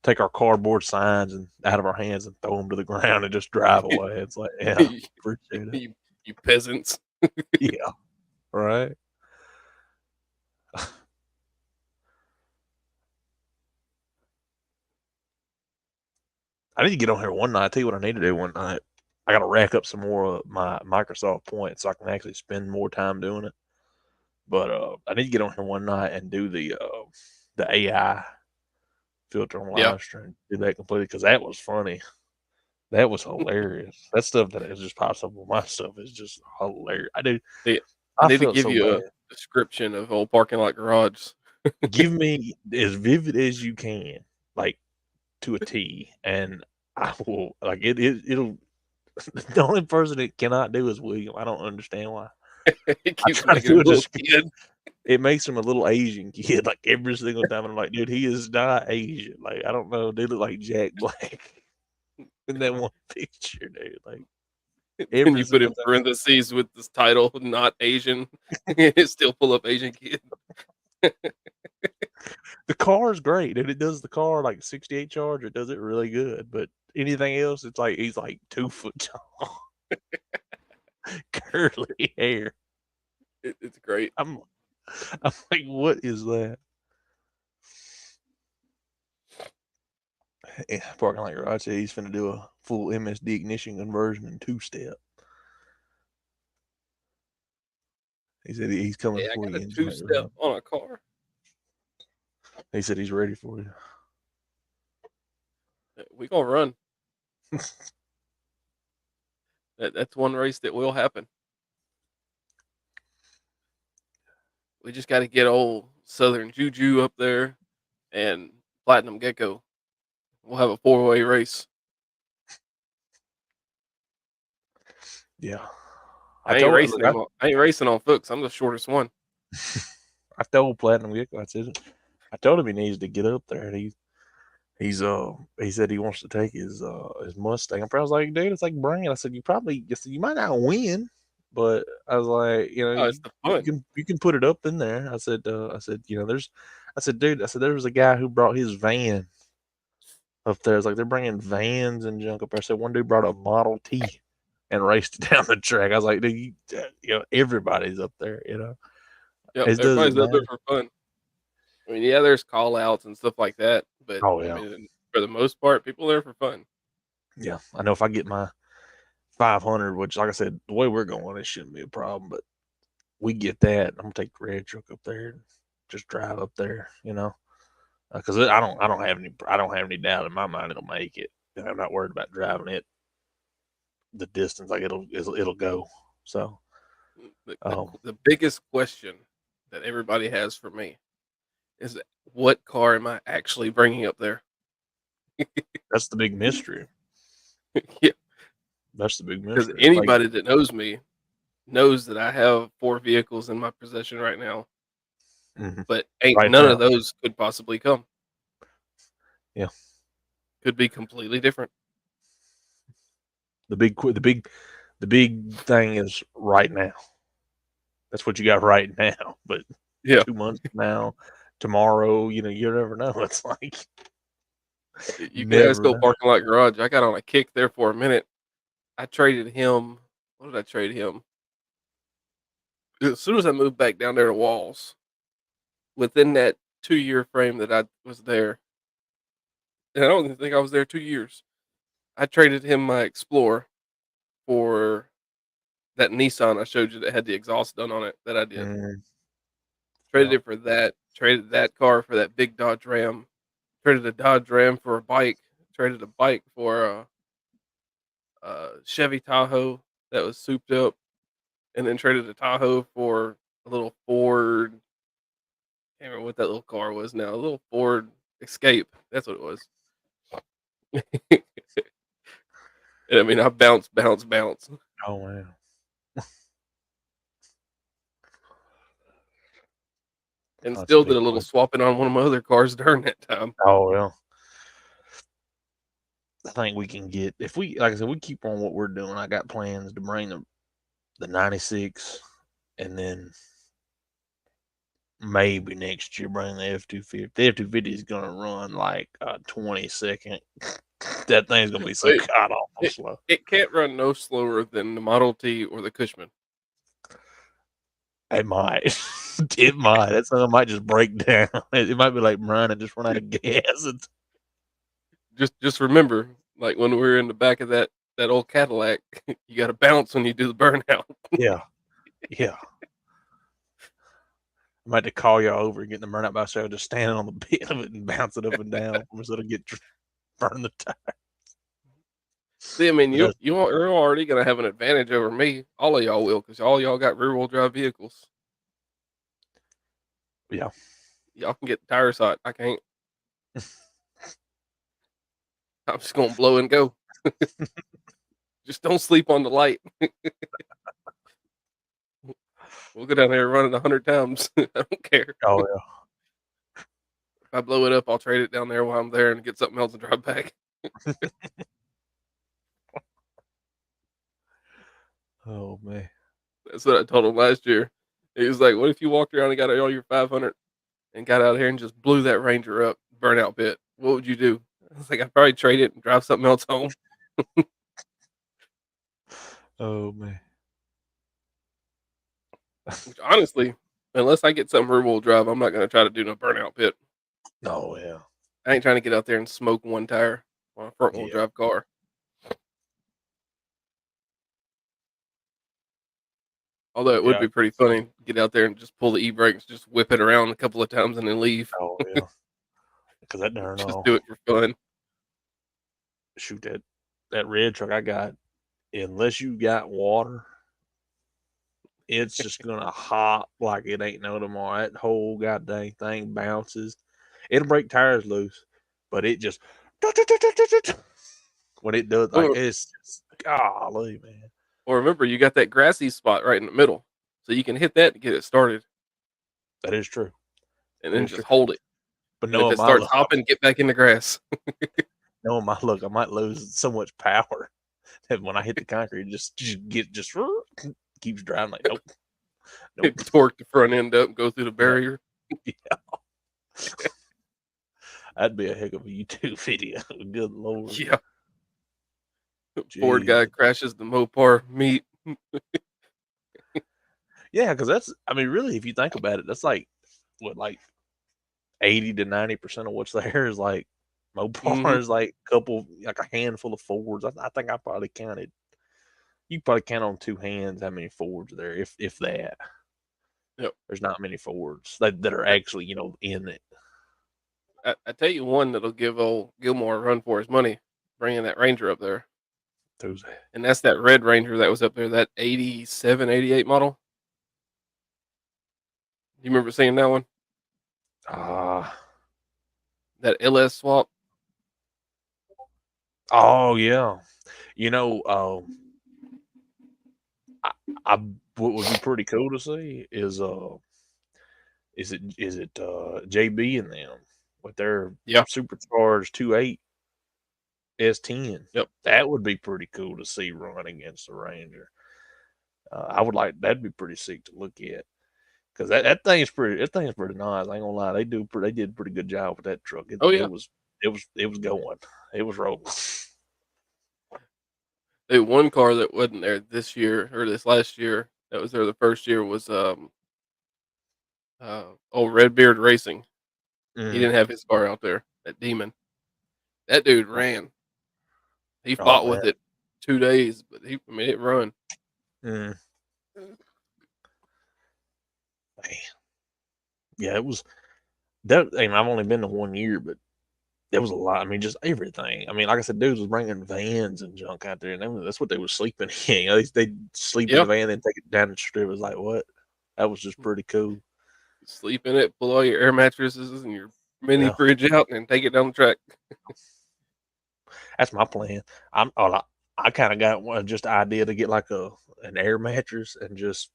take our cardboard signs and out of our hands and throw them to the ground and just drive away. It's like, yeah, you, appreciate it. you peasants. Yeah, right. I need to get on here one night. I tell you what I need to do one night. I got to rack up some more of my Microsoft points so I can actually spend more time doing it. But I need to get on here one night and do the AI filter on Yeah. live stream. Do that completely because that was funny. That was hilarious. That stuff that has just pops up on my stuff is just hilarious. Yeah, I I need to felt give so you a bad. description of old parking lot garage. Give me as vivid as you can, like to a T, and I will like it'll the only person that cannot do is William. I don't understand why. It I keeps try to making him do a a little description. kid. It makes him a little Asian kid, like every single time. I'm like, dude, he is not Asian. Like, I don't know. They look like Jack Black in that one picture, dude. Like Then every you put single in time. parentheses with this title, not Asian. It still pull up Asian kid. The car is great, and it does the car like 68 charge. It does it really good, but anything else, it's like he's like 2 foot tall, curly hair. It's great. I'm, I'm like, what is that? Yeah, parking lot garage said he's finna do a full MSD ignition conversion in 2-step. He said he's coming Hey, I for got a you in two-step January. on a car. He said he's ready for you. We gonna run. That's one race that will happen. We just got to get old Southern Juju up there and Platinum Gecko. We'll have a 4-way race. Yeah. I ain't racing him. I ain't racing on foot 'cause I'm the shortest one. I told Platinum Gecko, I told him he needs to get up there. And he said he wants to take his Mustang. I was like, dude, it's like bring it. I said, you might not win, but I was like, Oh, it's the fun. you can put it up in there. I said, dude, there was a guy who brought his van up there. It's like they're bringing vans and junk up there. I said one dude brought a Model T and raced it down the track. I was like, dude, everybody's up there, Yep, It everybody's doesn't up there matter. for fun. I mean, yeah, there's call outs and stuff like that, but Oh I yeah, mean, for the most part, people are there for fun. yeah. I know if I get my 500, which like I said, the way we're going, it shouldn't be a problem. But we get that, I'm gonna take the red truck up there and just drive up there, because I don't have any doubt in my mind it'll make it. And I'm not worried about driving it the distance, like it'll go. So The biggest question that everybody has for me is what car am I actually bringing up there? that's the big mystery. Yeah, That's the big because mystery. Like, anybody that knows me knows that I have 4 vehicles in my possession right now, but ain't right none now, of those could possibly come. yeah. Could be completely different. The big thing is right now. That's what you got right now. But Yeah, 2 months from now, tomorrow, you never know. It's like you can ask never go know. parking lot garage. I got on a kick there for a minute. I traded him. What did I trade him? As soon as I moved back down there to Walls, within that 2-year frame that I was there, and I don't even think I was there 2 years. I traded him my Explorer for that Nissan I showed you that had the exhaust done on it that I did. Mm, Traded yeah. it for that. Traded that car for that big Dodge Ram. Traded a Dodge Ram for a bike. Traded a bike for a Chevy Tahoe that was souped up, and then traded a Tahoe for a little Ford. Can't remember what that little car was now. A little Ford Escape. That's what it was. And I mean, I bounce. Oh wow. And That's a still did big a little question. swapping on one of my other cars during that time. Oh well. I think we can get if we like I said, we keep on what we're doing. I got plans to bring the 96 and then maybe next year bring the F-250. The F-250 is gonna run like a 20-second. That thing's gonna be so Wait, god awful it, slow. it can't run no slower than the Model T or the Cushman. It might. It might. That thing might just break down. It might be like running, just run out of gas. Just remember, like when we were in the back of that old Cadillac, you got to bounce when you do the burnout. Yeah. Yeah. I might have to call y'all over and get the burnout by myself, just standing on the bed of it and bounce it up and down so it'll burn the tire. See, I mean, But that's you're already gonna have an advantage over me. All of y'all will, because all y'all got rear wheel drive vehicles. yeah. Y'all can get the tires hot. I can't. I'm just gonna blow and go. Just don't sleep on the light. We'll go down there and run it 100 times. I don't care. Oh yeah. If I blow it up, I'll trade it down there while I'm there and get something else and drive back. Oh man. That's what I told him last year. He was like, "What if you walked around and got all your 500 and got out here and just blew that Ranger up, burnout pit? What would you do?" I was like, "I'd probably trade it and drive something else home." Oh man. Which honestly, unless I get something rear wheel drive, I'm not gonna try to do no burnout pit. Oh yeah. I ain't trying to get out there and smoke one tire on a front wheel Yeah. drive car. Although it would Yeah. be pretty funny, get out there and just pull the e brakes, just whip it around a couple of times and then leave. Oh yeah. Because that darn Just do all. it for fun. shoot, that red truck I got, unless you got water, it's just gonna hop like it ain't no tomorrow. That whole goddamn thing bounces. It'll break tires loose, but it just when it does, like Or it's just, golly, man. or remember, you got that grassy spot right in the middle, so you can hit that to get it started, That is true. and That then is just true. hold it. But And if knowing it my starts luck, hopping, get back in the grass. knowing my luck, I might lose so much power that when I hit the concrete, just keeps driving like nope, nope. Torque the front end up, go through the Yeah, barrier. yeah. That'd be a heck of a YouTube video. Good lord, Yeah. Ford guy jeez. crashes the Mopar meet. Yeah, because that's, I mean, really, if you think about it, that's like what, like 80 to 90% of what's there is like Mopar Mhm. is like a couple, like a handful of Fords. I think I probably counted. You probably count on two hands how many Fords there, if that. Yep. There's not many Fords that are I actually in it. I tell you one that'll give old Gilmore a run for his money, bringing that Ranger up there, Those, and that's that red Ranger that was up there, that 87, 88 model. You remember seeing that one? ah, That LS swap? oh yeah. You know, I, I what would be pretty cool to see is it JB and them with their Yeah. supercharged 2.8 S10. Yep. That would be pretty cool to see run against the Ranger. I would like that'd be pretty sick to look at because that thing's pretty nice. I ain't gonna lie, they did a pretty good job with that truck. It, Oh, it yeah. was it was going, it was rolling. They one car that wasn't there this year or this last year that was there the first year was, old Redbeard Racing. He Mm. didn't have his car out there, that Demon. That dude ran. He Oh fought man, with it 2 days, but I mean, it run. mm. Man. Yeah, it was that. And I've only been to 1 year, but there was a lot. I mean, just everything. I mean, like I said, dudes was bringing vans and junk out there, and that's what they were sleeping in. You know, they sleep in the Yeah. van, then take it down the strip. It was like what? That was just pretty cool. Sleep in it, pull all your air mattresses and your mini Yeah, fridge out, and take it down the track. that's my plan. I kind of got one just idea to get like an air mattress and just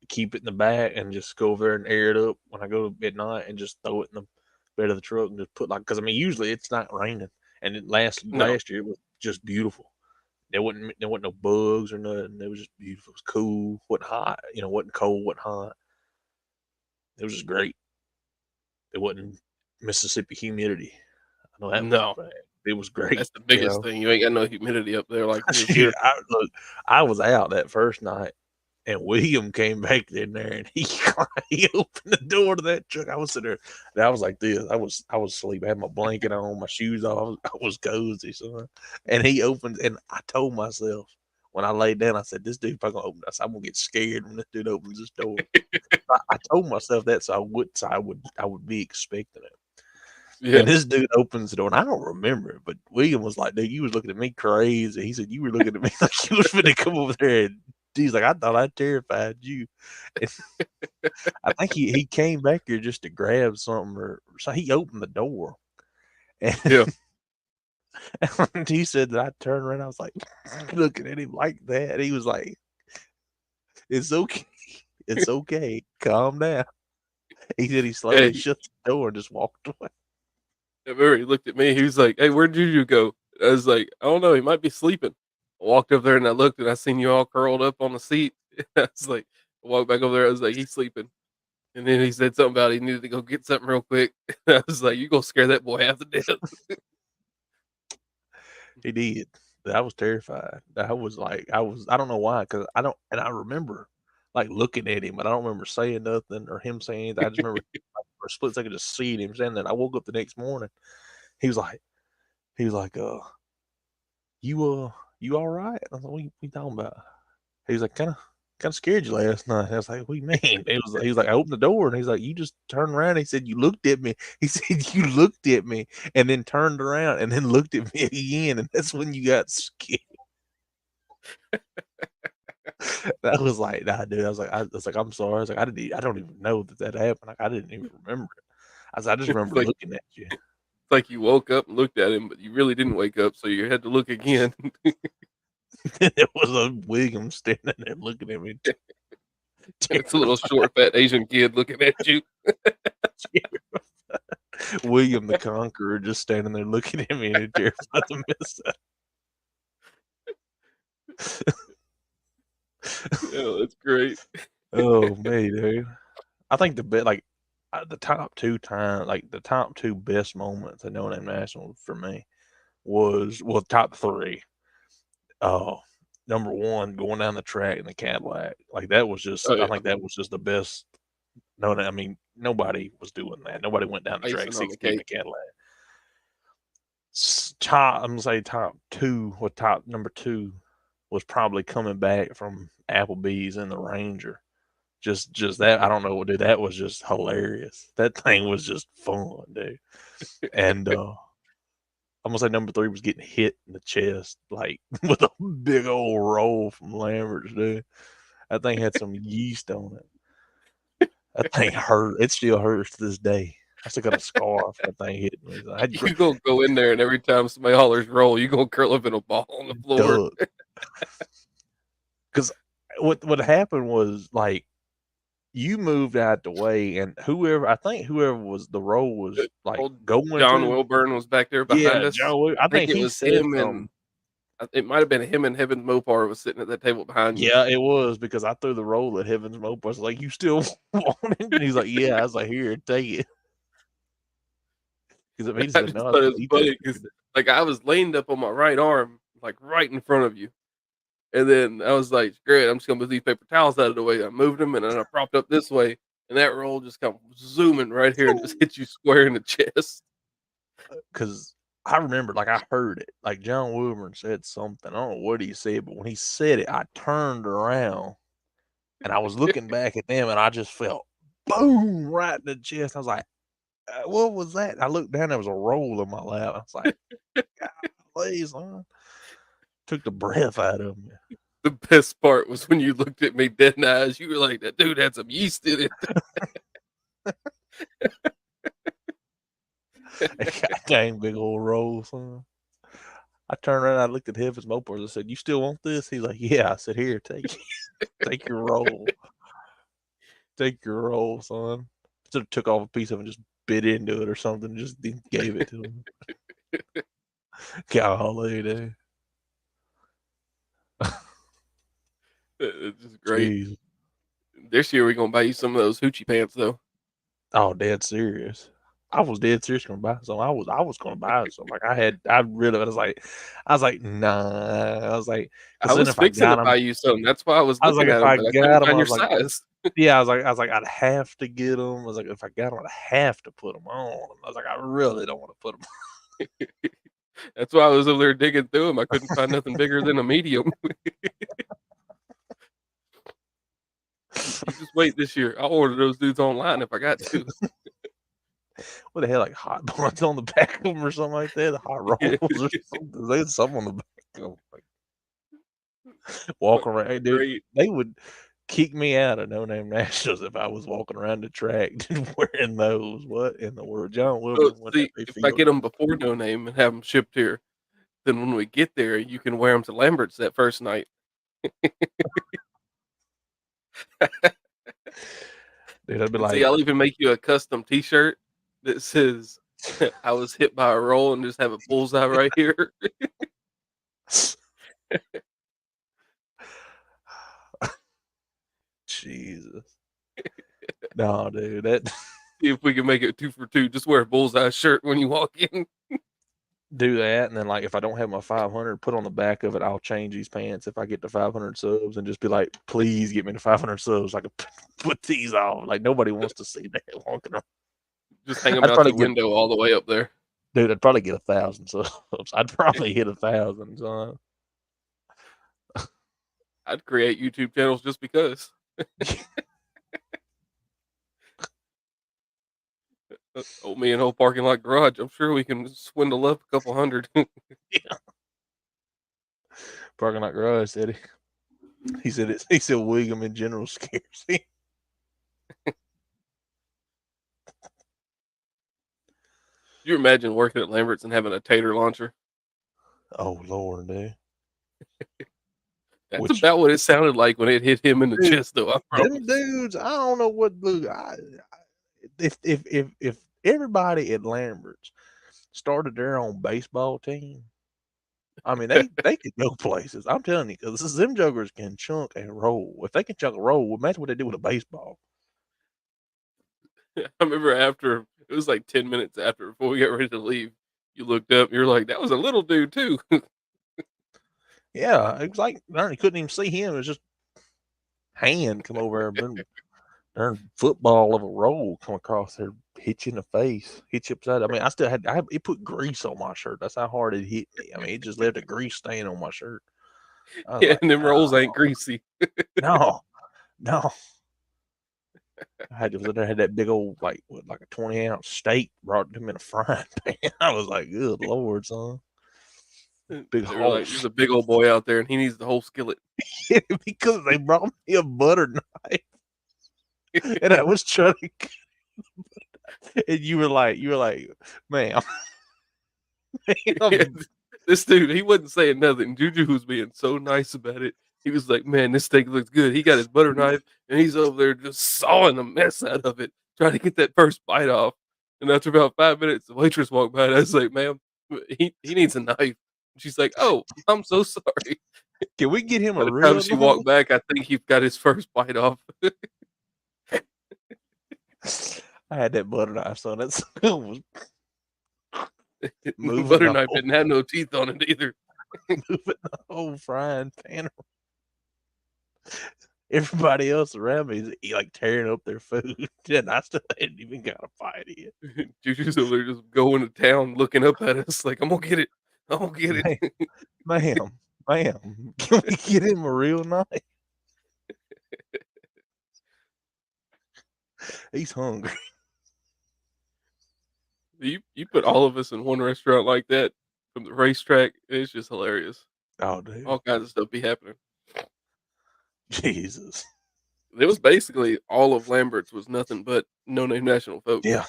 keep it in the back and just go over there and air it up when I go at night and just throw it in the bed of the truck and just put like because I mean usually it's not raining and it No. last year it was just beautiful. There wasn't no bugs or nothing. It was just beautiful. It was cool. wasn't hot. Wasn't cold. wasn't hot. It was just great. It wasn't Mississippi humidity. I know that was No. bad. It was great. That's the biggest thing. You ain't got no humidity up there like it is Shoot, here. I was out that first night, and William came back in there, and he he opened the door to that truck. I was sitting there, and I was like this. I was asleep. I had my blanket on, my shoes off. I was cozy, son. And he opens, and I told myself when I laid down, I said, "This dude probably gonna open." I said, "I'm gonna get scared when this dude opens this door." I told myself that so I would be expecting it. Yeah. And this dude opens the door, and I don't remember it, but William was like, "Dude, you was looking at me crazy." He said, "You were looking at me like you was finna come over there." And he's like, "I thought I terrified you." And I think he came back here just to grab something, or so he opened the door, and Yeah. he said that I turned around. I was like looking at him like that. He was like, "It's okay, it's okay, calm down." He said he slowly Hey, shut the door and just walked away. I remember he looked at me. He was like, "Hey, where'd Juju go?" I was like, "I don't know. He might be sleeping." I walked up there and I looked and I seen you all curled up on the seat. I was like, I walked back over there. I was like, "He's sleeping." And then he said something about he needed to go get something real quick. I was like, "You gonna scare that boy half to death?" He did. I was terrified. I don't know why, because I don't, and I remember like looking at him, but I don't remember saying nothing or him saying anything. I just remember like, for a split second just seeing him saying that. I woke up the next morning. He was like, he was like, you all right? I was like, what you talking about? He was like, kind of. of scared you last night. I was like, what do you mean? He was like, I opened the door and he's like, you just turned around. He said, you looked at me. He said, you looked at me and then turned around and then looked at me again. And that's when you got scared. I was like, nah, dude. I was like, I'm sorry. I was like, I don't even know that happened. Like, I didn't even remember it. I just It's remember like looking at you. it's like you woke up and looked at him, but you really didn't wake up, so you had to look again. It was a William standing there looking at me. It's a little short, fat Asian kid looking at you. William the Conqueror just standing there looking at me and terrified to miss that. Oh, that's great. Oh man, dude. I think the top two best moments at No Name National for me was top three. Number one, going down the track in the Cadillac. Like that was just Oh I yeah, think that was just the best. No, I mean nobody was doing that. Nobody went down the track icing on the 60 in the cake. Cadillac. I'm gonna say top two or top number two was probably coming back from Applebee's in the Ranger. Just that I don't know, dude. That was just hilarious. That thing was just fun, dude. And I'm gonna say number three was getting hit in the chest like with a big old roll from Lambert's, dude. That thing had some yeast on it. That thing hurt. It still hurts to this day. I still got a scar from that thing hitting me. I had You gonna go in there, and every time somebody hollers roll, you gonna curl up in a ball on the floor. duck. Because what happened was like you moved out the way, and whoever was the roll was like Old going John to. Wilburn was back there behind Yeah, us. Joe. I I think think it he was said him something. and it might have been him and Heaven Mopar was sitting at that table behind you. Yeah, it was because I threw the roll at Heaven's Mope. I was like, "You still want it?" And he's like, "Yeah." I was like, "Here, take it." Because he just I didn't just know I was thought it gonna was eat that funny because, like, I was leaned up on my right arm, like, right in front of you, and then I was like, "Great, I'm just gonna move these paper towels out of the way." I moved them, and then I propped up this way, and that roll just come zooming right here and just hit you square in the chest. because I remember, like, I heard it. Like John Wilburn said something. I don't know what he said, but when he said it, I turned around and I was looking back at them, and I just felt boom right in the chest. I was like, "What was that?" I looked down. There was a roll in my lap. I was like, "Golly, son." Took the breath out of me. The best part was when you looked at me dead in the eyes, you were like, "That dude had some yeast in it." God dang big old roll, son. I turned around, I looked at him, his mopars. I said, "You still want this?" He's like, "Yeah." I said, "Here, take your roll, take your roll, son." Should have took off a piece of it, and just bit into it or something. Just gave it to him. Golly, dude. It's just great. Jeez. This year we're gonna buy you some of those hoochie pants though. Oh, dead serious. I was dead serious gonna buy some. I was gonna buy some. Like I was like, nah. I was like, I because then was if I fixing to got buy them, you some. That's why I was I was like, looking at if them, I but I got couldn't them, find I your was like, size. yeah, I was like, I'd have to get them. I was like, if I got them, I'd have to put them on. I was like, I really don't want to put them. That's why I was over there digging through them. I couldn't find nothing bigger than a medium. You just wait this year. I'll order those dudes online if I got to. What the hell, like hot buns on the back of them or something like that? Hot rolls or something. They had something on the back of them. Like, walk around, hey, dude. Great. They would kick me out of No Name Nationals if I was walking around the track wearing those. What in the world? John So, Wilburn would have see, me if I feel. get them before No Name and have them shipped here, then when we get there, you can wear them to Lambert's that first night. Dude, I'd be And see, like, I'll even make you a custom T-shirt that says, "I was hit by a roll," and just have a bullseye right here. Jesus. No, dude, that See if we can make it 2 for 2. Just wear a bullseye shirt when you walk in. do that, and then like if I don't have my 500, put on the back of it, I'll change these pants if I get to 500 subs, and just be like, please get me to 500 subs. So I can put these on. Like nobody wants to see that walking around. Just hang them I'd out probably your get, window all the way up there. dude. I'd probably get 1,000 subs. I'd probably hit 1,000. So I'd create YouTube channels just because. Me and whole parking lot garage. I'm sure we can swindle up a couple hundred. Parking lot garage said he. He said it. He said William in general scares him. You imagine working at Lambert's and having a tater launcher? Oh Lord, dude. That's about what it sounded like when it hit him in the chest, though. I promise. Them dudes, I don't know what. Look, if everybody at Lambert's started their own baseball team, I mean they could go places. I'm telling you, because them jokers can chunk and roll. If they can chunk and roll, imagine what they do with a baseball. I remember after it was like 10 minutes after before we got ready to leave, you looked up and you're like, "That was a little dude too." Yeah, it was like you couldn't even see him. It was just hand come over there, darn football of a roll come across there, hit you in the face, hit you upside. I mean, it put grease on my shirt. That's how hard it hit me. I mean, it just left a grease stain on my shirt. Yeah, and them rolls ain't greasy. No. I had that big old like a 20-ounce steak brought to him in a frying pan. I was like, good Lord, son. Big hole. Like, there's a big old boy out there and he needs the whole skillet. Because they brought me a butter knife. And I was trying to and you were like, ma'am. Yeah, this dude, he wasn't saying nothing. Juju was being so nice about it. He was like, "Man, this steak looks good." He got his butter knife and he's over there just sawing the mess out of it, trying to get that first bite off. And after about 5 minutes, the waitress walked by and I was like, "Ma'am, he needs a knife." She's like, "Oh, I'm so sorry." Can we get him By a the real time she walked back, I think he got his first bite off. I had that butter knife, so that's was The butter knife didn't have no teeth on it either. moving the whole frying pan. Everybody else around me is like tearing up their food, and I still hadn't even got a bite yet. Juju's over there just going to town, looking up at us like, "I'm gonna get it. I'm gonna get it." Ma'am, can we get him a real knife? He's hungry. You put all of us in one restaurant like that from the racetrack, it's just hilarious. Oh, dude. All kinds of stuff be happening. Jesus. It was basically all of Lambert's was nothing but no name national folks. Yeah.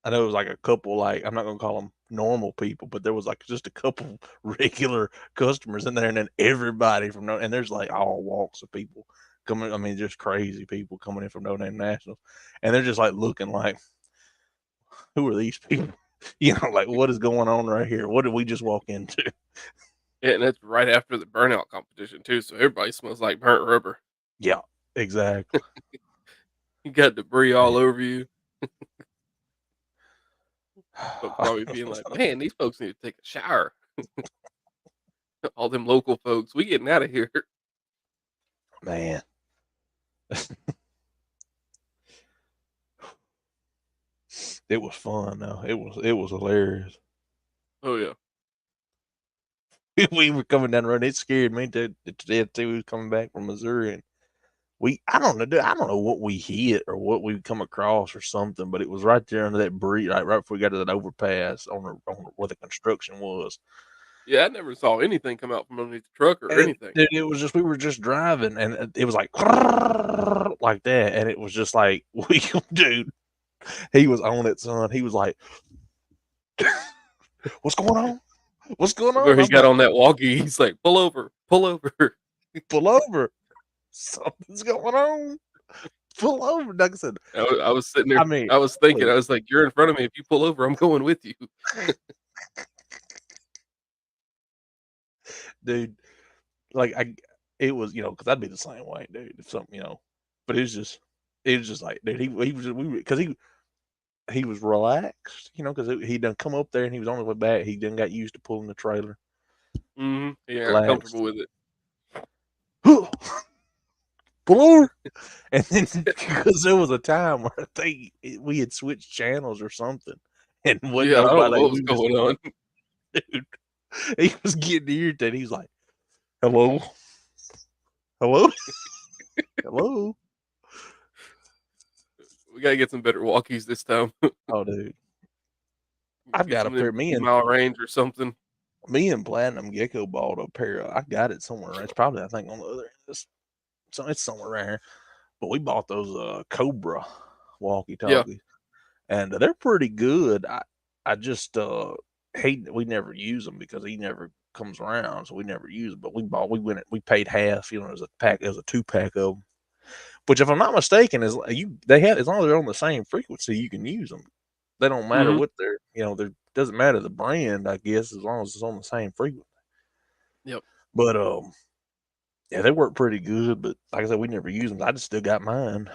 I know it was like a couple, like, I'm not gonna call them normal people, but there was like just a couple regular customers in there, and then everybody and there's like all walks of people coming. I mean, just crazy people coming in from No Name Nationals, and they're just like looking like, who are these people? You know, like, what is going on right here? What did we just walk into? Yeah, and that's right after the burnout competition too, so everybody smells like burnt rubber. Yeah, exactly. You got debris all over you. But probably being like, "Man, these folks need to take a shower." All them local folks, we getting out of here. Man. It was fun though. It was hilarious. Oh yeah. We were coming down the road. It scared me to death too. We was coming back from Missouri, and I don't know what we hit or what we come across or something, but it was right there under that bridge, right before we got to that overpass on where the construction was. Yeah, I never saw anything come out from underneath the truck or anything. It was just, we were just driving, and it was like like that, and it was just like, dude, he was on it, son. He was like, "What's going on? What's going on?" Where he got on that walkie, he's like, "Pull over, pull over, pull over. Something's going on. Pull over." Like I said, I was sitting there. I was thinking, I was like, "You're in front of me. If you pull over, I'm going with you." Dude, like it was, because I'd be the same way, dude. If something, but it was just like, dude, he was because he was relaxed, because he done come up there and he was on his way back. He done got used to pulling the trailer. Mm-hmm. Yeah, I'm comfortable with it. Pull over. And then because there was a time where I think we had switched channels or something, and I don't know what was going on. Dude, He was getting irritated. He's like, "Hello, hello, hello." We gotta get some better walkies this time. Oh, dude, I've Get got a some of them pair. 50-mile range or something. Me and Platinum Gecko bought a pair. I got it somewhere. It's probably I think on the other end. So it's somewhere around here. But we bought those Cobra walkie Yeah. talkies, and they're pretty good. I just hate that we never use them because he never comes around, so we never use them. But we paid half. You know, as a pack, as a 2-pack of them. Which, if I'm not mistaken, is they have as long as they're on the same frequency, you can use them. They don't matter Mhm. what they're doesn't matter the brand, I guess, as long as it's on the same frequency. Yep. But yeah, they work pretty good. But like I said, we never use them. I just still got mine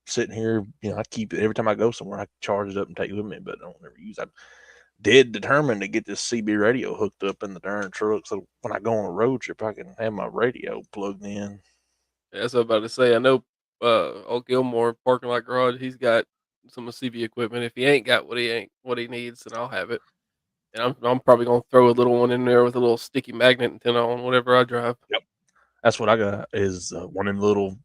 sitting here. You know, I keep it every time I go somewhere. I charge it up and take it with me, but I don't ever use it. I'm dead determined to get this CB radio hooked up in the darn truck, so when I go on a road trip, I can have my radio plugged in. Yeah, that's what I'm about to say. I know old Gilmore parking lot garage, he's got some of CB equipment. If he ain't got what he needs, then I'll have it. And I'm probably gonna throw a little one in there with a little sticky magnet antenna on whatever I drive. Yep, that's what I got. Is one of them little,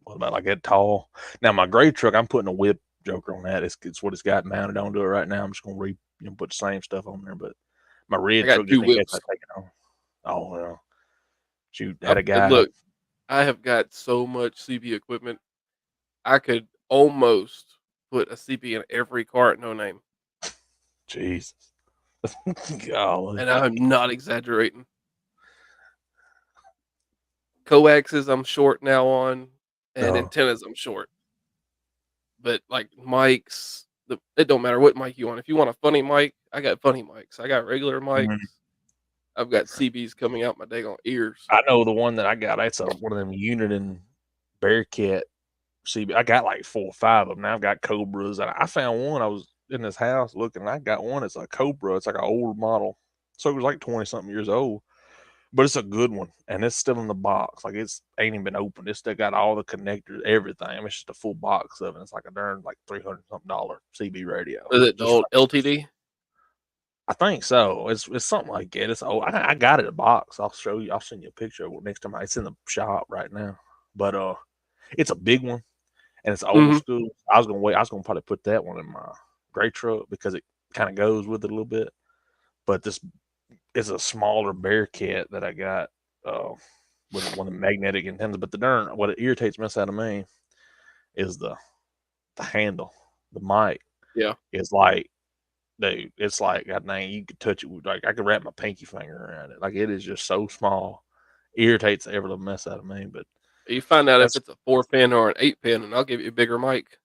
what about like that tall? Now my gray truck, I'm putting a whip joker on that. It's what it's got mounted onto it right now. I'm just gonna put the same stuff on there. But my I red got truck, two just in case I whips. take it on. Oh well, shoot, had a And guy. look, I have got so much CB equipment. I could almost put a CB in every car at No Name, Jesus, golly. and I'm not exaggerating. Coaxes I'm short now on, and No. antennas I'm short. But like mics, it don't matter what mic you want. If you want a funny mic, I got funny mics. I got regular mics. Mhm. I've got CBs coming out my daggone ears. I know the one that I got. It's one of them Uniden Bearcat CB. I got like 4 or 5 of them. Now I've got Cobras, and I found one. I was in this house looking. And I got one. It's a Cobra. It's like an old model, so it was like 20 something years old. But it's a good one, and it's still in the box. Like it's ain't even been opened. It's still got all the connectors, everything. I mean, it's just a full box of it. It's like a darn like $300 something CB radio. Is it the Just old LTD? I think so. It's something like that. It's I got it in a box. I'll show you. I'll send you a picture of it next time. It's in the shop right now. But it's a big one and it's old Mhm. school. I was gonna wait. I was gonna probably put that one in my gray truck because it kind of goes with it a little bit. But this is a smaller Bearcat that I got with one of the magnetic antennas. But the darn what it irritates me out of me is the handle. The mic Yeah. is like, dude, it's like, god dang, you could touch it with, like, I could wrap my pinky finger around it. Like, it is just so small. Irritates the ever the mess out of me. But You find out if that's it's a 4-pin or an 8-pin, and I'll give you a bigger mic.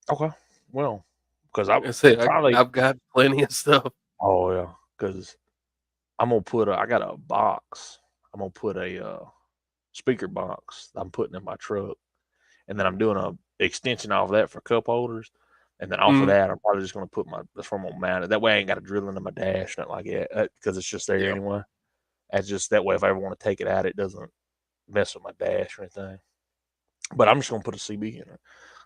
okay. Well, because I And say probably, I've got plenty of stuff. oh yeah, because I got a box. I'm gonna put a speaker box I'm putting in my truck, and then I'm doing a extension off of that for cup holders. And then off of Mhm. that, I'm probably just gonna put that's where I'm gonna mount it. That way, I ain't got to drill into my dash, nothing like that, because it's just there Yeah. anyway. That's just that way. If I ever want to take it out, it doesn't mess with my dash or anything. But I'm just gonna put a CB in it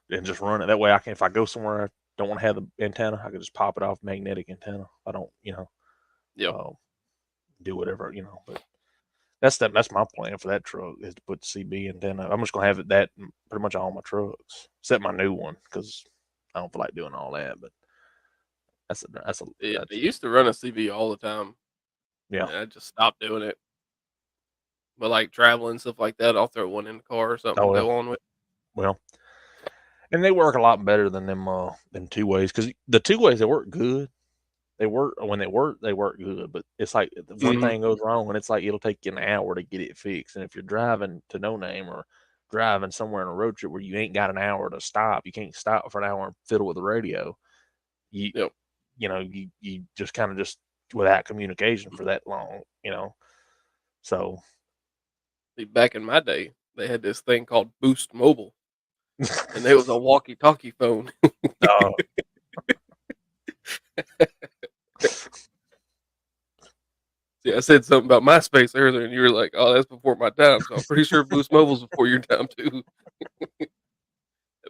and just run it. That way, I can, if I go somewhere I don't want to have the antenna, I can just pop it off magnetic antenna. I don't, Yeah. uh, do whatever, But that's my plan for that truck is to put the CB antenna. I'm just gonna have it that pretty much all my trucks, except my new one because I don't feel like doing all that. But Yeah, I that's used to run a CB all the time, yeah. and I just stopped doing it. But, like, traveling, stuff like that, I'll throw one in the car or something and Oh yeah. go on with. Well, and they work a lot better than them than 2 ways, because the 2 ways they work good. They work when they work good, but it's like if one Mhm. thing goes wrong, and it's like it'll take you an hour to get it fixed. And if you're driving to No Name or driving somewhere on a road trip where you ain't got an hour to stop, you can't stop for an hour and fiddle with the radio. You Yep. you just kind of just without communication for that long. So See, back in my day, they had this thing called Boost Mobile, and it was a walkie-talkie phone. uh, See, I said something about MySpace earlier, and you were like, "Oh, that's before my time." So I'm pretty sure Boost Mobile's before your time too.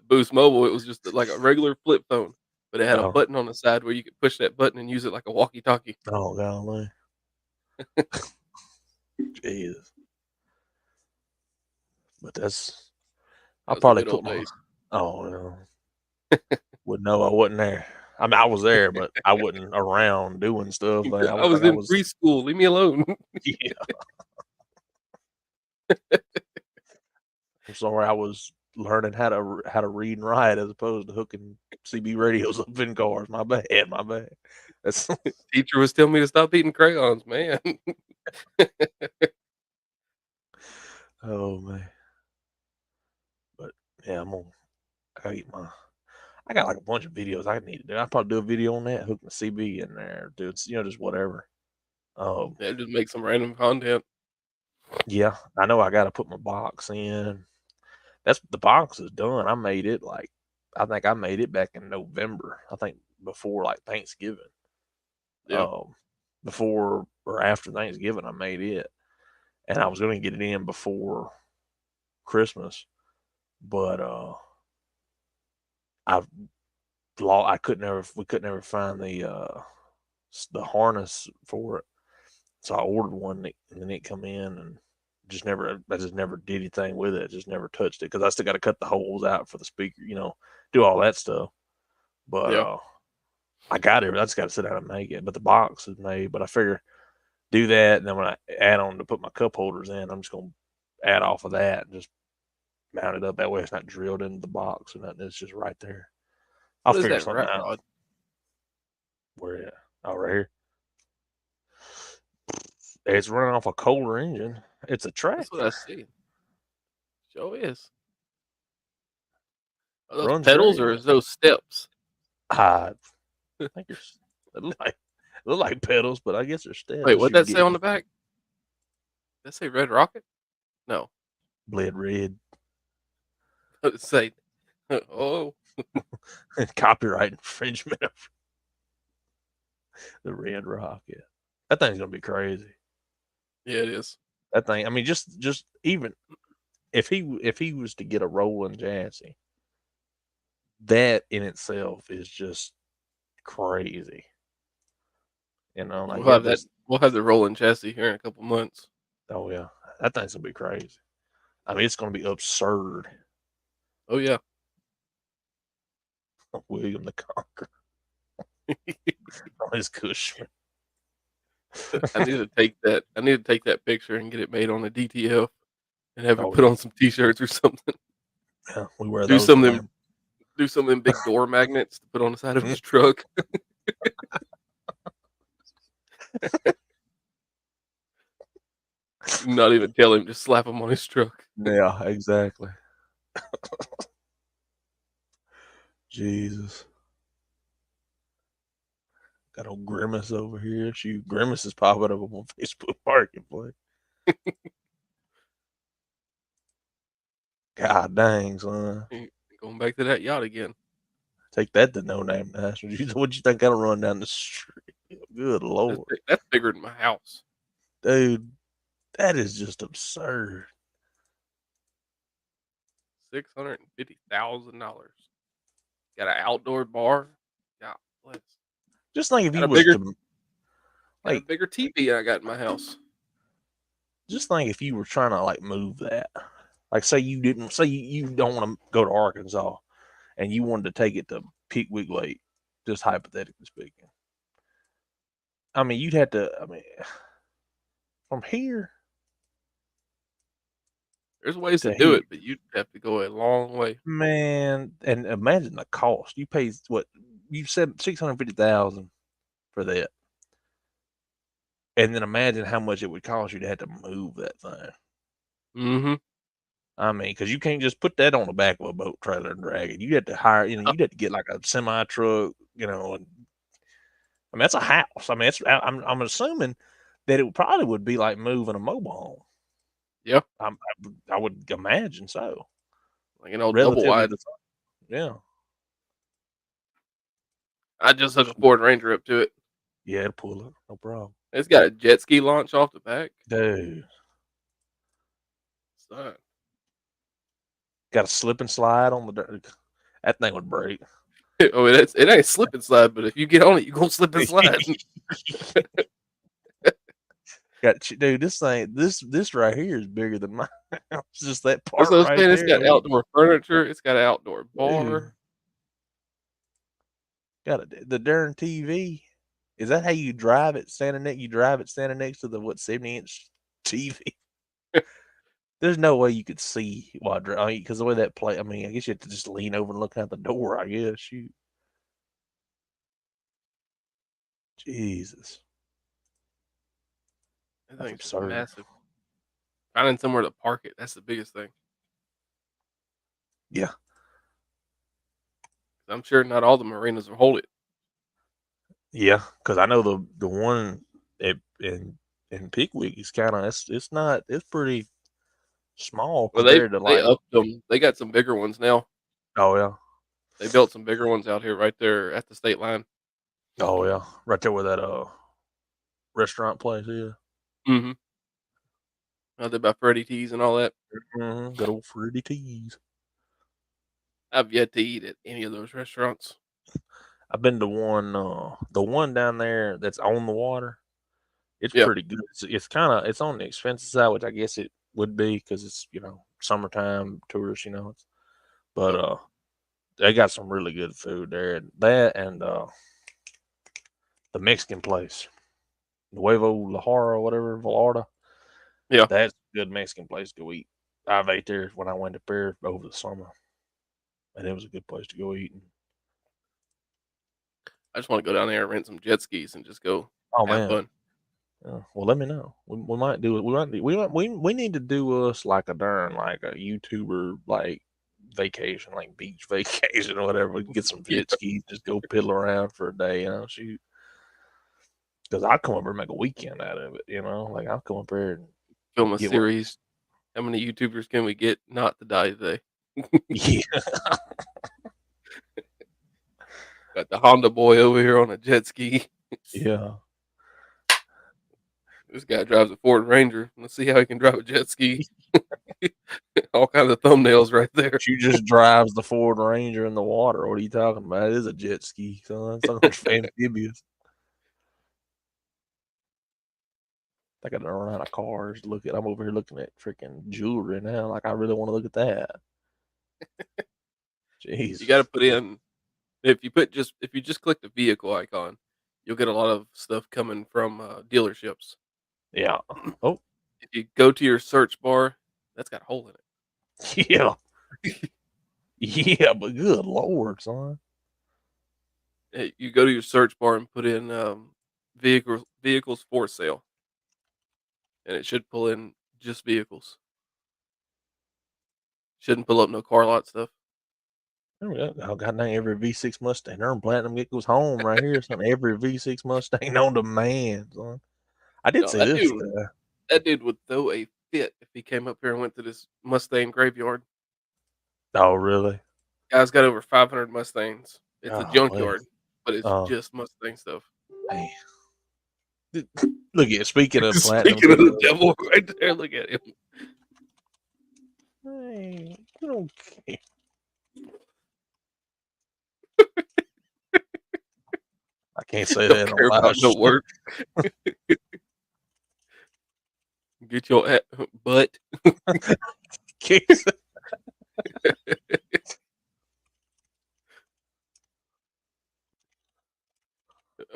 Boost Mobile, it was just like a regular flip phone, but it had a uh, button on the side where you could push that button and use it like a walkie-talkie. oh golly. Jesus. But that's. That I'll was the probably good put old my. days. Oh no. Would know I wasn't there. I mean, I was there, but I wasn't around doing stuff. Like, I I was was like, I in was. preschool. Leave me alone. Yeah. I'm sorry. I was learning how to read and write as opposed to hooking CB radios up in cars. My bad. My bad. That's. Teacher was telling me to stop eating crayons, man. Oh man. But yeah, I gotta get my. I got like a bunch of videos I need to do. I'll probably do a video on that, hooking the CB in there, dude. Just whatever. Um, Yeah, just make some random content. yeah, I know I got to put my box in. That's the box is done. I think I made it back in November. I think before like Thanksgiving. Yeah. Um, before or after Thanksgiving, I made it, and I was going to get it in before Christmas, but I we could never find the harness for it. So I ordered one and then it come in and I just never did anything with it. Just never touched it because I still got to cut the holes out for the speaker, do all that stuff. But Yeah. I got it. I just got to sit down and make it. But the box is made. But I figure do that, and then when I add on to put my cup holders in, I'm just gonna add off of that and just mount it up. That way, it's not drilled into the box or nothing. It's just right there. I'll What is figure that something rat out. rod? Where at? Oh, right here. It's running off a Kohler engine. It's a That's what I tractor. see. Sure is. Are those Runs pedals great. or is those steps? I think they look like pedals, but I guess they're steps. Wait, This what'd should that say get on the back? Did that say Red Rocket? No. bled red. It say, oh, Copyright infringement of the Red Rocket. That thing's gonna be crazy. yeah, it is. That thing. I mean, just even if he was to get a rolling chassis, that in itself is just crazy. Like We'll that have that. just We'll have the rolling chassis here in a couple months. oh yeah, that thing's gonna be crazy. I mean, it's gonna be absurd. Oh yeah. William the Conqueror on his Cushman. I need to take that. I need to take that picture and get it made on a DTF and have it Oh put yeah, on some T-shirts or something. yeah. We wear Do those some of them. around. Do some of them big door magnets to put on the side of his truck. Not even tell him. Just slap him on his truck. Yeah, exactly. Jesus. Got old Grimace over here. Shoot, Grimace is popping up on Facebook Marketplace. God dang, son. Going back to that yacht again. Take that to No Name National. What'd you think that'll run down the street? Good Lord. That's bigger than my house. Dude, that is just absurd. $650,000. Got an outdoor bar. God bless. Just think if Got he a was bigger, to got a like bigger TV I got in my house. just think if you were trying to like move that. Like say you don't want to go to Arkansas and you wanted to take it to Pickwick Lake, just hypothetically speaking. I mean, you'd have to from here There's ways to to do here. it, but you'd have to go a long way. Man, and imagine the cost. You pay what you said $650,000 for that. And then imagine how much it would cost you to have to move that thing. Mm-hmm. I mean, because you can't just put that on the back of a boat trailer and drag it. You had to hire, you'd have to get like a semi truck, and I mean that's a house. I mean, I'm assuming that it probably would be like moving a mobile home. Yeah. I would imagine so. Like an old double Relatively, wide. yeah, I just hook a Ford Ranger up to it. yeah, it'll pull up, no problem, It's got a jet ski launch off the back. dude. Son. Got a slip and slide on the dirt. That thing would break. Oh, it ain't slip and slide, but if you get on it, you're gonna slip and slide. Dude, this right here is bigger than mine. It's just that That's part what I'm right saying. It's there, got dude. outdoor furniture. It's got an outdoor Dude, bar. got the darn TV. Is that how you drive it? Standing next, you drive it standing next to the 70-inch TV. There's no way you could see while driving because the way that play. I mean, I guess you have to just lean over and look out the door. I guess. Shoot, Jesus, That that's thing's just absurd. massive. Finding somewhere to park it. That's the biggest thing. Yeah, I'm sure not all the marinas will hold it. yeah, because I know the one in Pickwick is kind of it's not it's pretty small Well, they compared to they like. upped them. They got some bigger ones now. Oh yeah, They built some bigger ones out here, right there at the state line. oh yeah, right there where that restaurant place is. Mm-hmm. Out there by Freddie T's and all that. Good old Freddie T's. I've yet to eat at any of those restaurants. I've been to the one down there that's on the water. It's Yeah, pretty good. It's kind of it's on the expensive side, which I guess it would be because it's summertime tourists. But yeah. they got some really good food there. That and the Mexican place, Nuevo Lajara or whatever, Vallarta. Yeah. That's a good Mexican place to go eat. I've ate there when I went to Paris over the summer, and it was a good place to go eat. I just want to go down there and rent some jet skis and just go Oh have man, fun. well let me know. We might do it. We need to do us like a darn like a YouTuber like vacation, like beach vacation or whatever. We can get some Yeah, jet skis, just go piddle around for a day. Shoot. Because I'll come up here and make a weekend out of it. Like I'll come up here and film a get what. series. How many YouTubers can we get not to die today? Yeah, Got the Honda boy over here on a jet ski. yeah. This guy drives a Ford Ranger. Let's see how he can drive a jet ski. All kinds of thumbnails right there. She just drives the Ford Ranger in the water. What are you talking about? It is a jet ski, son. It's not amphibious. I got to run out of cars. I'm over here looking at freaking jewelry now. Like I really want to look at that. You got to Jesus. put in if you just click the vehicle icon, you'll get a lot of stuff coming from dealerships. Yeah. Oh, If you go to your search bar, that's got a hole in yeah. it. Yeah, but good Lord, son. You go to your search bar and put in vehicles for sale, and it should pull in just vehicles. Shouldn't pull up no car lot stuff. Oh, God dang, every V6 Mustang. Earn Platinum Get goes home right here, son. Every V6 Mustang on demand, son. I did No, see this. that dude would throw a fit if he came up here and went to this Mustang graveyard. Oh, really? Guy's got over 500 Mustangs. It's a Golly. junkyard, but it's Oh, just Mustang stuff. man. Look at speaking of Platinum Speaking of Get the Gold. devil, right there, look at him. Hey, you don't care. I can't say Don't that on care live. about no work. Get your butt. Can't say-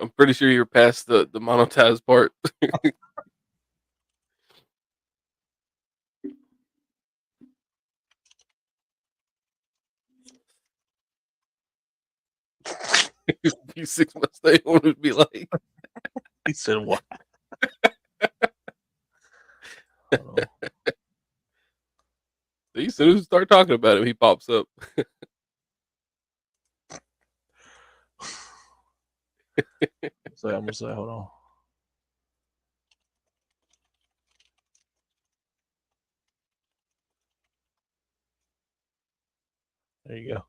I'm pretty sure you're past the monetized part. V6 Mustang would be like. He said what? Oh, See, as soon as you start talking about him, he pops up. so I'm gonna say, hold on. There you go.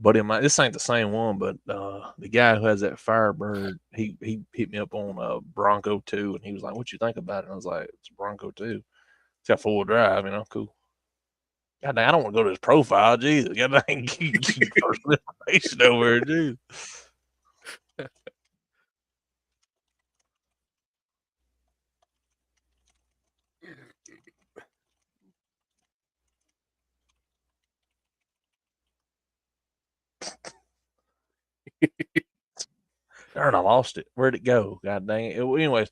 Buddy of mine, this ain't the same one, but the guy who has that Firebird, he hit me up on a Bronco 2, and he was like, "What you think about it?" And I was like, "It's a Bronco 2. It's got 4-wheel drive, cool." God dang, I don't want to go to his profile, Jesus. God dang, personal information over here, Jesus. Darn, I lost it. Where'd it go? God dang it. Anyways,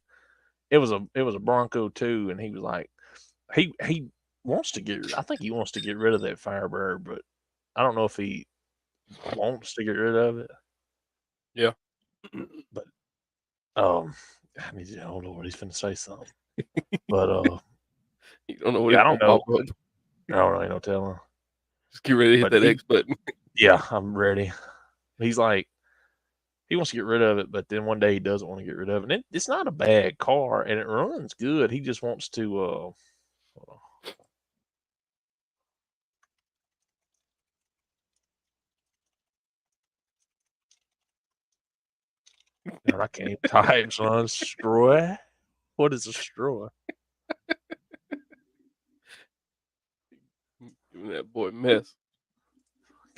it was a Bronco too, and he was like, he wants to get. I think he wants to get rid of that Firebird, but I don't know if he wants to get rid of it. Yeah. But I need to. Oh Lord, he's finna say something. But You don't know what yeah, I he's don't gonna know. pop up. I don't really know telling. Just get ready to hit But that X button. yeah, I'm ready. He's like, he wants to get rid of it, but then one day he doesn't want to get rid of it. And it's not a bad car, and it runs good. He just wants to. Hold on. God, I can't even type, son. Straw? What is a straw? Giving that boy mess.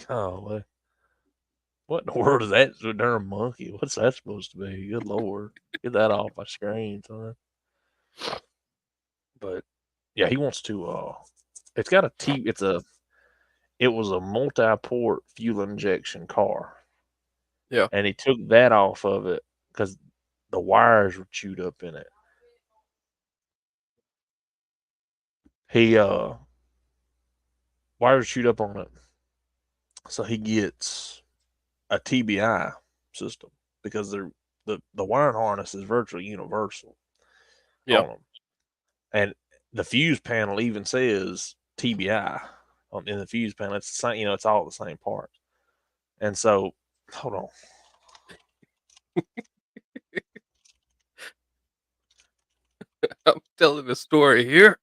Golly. What in the world is that? It's a darn monkey. What's that supposed to be? Good Lord. Get that off my screen, son. But yeah, he wants to it's got a T it was a multi-port fuel injection car. Yeah. And he took that off of it because the wires were chewed up in it. He wires chewed up on it. So he gets a TBI system because the wiring harness is virtually universal Yeah. on them. And the fuse panel even says TBI in the fuse panel. It's the same, it's all the same parts. And so, hold on. I'm telling a story here.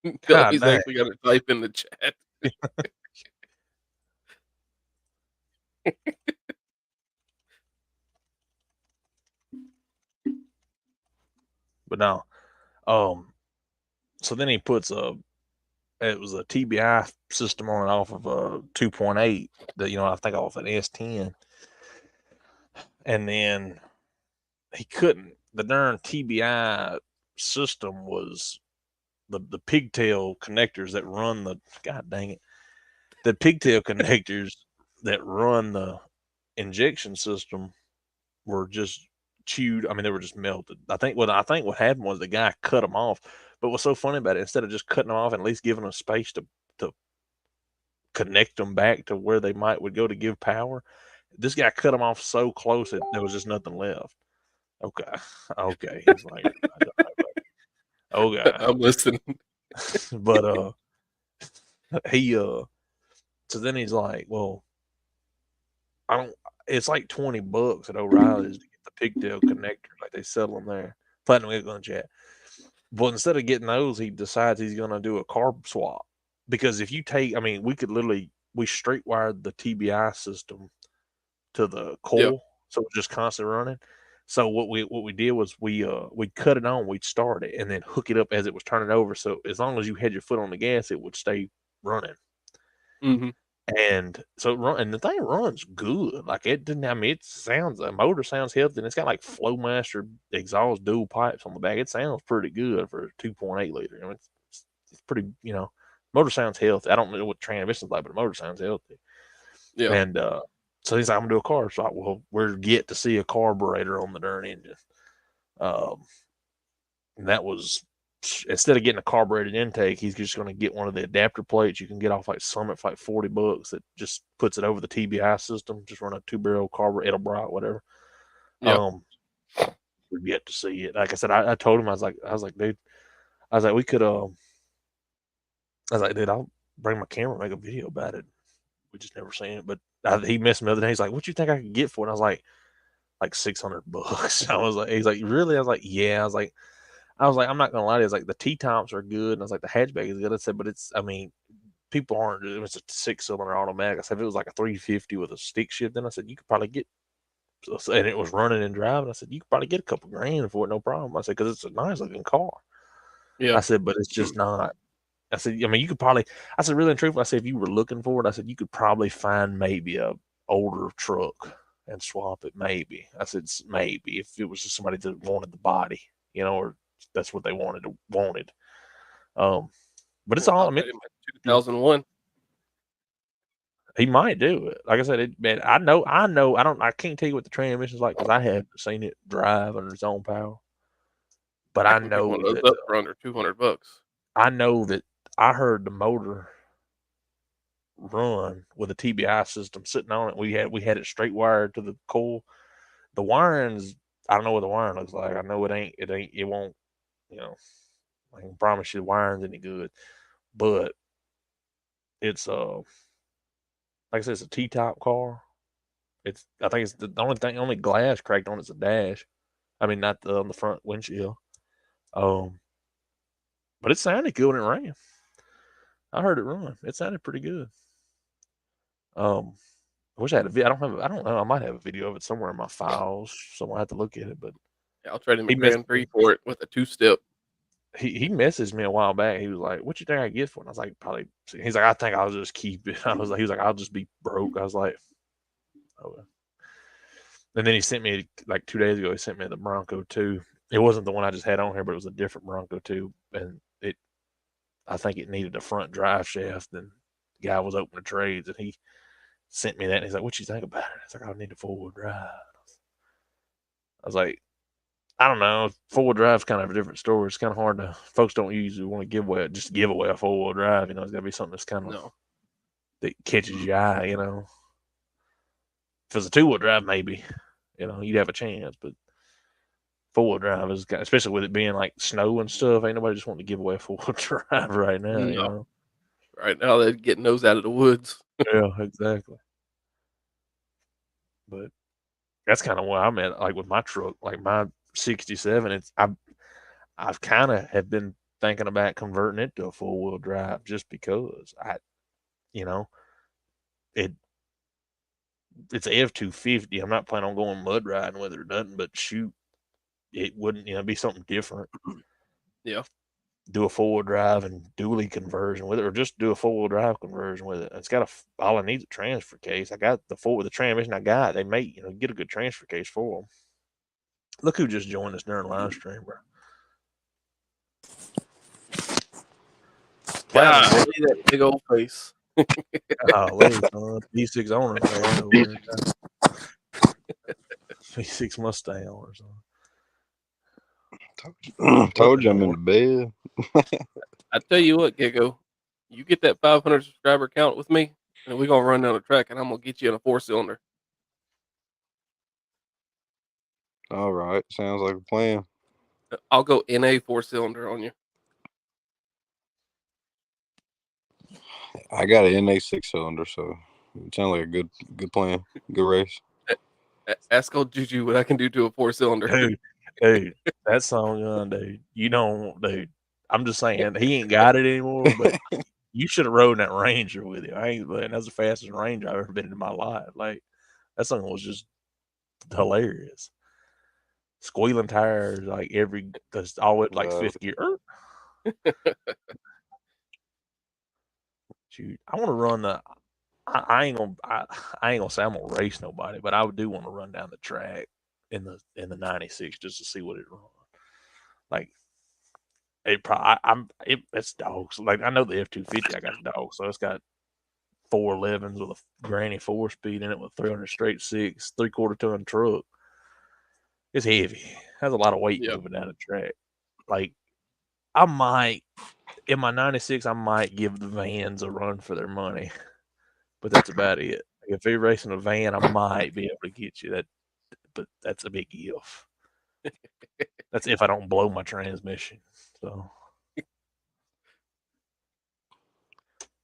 No, God he's dang. actually got to type in the chat. But no. So then he puts it was a TBI system on it off of a 2.8 that, I think off an S10. And then he couldn't, the darn TBI system was the pigtail connectors that run god dang it, the pigtail connectors that run the injection system were just chewed. I mean, they were just melted. I think what happened was the guy cut them off. But what's so funny about it, instead of just cutting them off and at least giving them space to connect them back to where they would go to give power, this guy cut them off so close that there was just nothing left. Okay, okay. He's like, okay, I'm listening. but he so then he's like, well, I don't. It's like $20 at O'Reilly's to get the pigtail connector, like they sell them there. Platinum Eagle chat. But instead of getting those, he decides he's going to do a carb swap. Because if you take, I mean, we straight wired the TBI system to the Yeah. coil, so it's just constantly running. So what we did was we'd cut it on, we'd start it, and then hook it up as it was turning over. So as long as you had your foot on the gas, it would stay running. Mm-hmm. And so and the thing runs good. Like it didn't. I mean, the motor sounds healthy, and it's got like Flowmaster exhaust dual pipes on the back. It sounds pretty good for a 2.8 liter. I mean, it's pretty. Motor sounds healthy. I don't know what transmission's like, but the motor sounds healthy. Yeah. And so he's like, I'm gonna do a carb swap. Well, we're yet to see a carburetor on the darn engine. And that was, instead of getting a carbureted intake, he's just going to get one of the adapter plates you can get off like Summit for like $40 that just puts it over the TBI system. Just run a 2-barrel carburetor, Edelbrock, whatever. Yeah. We've yet to see it. Like I said, I told him, I was like, dude, I was like, we could, I was like, dude, I'll bring my camera, make a video about it. We just never seen it. But he messed me the other day. He's like, what you think I could get for it? And I was like $600. I was like, he's like, really? I was like, yeah. I was like, I'm not gonna lie to you. It's like the T-tops are good, and I was like, the hatchback is good. I said, but I mean, people aren't. It's a 6-cylinder automatic. I said, if it was like a 350 with a stick shift, then I said you could probably get, and it was running and driving. I said you could probably get a couple grand for it, no problem. I said because it's a nice looking car. Yeah. I said, but it's just not. I said, I mean, you could probably. I said, really and truthfully, I said if you were looking for it, I said you could probably find maybe a older truck and swap it. Maybe I said maybe if it was just somebody that wanted the body, or that's what they wanted. But it's all. I'll I mean, trade him at 2001. he might do it. Like I said, man, I know. I can't tell you what the transmission's like because I haven't seen it drive under its own power. But I I can pick one know of that those up for under $200. I know that I heard the motor run with a TBI system sitting on it. We had it straight wired to the coil. The wirings, I don't know what the wiring looks like. I know it won't. You know, I can promise you the wiring's any good, but it's like I said, it's a T-top car. I think it's the only glass cracked on it's a dash. I mean, not on the front windshield. Um, but it sounded good when it ran. I heard it run. It sounded pretty good. Um, I wish I had a video. I don't know. I might have a video of it somewhere in my files. So I have to look at it. But Yeah, I'll trade him a he messaged Grand Prix for it with a 2-step. he messaged me a while back. He was like, "What you think I get for it?" And I was like, "Probably." He's like, "I think I'll just keep it." He was like, "I'll just be broke." I was like, "Okay." And then he sent me like 2 days ago. He sent me the Bronco 2. It wasn't the one I just had on here, but it was a different Bronco 2, and I think it needed a front drive shaft. And the guy was open to trades, and he sent me that. And he's like, "What you think about it?" It's like, "I need a 4-wheel drive." I was like, "I don't know. 4-wheel drive's kind of a different story. It's kind of hard to. Folks don't usually want to give away a 4-wheel drive. It's got to be something that's kind of No. that catches your eye. If it's a 2-wheel drive, maybe you'd have a chance, but 4-wheel drive is, especially with it being like snow and stuff. Ain't nobody just wanting to give away a 4-wheel drive right now. No. Right now they're getting those out of the woods. Yeah, exactly. But that's kind of where I'm at. Like with my truck, like my '67, I've kind of have been thinking about converting it to a 4-wheel drive just because you know, it it's a F-250. I'm not planning on going mud riding with it or nothing, but shoot, it wouldn't, be something different. Yeah. Do a 4-wheel drive and dually conversion with it, or just do a 4-wheel drive conversion with it. It's got all I need is a transfer case. I got the transmission I got. They make, get a good transfer case for them. Look who just joined us during live stream, bro. God, see that big old face. Golly, son. V6 owner face over here. V6 Mustang owner, son. Told you I'm in the bed. I tell you what, Gecko, you get that 500 subscriber count with me, and we're gonna run down the track, and I'm gonna get you in a 4-cylinder. All right, sounds like a plan. I'll go NA 4-cylinder on you. I got an NA 6-cylinder, so it sounds like a good plan, good race. Ask old Juju what I can do to a 4-cylinder. Dude, that song, dude. Dude. I'm just saying he ain't got it anymore, but you should have rode in that Ranger with you. I ain't, man, that's the fastest Ranger I've ever been in my life. Like that song was just hilarious. Squealing tires, like that's all it like fifth gear. Shoot, I want to run the. I ain't gonna say I'm gonna race nobody, but I do want to run down the track in the '96 just to see what it runs. Like it's dogs. Like I know the F-250, I got a dog, so it's got 411s with a granny 4-speed in it with 300 straight 6, 3/4 ton truck. It's heavy. Has a lot of weight moving down the track. Like I might in my '96, I might give the vans a run for their money, but that's about it. If you're racing a van, I might be able to get you that, but that's a big if. That's if I don't blow my transmission. So.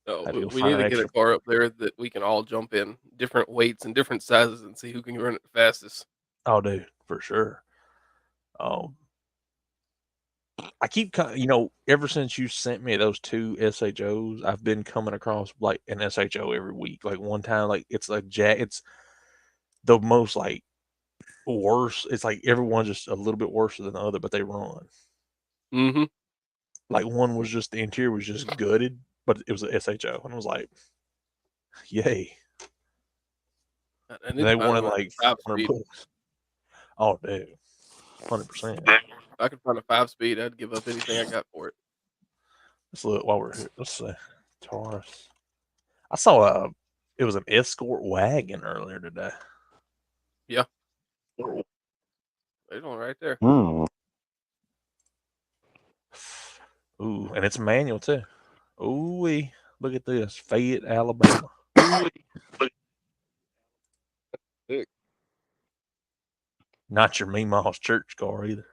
We need to get a car up there that we can all jump in, different weights and different sizes, and see who can run it the fastest. Oh, dude, for sure. I keep, ever since you sent me those 2 SHOs, I've been coming across like an SHO every week. Like one time, like it's the most like worse. It's like everyone's just a little bit worse than the other, but they run. Mm-hmm. Like one was just the interior was just gutted, but it was a SHO, and I was like, yay. I need to They find wanted one like at 100 5-speed. bucks. Oh, dude, 100%. If I could find a 5-speed, I'd give up anything I got for it. Let's look while we're here. Let's see. Taurus. I saw it was an Escort wagon earlier today. Yeah. There's one right there. Hmm. Ooh, and it's manual too. Ooh, look at this. Fayette, Alabama. Sick. Not your Meemaw's church car either.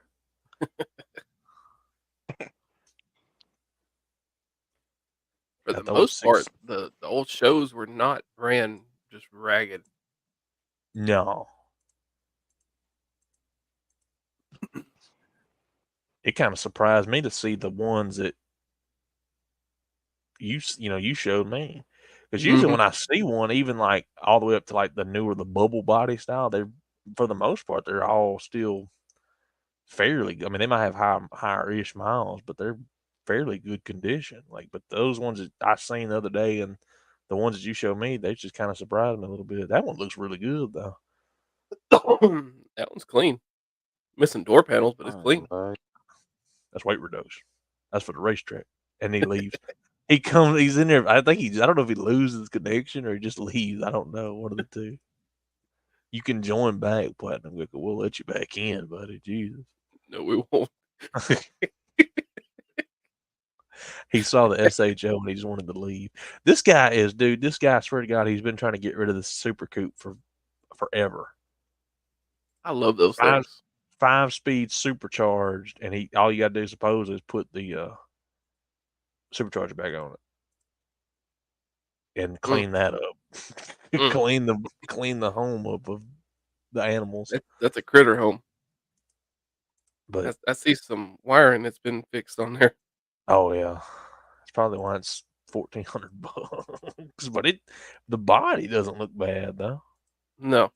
For Got the the old most part, six. the old shows were not ran just ragged. No. It kind of surprised me to see the ones that you showed me. Because usually Mhm. when I see one, even like all the way up to like the newer the bubble body style, they're for the most part they're all still fairly. I mean, they might have higher ish miles, but they're fairly good condition. Like, but those ones that I seen the other day and the ones that you showed me, they just kind of surprised me a little bit. That one looks really good though. That one's clean. Missing door panels, but it's clean. Right. That's weight reduction. That's for the racetrack. And he leaves. He's in there. I don't know if he loses connection or he just leaves. I don't know. One of the two. You can join back, Platinum Wicker. We'll let you back in, buddy. Jesus. No, we won't. He saw the SHO and he just wanted to leave. This guy, I swear to God, he's been trying to get rid of this Super Coupe for forever. I love those Five, things. 5-speed supercharged, and all you gotta do, suppose, is put the supercharger back on it and clean that up. Mm. clean the home up of the animals. That's a critter home. But I see some wiring that's been fixed on there. oh yeah, that's probably why it's $1,400. But the body doesn't look bad though. No.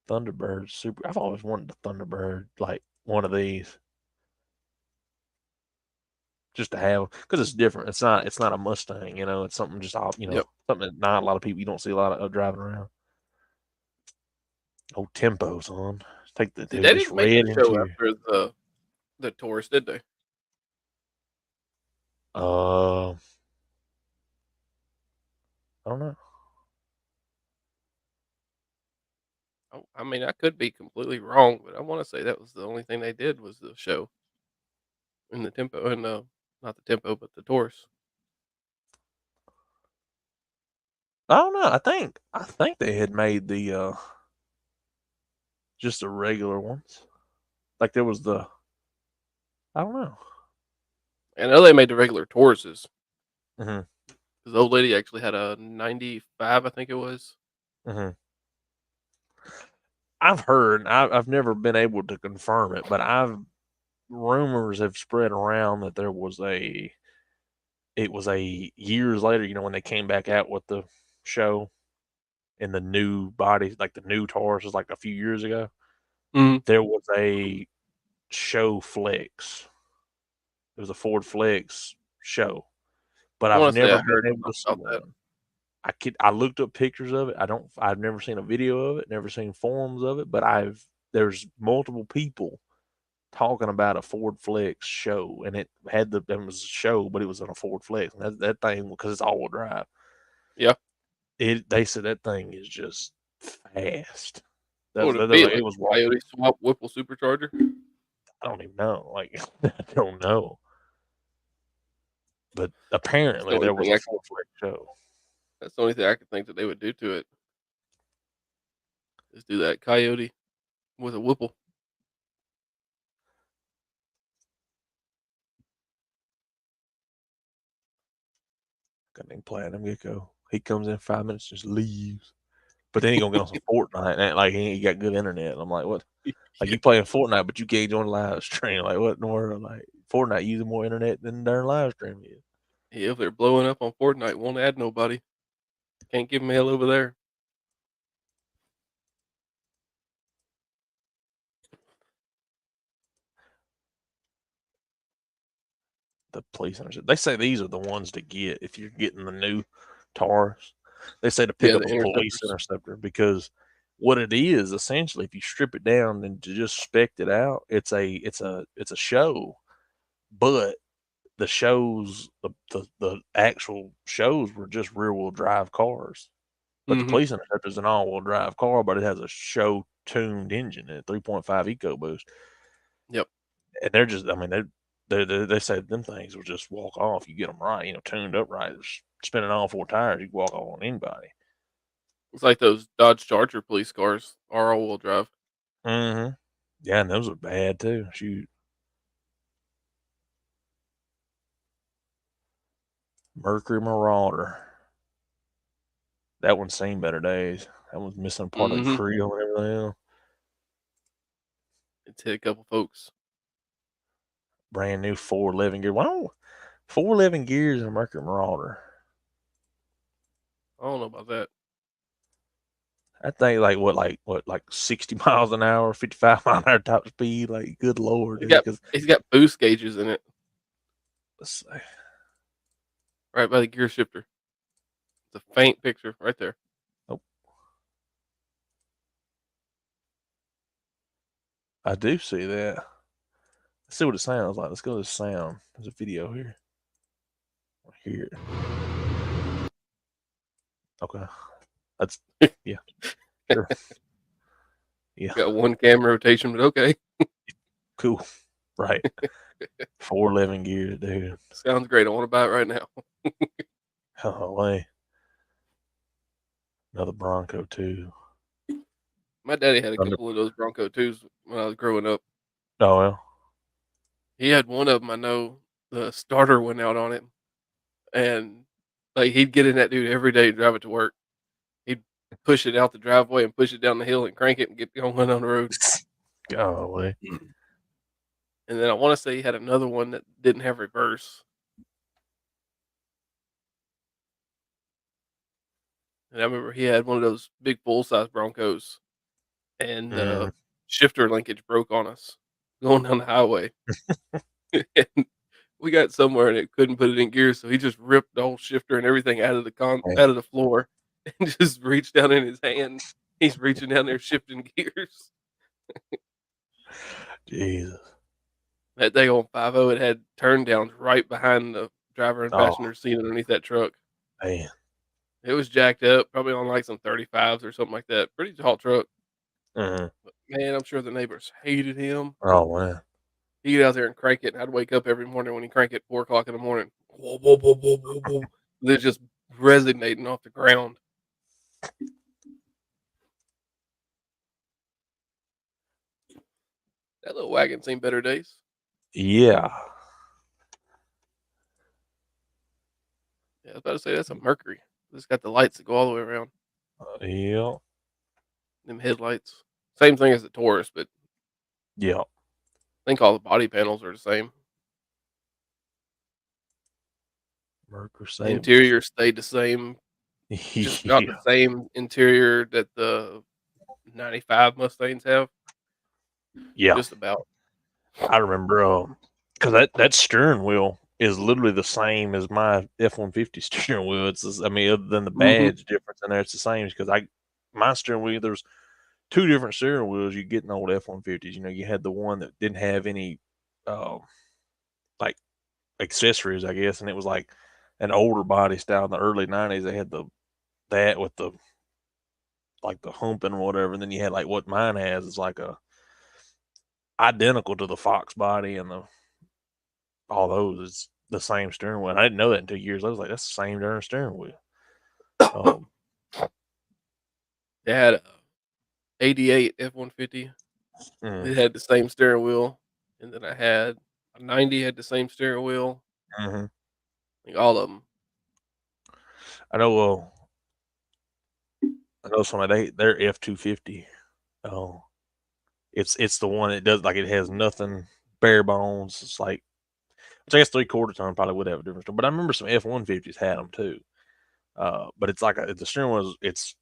Thunderbird super. I've always wanted a Thunderbird like one of these, just to have because it's different. It's not a Mustang. It's something just all Yep. something that not a lot of people you don't see a lot of driving around. Oh, Tempo's on. Take the See, dude they this didn't make red the show interior. after the Taurus, did they? I don't know. I mean, I could be completely wrong, but I want to say that was the only thing they did was the show in the Tempo, and not the Tempo, but the Taurus. I don't know. I think they had made the just the regular ones. Like there was the I don't know. I know they made the regular Tauruses hmm because the old lady actually had a 95, I think it was. hmm I've heard. I've never been able to confirm it, but rumors have spread around that it was a years later. When they came back out with the show in the new body, like the new Taurus was like a few years ago. Mm. There was a show flex. It was a Ford Flex show, but I I've want to say never I been heard able to see about that. one. I looked up pictures of it. I've never seen a video of it, never seen forums of it, but there's multiple people talking about a Ford Flex show, and it was a show, but it was on a Ford Flex. And that thing, because it's all-wheel drive, Yeah. they said that thing is just fast. What would it They're be like, like? it was A Coyote swap Whipple supercharger? I don't even know. Like I don't know, but That's the apparently only there was thing a I can. Ford Flex show. That's the only thing I could think that they would do to it is do that Coyote with a Whipple. Got named Platinum Gecko. He comes in 5 minutes, just leaves. But then he gonna get on some Fortnite, and act like he ain't got good internet. I'm like, what? Like Yeah. you playing Fortnite, but you can't join the live stream. Like what in the world? Like Fortnite using more internet than their live stream is. Yeah, if they're blowing up on Fortnite, won't add nobody. Can't give mail over there. The police center. They say these are the ones to get if you're getting the new Taurus. They say to pick Yeah, up the a police interceptors. interceptor because what it is essentially, if you strip it down and to just spec it out, it's a show, but the shows the actual shows were just rear wheel drive cars. But the Mm-hmm. police interceptor is an all wheel drive car, but it has a show tuned engine and 3.5 EcoBoost. Yep. And they're just, I mean, they said them things will just walk off. You get them right, tuned up right, spinning all four tires, you can walk off on anybody. It's like those Dodge Charger police cars are all-wheel drive. Mm-hmm. Yeah, and those are bad too. Shoot. Mercury Marauder. That one's seen better days. That one's missing part of the Mm-hmm. creel and everything else. It's hit a couple folks. Brand new 411 gear. Wow, 411 gears in a Mercury Marauder. I don't know about that. I think like 60 miles an hour, 55 mile an hour top speed. Like, good lord, dude. Because It's got boost gauges in it, let's see. right by the gear shifter. It's a faint picture right there. Oh, I do see that. Let's see what it sounds like. Let's go to the sound. There's a video here. Here. Okay. That's yeah. Sure. Yeah. Got one camera rotation, but okay. Cool. Right. 411 gears, dude. Sounds great. I want to buy it right now. Oh, way. Another Bronco too. My daddy had a Thunder. couple of those Bronco 2s when I was growing up. Oh well. He had one of them, I know the starter went out on it. And like he'd get in that dude every day to drive it to work. He'd push it out the driveway and push it down the hill and crank it and get going on the road. Golly. And then I want to say he had another one that didn't have reverse. And I remember he had one of those big full size Broncos, and the shifter linkage broke on us going down the highway. And we got somewhere and it couldn't put it in gear, so he just ripped the whole shifter and everything out of the out of the floor and just reached down in his hand. He's reaching down there shifting gears. Jesus. That day on 50, it had turn downs right behind the driver and Oh, passenger seat underneath that truck. man. It was jacked up, probably on like some 35s or something like that. Pretty tall truck. Mhm. But man, I'm sure the neighbors hated him. Oh, man. He'd get out there and crank it, and I'd wake up every morning when he cranked it at 4 o'clock in the morning. Whoa, whoa, whoa, whoa, whoa, whoa. They're just resonating off the ground. That little wagon seen better days. Yeah. Yeah, I was about to say that's a Mercury. It's got the lights that go all the way around. Yeah. Them headlights. Same thing as the Taurus, but Yeah. I think all the body panels are the same. Mercury The Sabre. interior stayed the same. Just got the same interior that the 95 Mustangs have. Yeah. Just about. I remember because that steering wheel is literally the same as my F-150 steering wheel. It's just, I mean, other than the badge difference in there, it's the same because my steering wheel, there's two different steering wheels you get in old F-150s. You had the one that didn't have any like accessories, I guess, and it was like an older body style in the early 90s. They had that with the like the humping or whatever, and then you had like what mine has is like a identical to the Fox body and all those is the same steering wheel. And I didn't know that in 2 years. I was like, that's the same darn steering wheel. They had a 88 F-150. It had the same steering wheel, and then I had a 90 had the same steering wheel. Like all of them. I know somebody their F-250. Oh, it's the one that does like it has nothing, bare bones. It's like, which I guess 3/4 ton probably would have a different story. But I remember some F-150s had them too. But it's like the steering wheel it's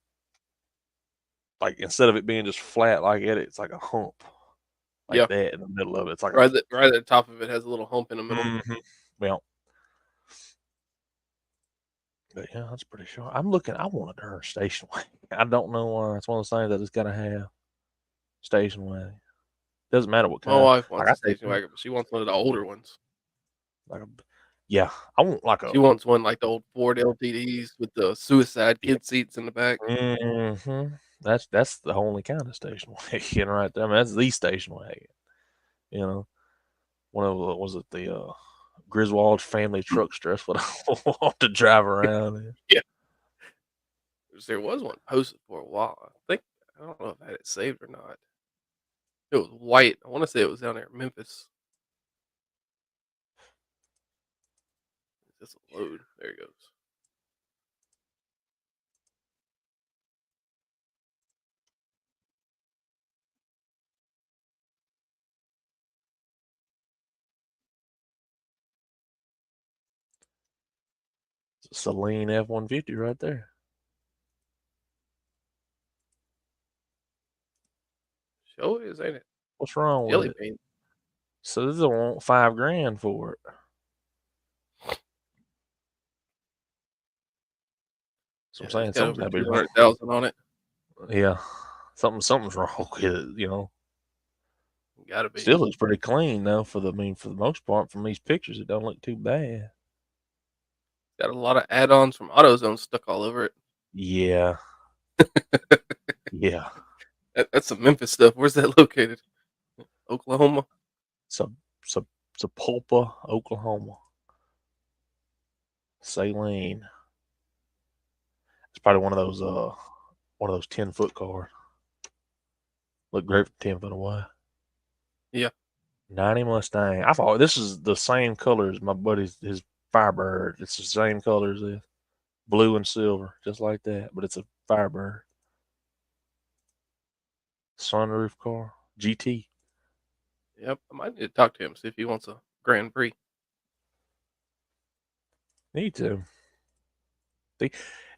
like instead of it being just flat like it's like a hump, like that in the middle of it. It's like right at the top of it has a little hump in the middle. Well, But yeah, that's pretty sure. I'm looking. I want a darn station wagon. I don't know why. It's one of those things that it's got to have station wagon. Doesn't matter what My kind. wife Like wants I a say, station wagon, but she wants one of the older ones. like a, yeah, I want like a She wants one like the old Ford LTDs with the suicide yeah. kid seats in the back. That's the only kind of station wagon right there. I mean, that's the station wagon. You know, one of the was it the Griswold family truckster? That's what I want to drive around in. Yeah. There was one posted for a while. I don't know if I had it saved or not. It was white. I want to say it was down there in Memphis. Just a load. There it goes. It's a Celine F-150 right there. Sure is, ain't it? What's wrong with Jelly it? bean. So this is want $5,000 for it. So I'm Yeah, it's saying got something's over got to be wrong. 200,000 on it. Yeah, something's wrong with it. You know, Gotta be. still looks pretty clean though. For the most part, from these pictures, it don't look too bad. Got a lot of add-ons from AutoZone stuck all over it. Yeah, yeah. That's some Memphis stuff. Where's that located? Oklahoma. So Sapulpa, Oklahoma. Saline. It's probably one of those 10-foot cars. Look great from 10 foot away. Yeah. 90 Mustang. I thought this is the same color as my buddy's his Firebird. It's the same color as this. Blue and silver, just like that. But it's a Firebird. Sunroof car. GT. Yep. I might need to talk to him, see if he wants a Grand Prix. Need to.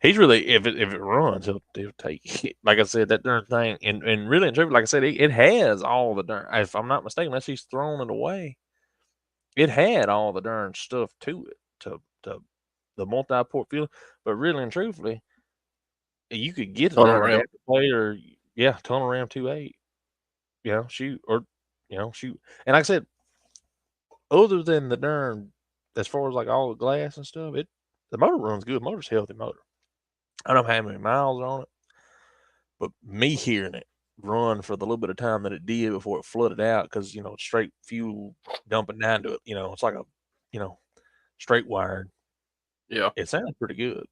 He's really if it runs, he'll take it. Like I said, that darn thing, and really and truly, like I said, it has all the darn. If I'm not mistaken, unless he's thrown it away, it had all the darn stuff to it to the multi-port fuel. But really and truthfully, you could get a Tunnel darn ramp. adapter plate or yeah, tunnel ram 2.8. You know, shoot or shoot. And like I said, other than the darn, as far as like all the glass and stuff, the motor runs good. Motor's a healthy motor. I don't know how many miles are on it, but me hearing it run for the little bit of time that it did before it flooded out, because straight fuel dumping down to it, it's like a you know straight wired. Yeah. It sounded pretty good.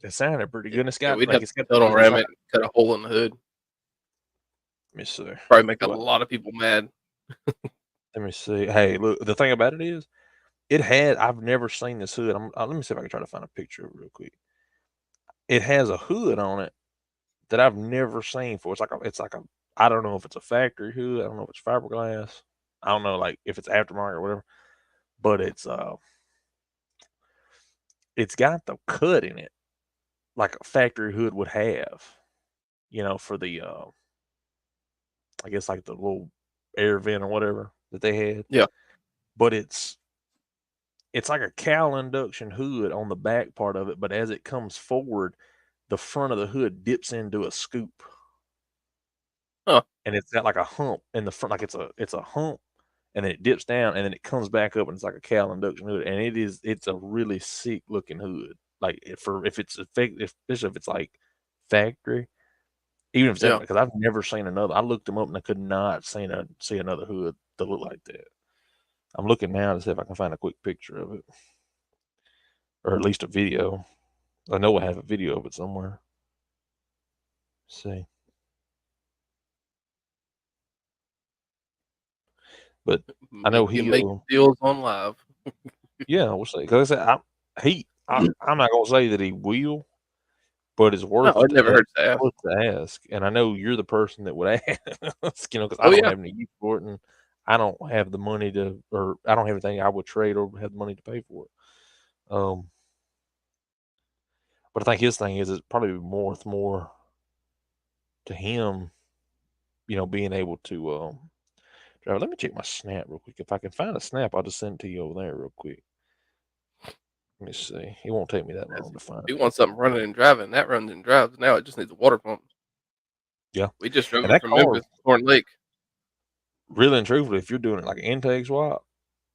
It sounded pretty Yeah. good. It's Yeah, got we'd like have it's to got tunnel it's ram like it and cut a hole in the hood. let me see Probably make a what lot of people mad. let me see. Hey, look, the thing about it is, I've never seen this hood. Let me see if I can try to find a picture of it real quick. It has a hood on it that I've never seen before. It's like a I don't know if it's a factory hood. I don't know if it's fiberglass. I don't know like if it's aftermarket or whatever. But it's got the cut in it like a factory hood would have. For the I guess like the little air vent or whatever that they had. Yeah. But it's like a cowl induction hood on the back part of it, but as it comes forward, the front of the hood dips into a scoop. Huh. And it's got like a hump in the front, like it's a hump, and then it dips down, and then it comes back up, and it's like a cowl induction hood, and it's a really sick looking hood. Like if it's effective, especially if it's like factory, even if it's Yeah. because I've never seen another. I looked them up and I could not see another hood that looked like that. I'm looking now to see if I can find a quick picture of it, or at least a video. I know I have a video of it somewhere. Let's see. But I know You make deals on live. yeah, we'll see. Because I'm not gonna say that he will, but it's No, worth it never hurts to ask. worth to ask. And I know you're the person that would ask, because I Oh don't yeah. have any use for it, and I don't have the money or I don't have anything I would trade or have the money to pay for it. But I think his thing is it's probably worth more to him, being able to let me check my snap real quick. If I can find a snap, I'll just send it to you over there real quick. Let me see. It won't take me that That's long to if find you it. want something running and driving, that runs and drives. Now it just needs a water pump. Yeah. We just drove And it that from car, Memphis to Horn Lake. really and truthfully, if you're doing it like an intake swap,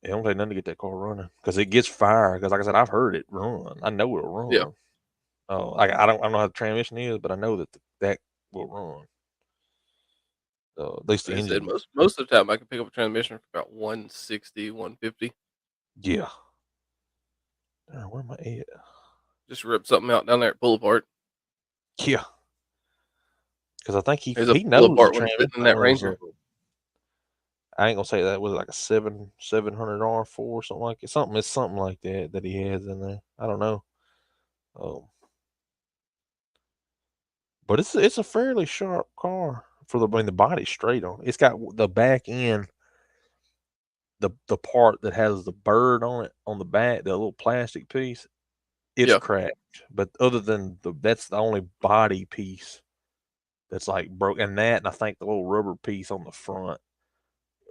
it don't take nothing to get that car running because it gets fire. Because like I said, I've heard it run. I know it'll run. Yeah. Like I don't know how the transmission is, but I know that that will run. At least the Like I said, engine. most of the time I can pick up a transmission for about 160, 150. Yeah. Where am I at? Just rip something out down there at pull apart. Yeah. Because I think There's a he pull knows the apart one sitting transmission in that runs. Ranger. I ain't gonna say that was like a 700 R4 something like it. It's something like that he has in there. I don't know. Um, but it's a fairly sharp car for the body's straight on. It's got the back end, the part that has the bird on it on the back, the little plastic piece. It's Yeah. cracked, but other than that's the only body piece that's like broke, and I think the little rubber piece on the front,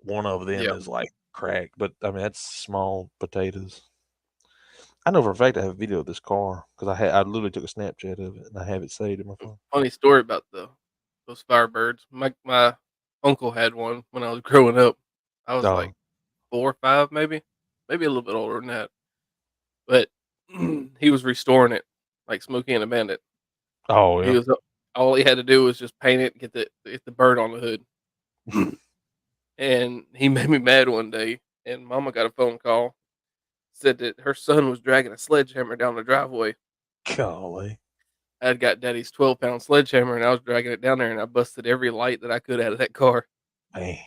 one of them Yeah. is like cracked. But I mean that's small potatoes. I know for a fact I have a video of this car because I literally took a Snapchat of it and I have it saved in my phone. Funny story about those Firebirds. My uncle had one when I was growing up. I was like Oh, 4 or 5, maybe a little bit older than that. But he was restoring it like Smokey and the Bandit. oh He yeah. was all he had to do was just paint it, get the bird on the hood. And he made me mad one day. And Mama got a phone call, said that her son was dragging a sledgehammer down the driveway. Golly, I had got Daddy's 12-pound sledgehammer, and I was dragging it down there, and I busted every light that I could out of that car. man,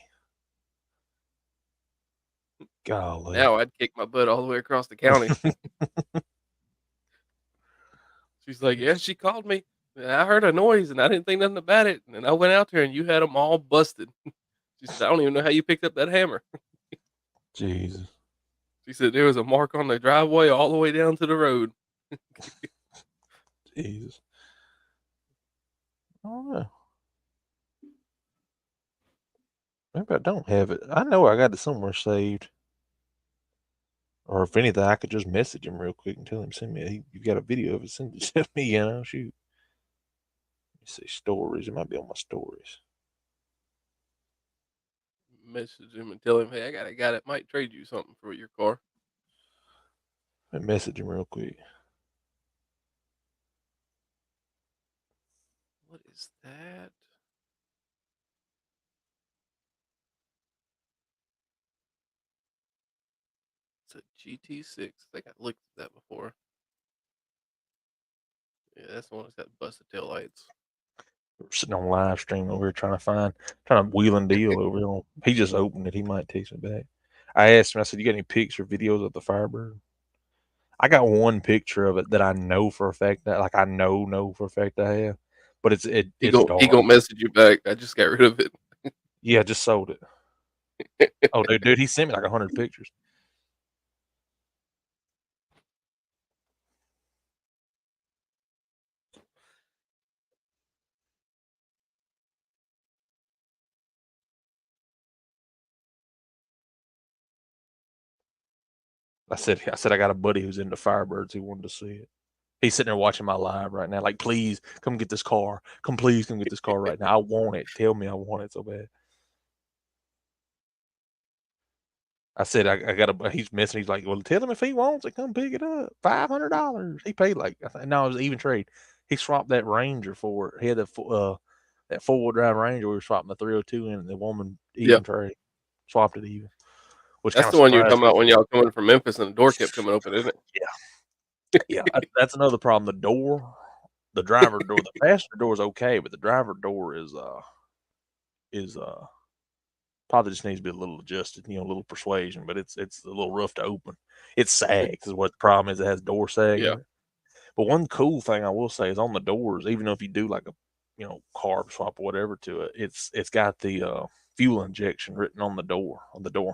golly. Now I'd kick my butt all the way across the county. She's like, "Yeah, she called me. And I heard a noise, and I didn't think nothing about it. And I went out there, and you had them all busted." She said, "I don't even know how you picked up that hammer." Jesus, She said, "There was a mark on the driveway all the way down to the road." Jesus. I don't know. Maybe I don't have it. I know I got it somewhere saved. Or if anything, I could just message him real quick and tell him send me. You got a video of it? Send it to me. Shoot. Let me see stories. It might be on my stories. Message him and tell him, "Hey, I got a guy that might trade you something for your car." Let me message him real quick. What is that? It's a GT6. I think I looked at that before. Yeah, that's the one that's got busted tail lights. We're sitting on live stream over here trying to wheel and deal over here. He just opened it. He might text me back. I asked him, I said, "You got any pics or videos of the Firebird?" I got one picture of it that I know for a fact that like I know for a fact I have. But it's it's He dark. gonna message you back. I just got rid of it. Yeah, I just sold it. Oh dude, he sent me like 100 pictures. I said I got a buddy who's into Firebirds. He wanted to see it. He's sitting there watching my live right now. Like, please come get this car. Please come get this car right now. I want it. Tell me I want it so bad. I said I got a. He's messing. He's like, well, tell him if he wants it, come pick it up. $500. He paid like no, it was even trade. He swapped that Ranger for it. He had that 4-wheel drive Ranger. We were swapping the 302 in, and the woman Yeah, even trade swapped it even, which kind that's of the one you were surprised talking me. about when y'all coming from Memphis and the door kept coming open, isn't it? Yeah, that's another problem. The driver door, the passenger door is okay, but the driver door is probably just needs to be a little adjusted, a little persuasion, but it's a little rough to open. It sags is what the problem is. It has door sag Yeah. in it. But one cool thing I will say is on the doors, even though if you do like a carb swap or whatever to it, it's got the fuel injection written on the door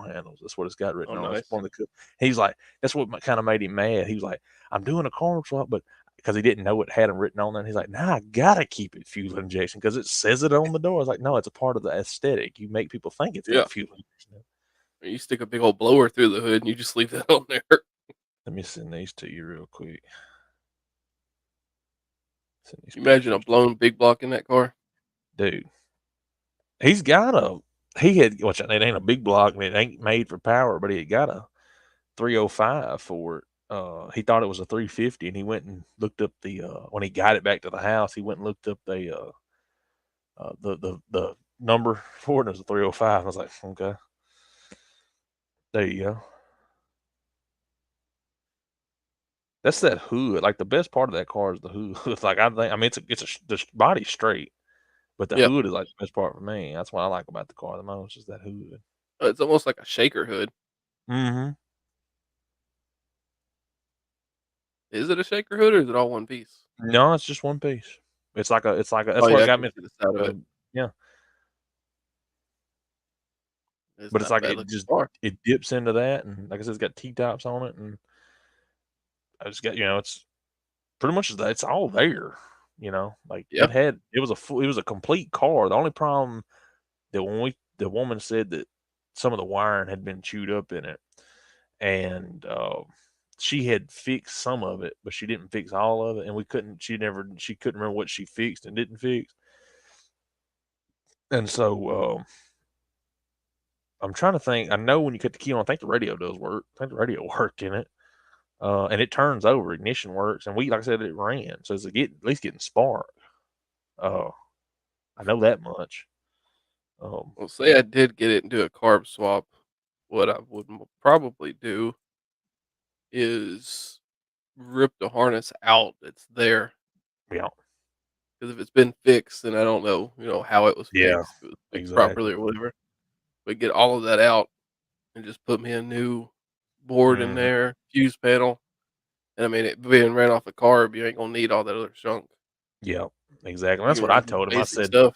handles. That's what it's got written Oh, on. It's nice. one of the he's like, that's what kind of made him mad. He was like, I'm doing a carb swap, but because he didn't know it had them written on there. And he's like, nah, I gotta keep it fuel injection because it says it on the door. I was like, no, it's a part of the aesthetic. You make people think it's Yeah. got fuel injection. You stick a big old blower through the hood and you just leave that on there. Let me send these to you real quick. Send these Imagine a pictures. blown big block in that car. Dude. He had, which it ain't a big block and it ain't made for power, but he got a 305 for it. He thought it was a 350, and he went and looked up when he got it back to the house, he went and looked up the number for it. It was a 305. I was like, okay, there you go. That's that hood. Like the best part of that car is the hood. It's like I mean, the body's straight, but the Yeah. hood is like the best part for me. That's what I like about the car the most is that hood. It's almost like a shaker hood. Mm-hmm. Is it a shaker hood or is it all one piece? No, it's just one piece. That's Oh what yeah, I got can me. see the side of it. Yeah, It's but it's not a like bad looking just car. it dips into that, and like I said, it's got T tops on it, and I just got it's pretty much that it's all there. Like Yeah. it was a complete car. The only problem that the woman said that some of the wiring had been chewed up in it, and she had fixed some of it, but she didn't fix all of it, and she couldn't remember what she fixed and didn't fix, and so I'm trying to think. I know when you cut the key on, I think the radio does work. I think the radio worked in it. And it turns over, ignition works, and like I said, it ran. So it's at least getting spark. Uh, I know that much. Well, say I did get it into a carb swap. What I would probably do is rip the harness out. It's there Yeah, because if it's been fixed, then I don't know, how it was yeah, fixed. If it was fixed properly exactly. or whatever. But get all of that out and just put me a new board in Mhm. there, fuse panel. And I mean, it being ran off a carb, you ain't gonna need all that other junk. Yeah, exactly. You That's can what I run some told him. basic stuff.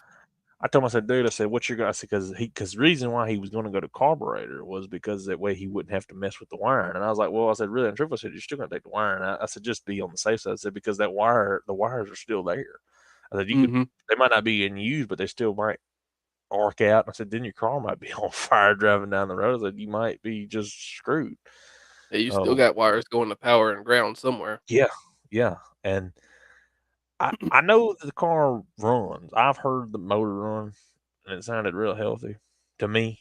I said, dude, I said, what you're gonna, I said, because the reason why he was going to go to carburetor was because that way he wouldn't have to mess with the wiring. And I was like, well, I said, really and truthfully, I said, you're still gonna take the wiring. I said, just be on the safe side. I said, because the wires are still there. I said, Mhm. they might not be in use, but they still might arc out. I said, then your car might be on fire driving down the road. I said, you might be just screwed. Yeah, you still Oh, got wires going to power and ground somewhere. yeah, yeah. And I know that the car runs. I've heard the motor run, and it sounded real healthy to me.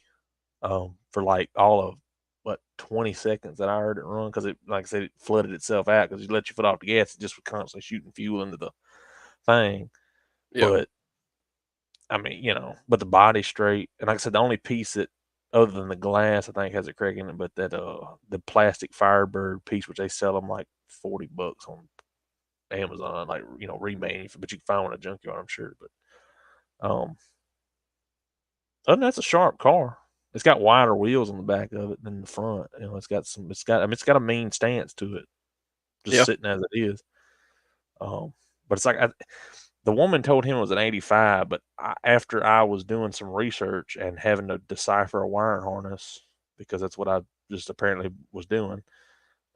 For like all of what 20 seconds that I heard it run because it, like I said, it flooded itself out because you let your foot off the gas, it just was constantly shooting fuel into the thing. Yeah. But I mean, but the body's straight, and like I said, the only piece that other than the glass I think has a crack in it, but that the plastic Firebird piece, which they sell them like $40 on Amazon, like remade, but you can find one at a junkyard, I'm sure. But other than that's a sharp car. It's got wider wheels on the back of it than the front. It's got a mean stance to it, just Yeah. sitting as it is. But it's like the woman told him it was an 85, but after I was doing some research and having to decipher a wiring harness because that's what I just apparently was doing.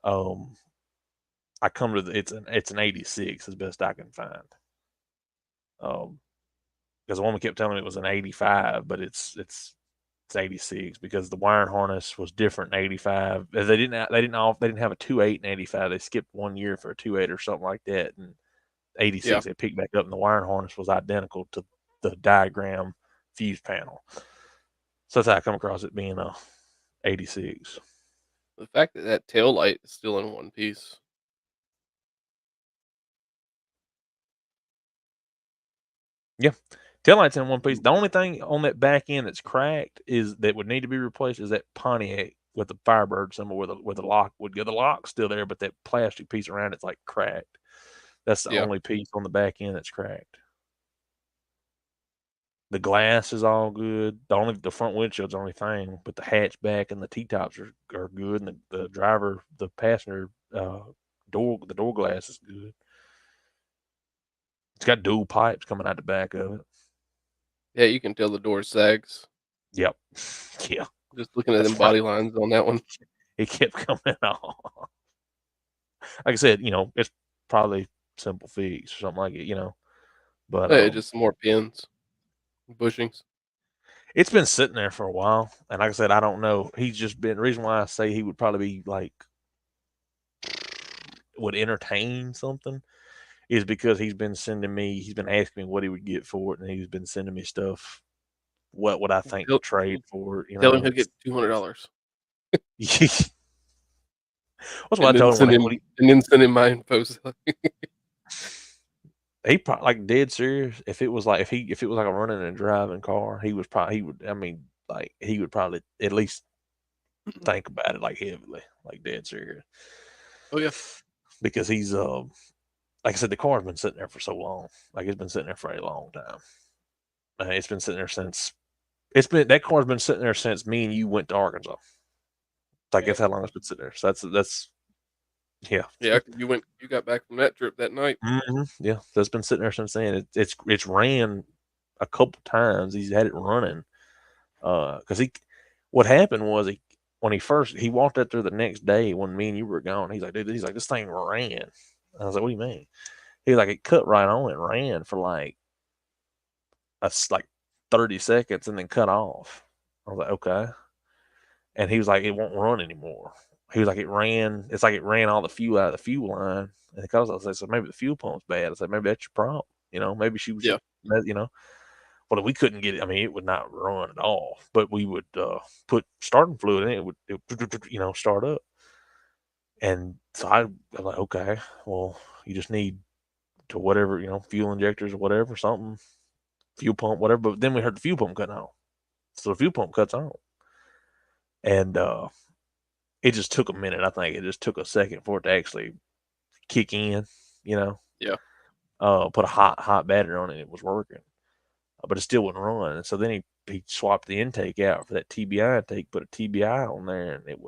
I come to it's an 86 as best I can find. Because the woman kept telling me it was an 85, but it's 86 because the wiring harness was different in 85. They didn't have a 2.8 in 85. They skipped 1 year for a 2.8 or something like that. And Yeah. 86 they picked back up and the wiring harness was identical to the diagram fuse panel. So that's how I come across it being a 86. The fact that that tail light is still in one piece. Yeah. Taillight's in one piece. Mm. The only thing on that back end that's cracked is that would need to be replaced is that Pontiac with the Firebird symbol where the lock would go. The lock's still there, but that plastic piece around it's like cracked. That's the Yeah. only piece on the back end that's cracked. The glass is all good. The front windshield's the only thing, but the hatchback and the T tops are good, and the passenger the door glass is good. It's got dual pipes coming out the back of it. Yeah, you can tell the door sags. Yep. Yeah. Just looking at them That's right. body lines on that one. It kept coming off. Like I said, it's probably simple fix or something like it. But Hey, just some more pins, bushings. it's been sitting there for a while, and like I said, I don't know. He's just been the reason why I say he would probably be like would entertain something is because he's been asking me what he would get for it, and he's been sending me stuff. What would I think to Tell, trade for it? tell him he'll get $200, That's what I told him. and then send him my info. He probably like dead serious. If it was like if it was like a running and driving car, he would. I mean, like he would probably at least think about it like heavily, like dead serious. Oh yeah, because he's like I said, the car's been sitting there for so long. Like it's been sitting there for a long time. It's been sitting there since that car's been sitting there since me and you went to Arkansas. Like that's how long it's been sitting there. So that's yeah. yeah. 'Cause you got back from that trip that night. Yeah, so it's been sitting there since then. It's ran a couple times. He's had it running. Because what happened was when he walked out there the next day when me and you were gone. He's like, dude, this thing ran. I was like, what do you mean? He's like, it cut right on. It ran for like 30 seconds and then cut off. I was like, okay. And he was like, it won't run anymore. He was like, it's like it ran all the fuel out of the fuel line. And because I was like, so maybe the fuel pump's bad. I said, maybe that's your problem. Maybe she was, Well, if we couldn't get it, I mean, it would not run at all. But we would put starting fluid in it. It would, start up. And so I'm like, okay, well, you just need to whatever, fuel injectors or whatever, something, fuel pump, whatever. But then we heard the fuel pump cutting on. So the fuel pump cuts on. And it just took a minute. I think it just took a second for it to actually kick in, Yeah. Put a hot battery on it. It was working. But it still wouldn't run. And so then he swapped the intake out for that TBI intake, put a TBI on there, and it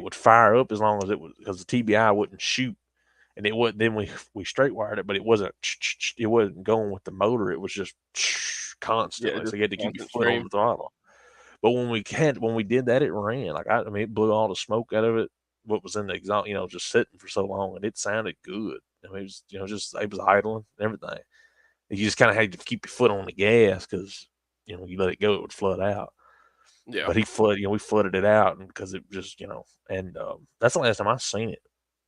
would fire up as long as because the TBI wouldn't shoot, and it wouldn't. Then we straight wired it, but it wasn't going with the motor. It was just constantly. So you had to keep your foot on the throttle. But when we did that, it ran. Like I mean, it blew all the smoke out of it. What was in the exhaust, just sitting for so long, and it sounded good. I mean, it was it was idling and everything. You just kind of had to keep your foot on the gas because you let it go, it would flood out. Yeah. But we flooded it out, and because it just and that's the last time I seen it,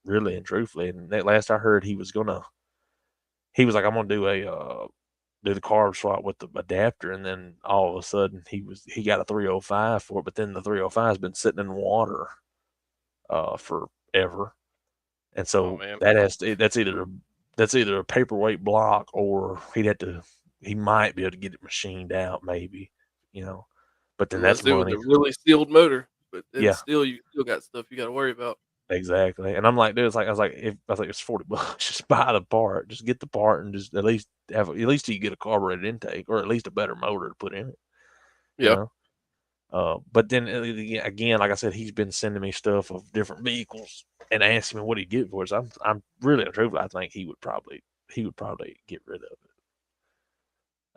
really and truthfully. And that last I heard, he was like, I'm gonna do the carb swap with the adapter, and then all of a sudden he got a 305 for it, but then the 305 has been sitting in water forever, and so that's either a paperweight block or he might be able to get it machined out, maybe, but then that's money. It was a really sealed motor, but still, you still got stuff you got to worry about. Exactly. And I'm like, dude, it's $40. Just buy the part, just get the part, and just at least you get a carbureted intake or at least a better motor to put in it. Yeah. But then again, like I said, he's been sending me stuff of different vehicles and asking me what he'd get for it. So I'm really truthfully, I think he would probably get rid of it.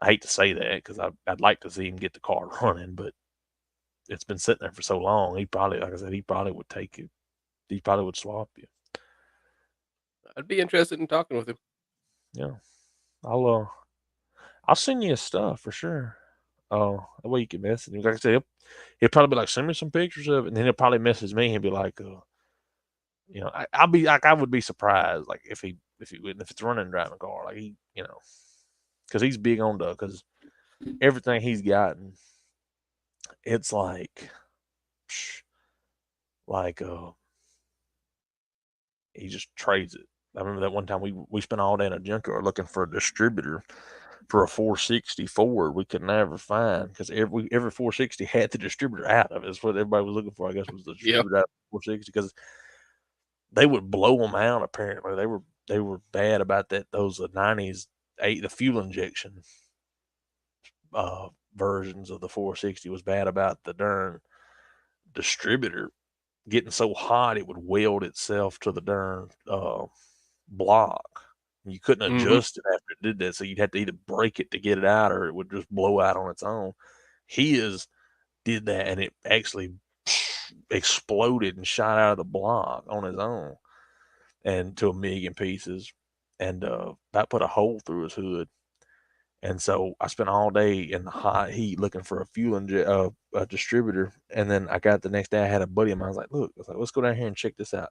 I hate to say that because I'd like to see him get the car running, but it's been sitting there for so long. He probably, like I said, he probably would take it. He probably would swap you. I'd be interested in talking with him. Yeah, I'll send you his stuff for sure. That way you can message him. Like I said, he'll probably be like, send me some pictures of it, and then he'll probably message me and be like, I'll be like, I would be surprised, like if it's running and driving a car, like he, because he's big on because everything he's gotten, it's like he just trades it. I remember that one time we spent all day in a junkyard looking for a distributor for a 460 Ford we could never find because every 460 had the distributor out of it. That's what everybody was looking for, I guess, was the distributor out of 460 because they would blow them out. Apparently, they were bad about that. Those 90s, the fuel injection versions of the 460 was bad about the darn distributor getting so hot it would weld itself to the darn block. You couldn't adjust it after it did that, so you'd have to either break it to get it out, or it would just blow out on its own. His did that, and it actually exploded and shot out of the block on his own, and to a million pieces, and that put a hole through his hood. And so I spent all day in the hot heat looking for a distributor, and then I got the next day. I had a buddy of mine. I was like, "Look, let's go down here and check this out."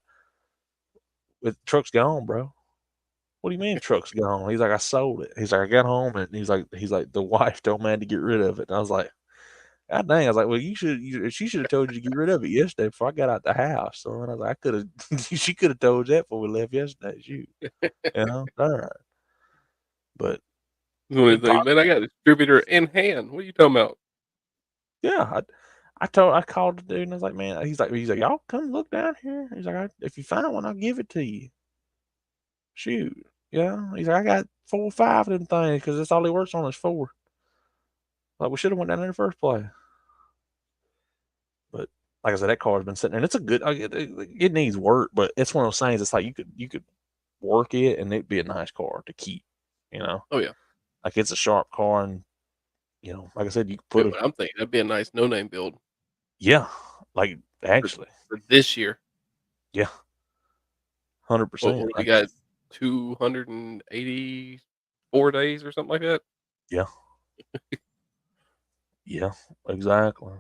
truck's gone, bro. What do you mean truck's gone? He's like, I sold it. He's like, I got home and he's like, the wife told me I had to get rid of it. And I was like, God dang. I was like, well, she should have told you to get rid of it yesterday before I got out the house. So and I was like, I could have, she could have told you that before we left yesterday. Shoot, all right. But One thing, man, I got a distributor in hand. What are you talking about? yeah, I called the dude and I was like, man, he's like, y'all come look down here. He's like, if you find one, I'll give it to you. Shoot, yeah. He's like, I got 4 or 5 of them things because that's all he works on is 4. Like we should have went down there in the first place. But like I said, that car's been sitting there. And it's a good. It needs work, but it's one of those things. It's like you could work it and it'd be a nice car to keep. Oh yeah. Like it's a sharp car, and like I said, you could put I'm thinking that'd be a nice no-name build. Yeah, like actually for this year. Yeah, 100%. What we got 284 days or something like that. Yeah. Yeah, exactly.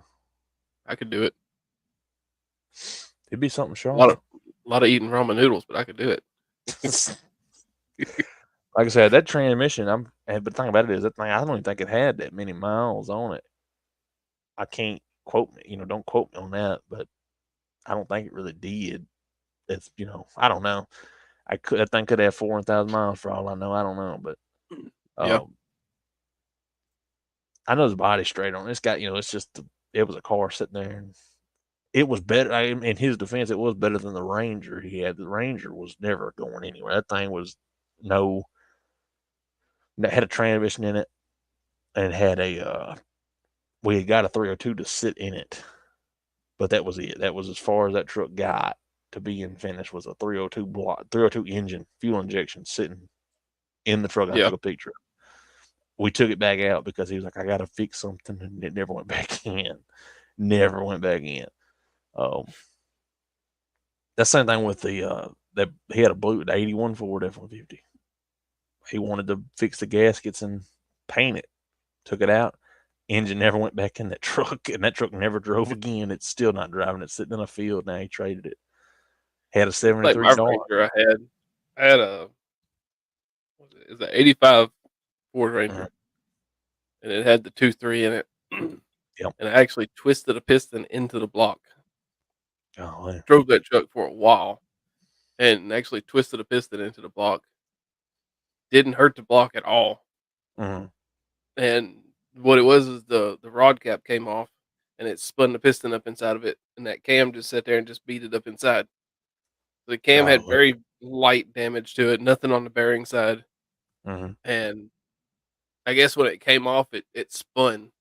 I could do it. It'd be something sharp. A lot of eating ramen noodles, but I could do it. Like I said, that transmission, but the thing about it is that thing, I don't even think it had that many miles on it. I can't quote me, don't quote me on that, but I don't think it really did. It's, I don't know. That thing could have 400,000 miles for all I know. I don't know, but yeah. I know the body's straight on it. It's got, it's just, it was a car sitting there. And it was better. In his defense, it was better than the Ranger he had. The Ranger was never going anywhere. That thing was had a transmission in it and had we had got a 302 to sit in it, but that was it. That was as far as that truck got to being finished, was a 302 engine, fuel injection sitting in the truck. I took a picture. We took it back out because he was like, I got to fix something, and it never went back in. Never went back in. That same thing with that he had the 81 Ford F-150. He wanted to fix the gaskets and paint it. Took it out. Engine never went back in that truck, and that truck never drove again. It's still not driving. It's sitting in a field now. He traded it. Had a 73 like my Ranger I had a it's an 85 Ford Ranger, and it had the 2.3 in it. Yep. And I actually twisted a piston into the block. Oh, yeah. Drove that truck for a while, and actually twisted a piston into the block. Didn't hurt the block at all. Mm-hmm. And what it was is the rod cap came off, and it spun the piston up inside of it, and that cam just sat there and just beat it up inside. The cam had very light damage to it, nothing on the bearing side. Mm-hmm. And I guess when it came off, it spun.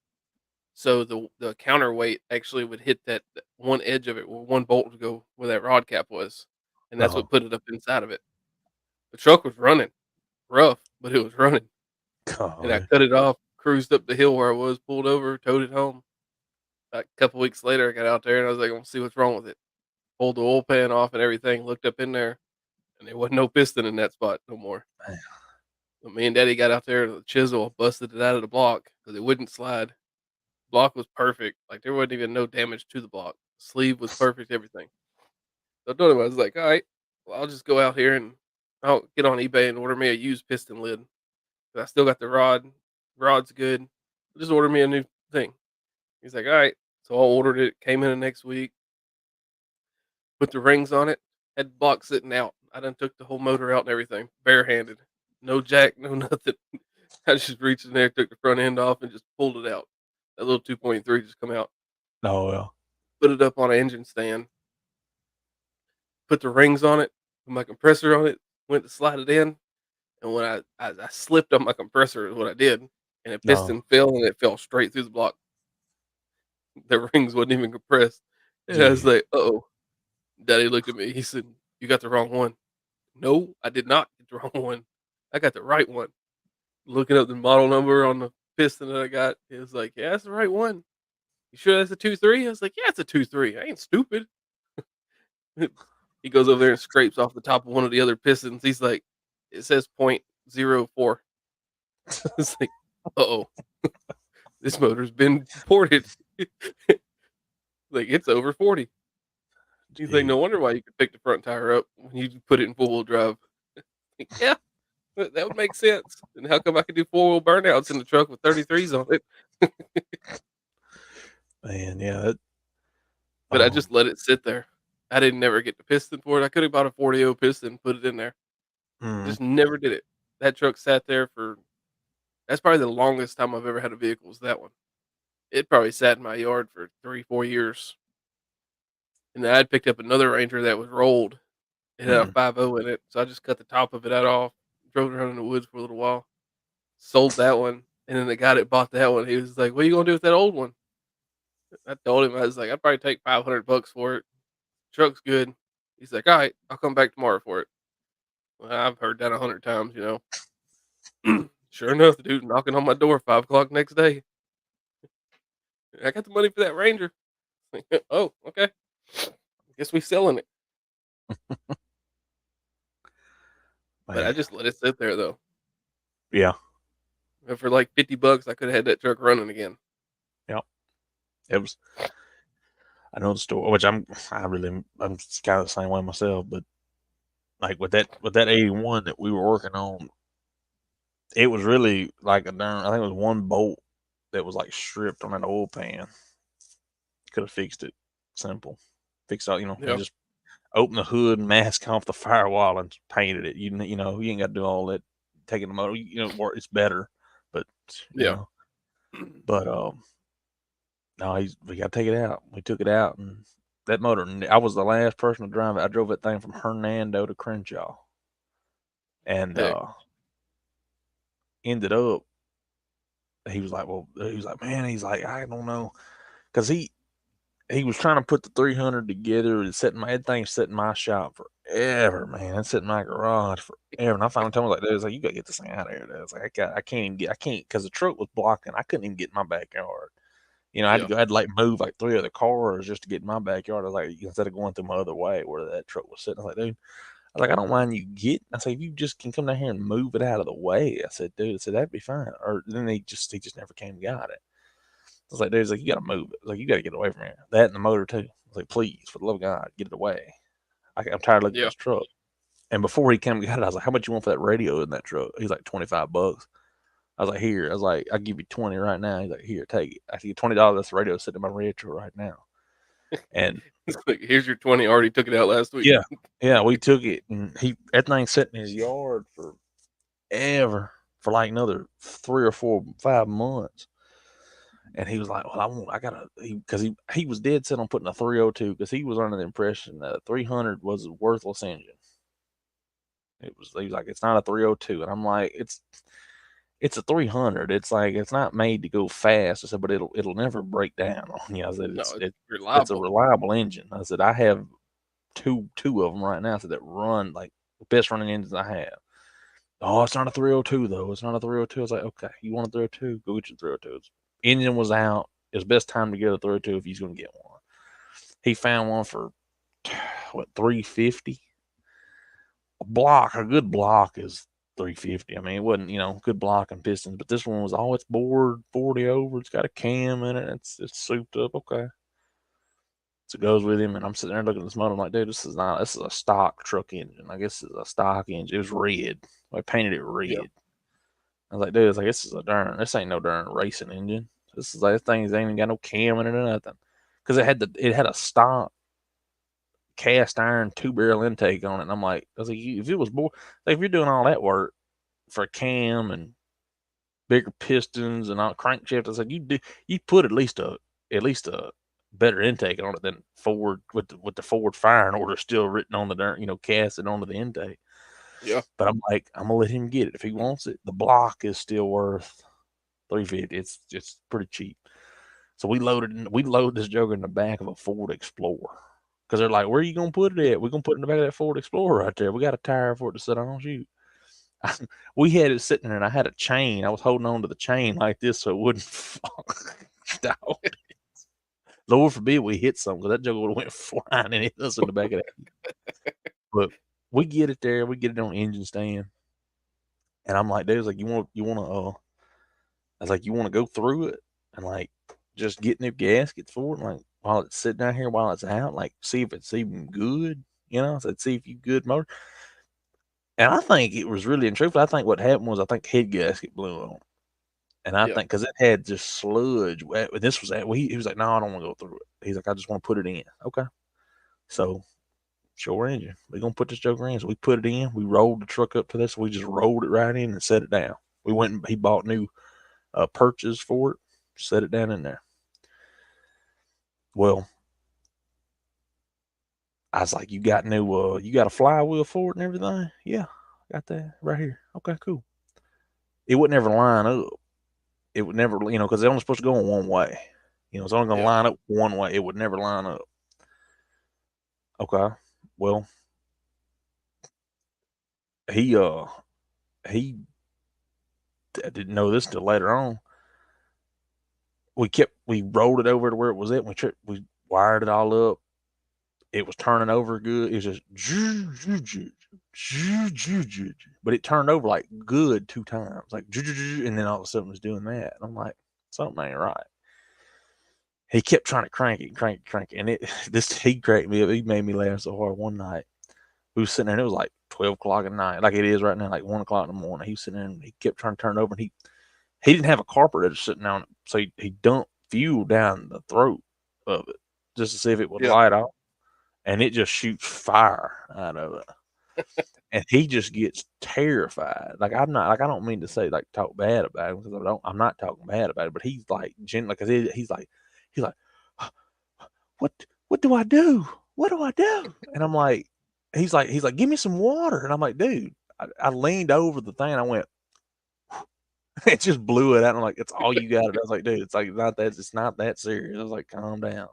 So the counterweight actually would hit that one edge of it where one bolt would go where that rod cap was. And that's what put it up inside of it. The truck was running rough, but it was running. God. And I cut it off, cruised up the hill where I was, pulled over, towed it home. A couple weeks later, I got out there and I was like, I'm going to see what's wrong with it. Pulled the oil pan off and everything, looked up in there, and there wasn't no piston in that spot no more. So me and Daddy got out there with a chisel, busted it out of the block because it wouldn't slide. Block was perfect. Like there wasn't even no damage to the block. Sleeve was perfect, everything. So I told him, I was like, all right, well, I'll just go out here and I'll get on eBay and order me a used piston lid. I still got the rod. Rod's good. Just order me a new thing. He's like, all right. So I ordered it. Came in the next week. Put the rings on it. Had the block sitting out. I done took the whole motor out and everything, barehanded. No jack, no nothing. I just reached in there, took the front end off, and just pulled it out. That little 2.3 just come out. Oh, well. Put it up on an engine stand. Put the rings on it. Put my compressor on it. Went to slide it in. And when I slipped on my compressor is what I did. And the piston fell, and it fell straight through the block. The rings wasn't even compressed. And I was like, uh-oh. Daddy looked at me. He said, you got the wrong one. No, I did not get the wrong one. I got the right one. Looking up the model number on the piston that I got, it was like, yeah, that's the right one. You sure that's a 2.3? I was like, yeah, it's a 2.3. I ain't stupid. He goes over there and scrapes off the top of one of the other pistons. He's like, it says 0.04. It's like, uh-oh. This motor's been ported. Like, it's over 40. You think no wonder why you could pick the front tire up when you put it in four wheel drive. Yeah, that would make sense. And how come I could do four wheel burnouts in the truck with 33s on it? Man, yeah. That, But I just let it sit there. I didn't never get the piston for it. I could have bought a 40 piston, put it in there. mm, Just never did it. That truck sat there for that's probably the longest time I've ever had a vehicle was that one. It probably sat in my yard for 3, 4 years. And then I'd picked up another Ranger that was rolled. It had a mm. 5.0 in it, so I just cut the top of it out off, drove it around in the woods for a little while, sold that one, and then the guy that bought that one, he was like, "What are you gonna do with that old one?" I told him I was like, "I'd probably take $500 for it. Truck's good." He's like, "All right, I'll come back tomorrow for it." Well, I've heard that 100 times, Sure enough, the dude knocking on my door 5 o'clock next day. I got the money for that Ranger. Oh, okay. Guess we selling it. But I Man. just let it sit there though. Yeah. And for like $50, I could have had that truck running again. Yeah. It was. I know the story, which I'm kind of the same way myself, but like with that 81 that we were working on, it was really like a darn. I think it was one bolt that was like stripped on an oil pan. Could have fixed it. Simple. Fixed all, Yeah. just open the hood and mask off the firewall and painted it. You ain't got to do all that. Taking the motor, it's better, but you Yeah. know, but no, we got to take it out. We took it out, and that motor. I was the last person to drive it. I drove that thing from Hernando to Crenshaw, and Heck. ended up. He was like, man, he's like, I don't know, because he was trying to put the 300 together. And that thing sat in my shop forever, man. It sat in my garage forever. And I finally told him, like, you got to get this thing out of here. I was like, I can't, because the truck was blocking. I couldn't even get in my backyard. Yeah. I had to like move like 3 other cars just to get in my backyard. I was like, instead of going through my other way where that truck was sitting, I was like, dude, I don't mind you getting. I said, if you just can come down here and move it out of the way. I said, dude, that'd be fine. Or then he just never came and got it. I was like, dude, he's like, you got to move it. I was like, you got to get away from here. That and the motor too. I was like, please, for the love of God, get it away. I'm tired of looking at Yeah. this truck. And before he came and got it, I was like, how much you want for that radio in that truck? He's like, $25. I was like, here. I was like, I'll give you 20 right now. He's like, here, take it. I said, $20. That's the radio sitting in my retro right now. And It's like, here's your 20. I already took it out last week. yeah, we took it, and that thing sat in his yard forever, for like another 3 or 4, 5 months. And he was like, well, because he was dead set on putting a 302, because he was under the impression that a 300 was a worthless engine. He was like, it's not a 302. And I'm like, it's a 300. It's like, it's not made to go fast. I said, but it'll never break down on you. I said, No, it's it's a reliable. reliable engine. I said, I have two of them right now. I said, that run like the best running engines I have. Oh, it's not a 302 though. It's not a 302. I was like, okay, you want a 302? Go get your 302. Engine was out. It was best time to get a 302 if he's going to get one. He found one for what, 350. A good block is 350. I mean, it wasn't, good block and pistons, but this one was it's bored 40 over. It's got a cam in it. It's souped up. Okay. So it goes with him, and I'm sitting there looking at this motor. I'm like, dude, this is a stock truck engine. I guess it's a stock engine. It was red. I painted it red. Yeah. I was like, dude, this ain't no darn racing engine. This thing ain't even got no cam in it or nothing. Because it had a stock cast iron 2-barrel intake on it. And I'm like, I was like, if it was more, like, if you're doing all that work for a cam and bigger pistons and all crankshaft, I said, you put at least a better intake on it than Ford with the Ford firing order still written on the darn, casted onto the intake. Yeah. But I'm like, I'm gonna let him get it if he wants it. The block is still worth $350. It's pretty cheap. So we load this joker in the back of a Ford Explorer, because they're like, where are you gonna put it at? We're gonna put it in the back of that Ford Explorer right there. We got a tire for it to sit on. Shoot. We had it sitting there, and I had a chain. I was holding on to the chain like this so it wouldn't fall down. Lord forbid we hit something, because that joker would have went flying and hit us in the back of that. But we get it there. We get it on engine stand. And I'm like, dude, I was like, you want to, I was like, you want to go through it and like just get new gaskets for it? And like, while it's sitting down here, while it's out, like see if it's even good. I said, see if you good motor. And I think it was really and truthfully, I think what happened was I think head gasket blew on. And I think because it had just sludge. This was he was like, no, I don't want to go through it. He's like, I just want to put it in. Okay. So, sure engine. We're going to put this joker in. So we put it in. We rolled the truck up to this. We just rolled it right in and set it down. We went and he bought new perches for it, set it down in there. Well, I was like, you got a flywheel for it and everything? Yeah, got that right here. Okay, cool. It would never line up. It would never, because they're only supposed to go in one way. It's only going to line up one way. It would never line up. Okay. Well, he didn't know this till later on. We rolled it over to where it was at. We wired it all up. It was turning over good. It was just, but it turned over like good 2 times, like, and then all of a sudden it was doing that. And I'm like, something ain't right. He kept trying to crank it, and he cracked me up. He made me laugh so hard one night. We was sitting there, and it was like 12 o'clock at night, like it is right now, like 1 o'clock in the morning. He was sitting there, and he kept trying to turn it over, and he didn't have a carburetor sitting on it, so he dumped fuel down the throat of it just to see if it would light off, and it just shoots fire out of it. And he just gets terrified. Like I don't mean to say like talk bad about him because I'm not talking bad about it, but he's like because he's like what do I do? What do I do? And I'm like, he's like, give me some water. And I'm like, dude, I leaned over the thing and I went, it just blew it out. I'm like, it's all you got. I was like, dude, it's not that serious. I was like, calm down.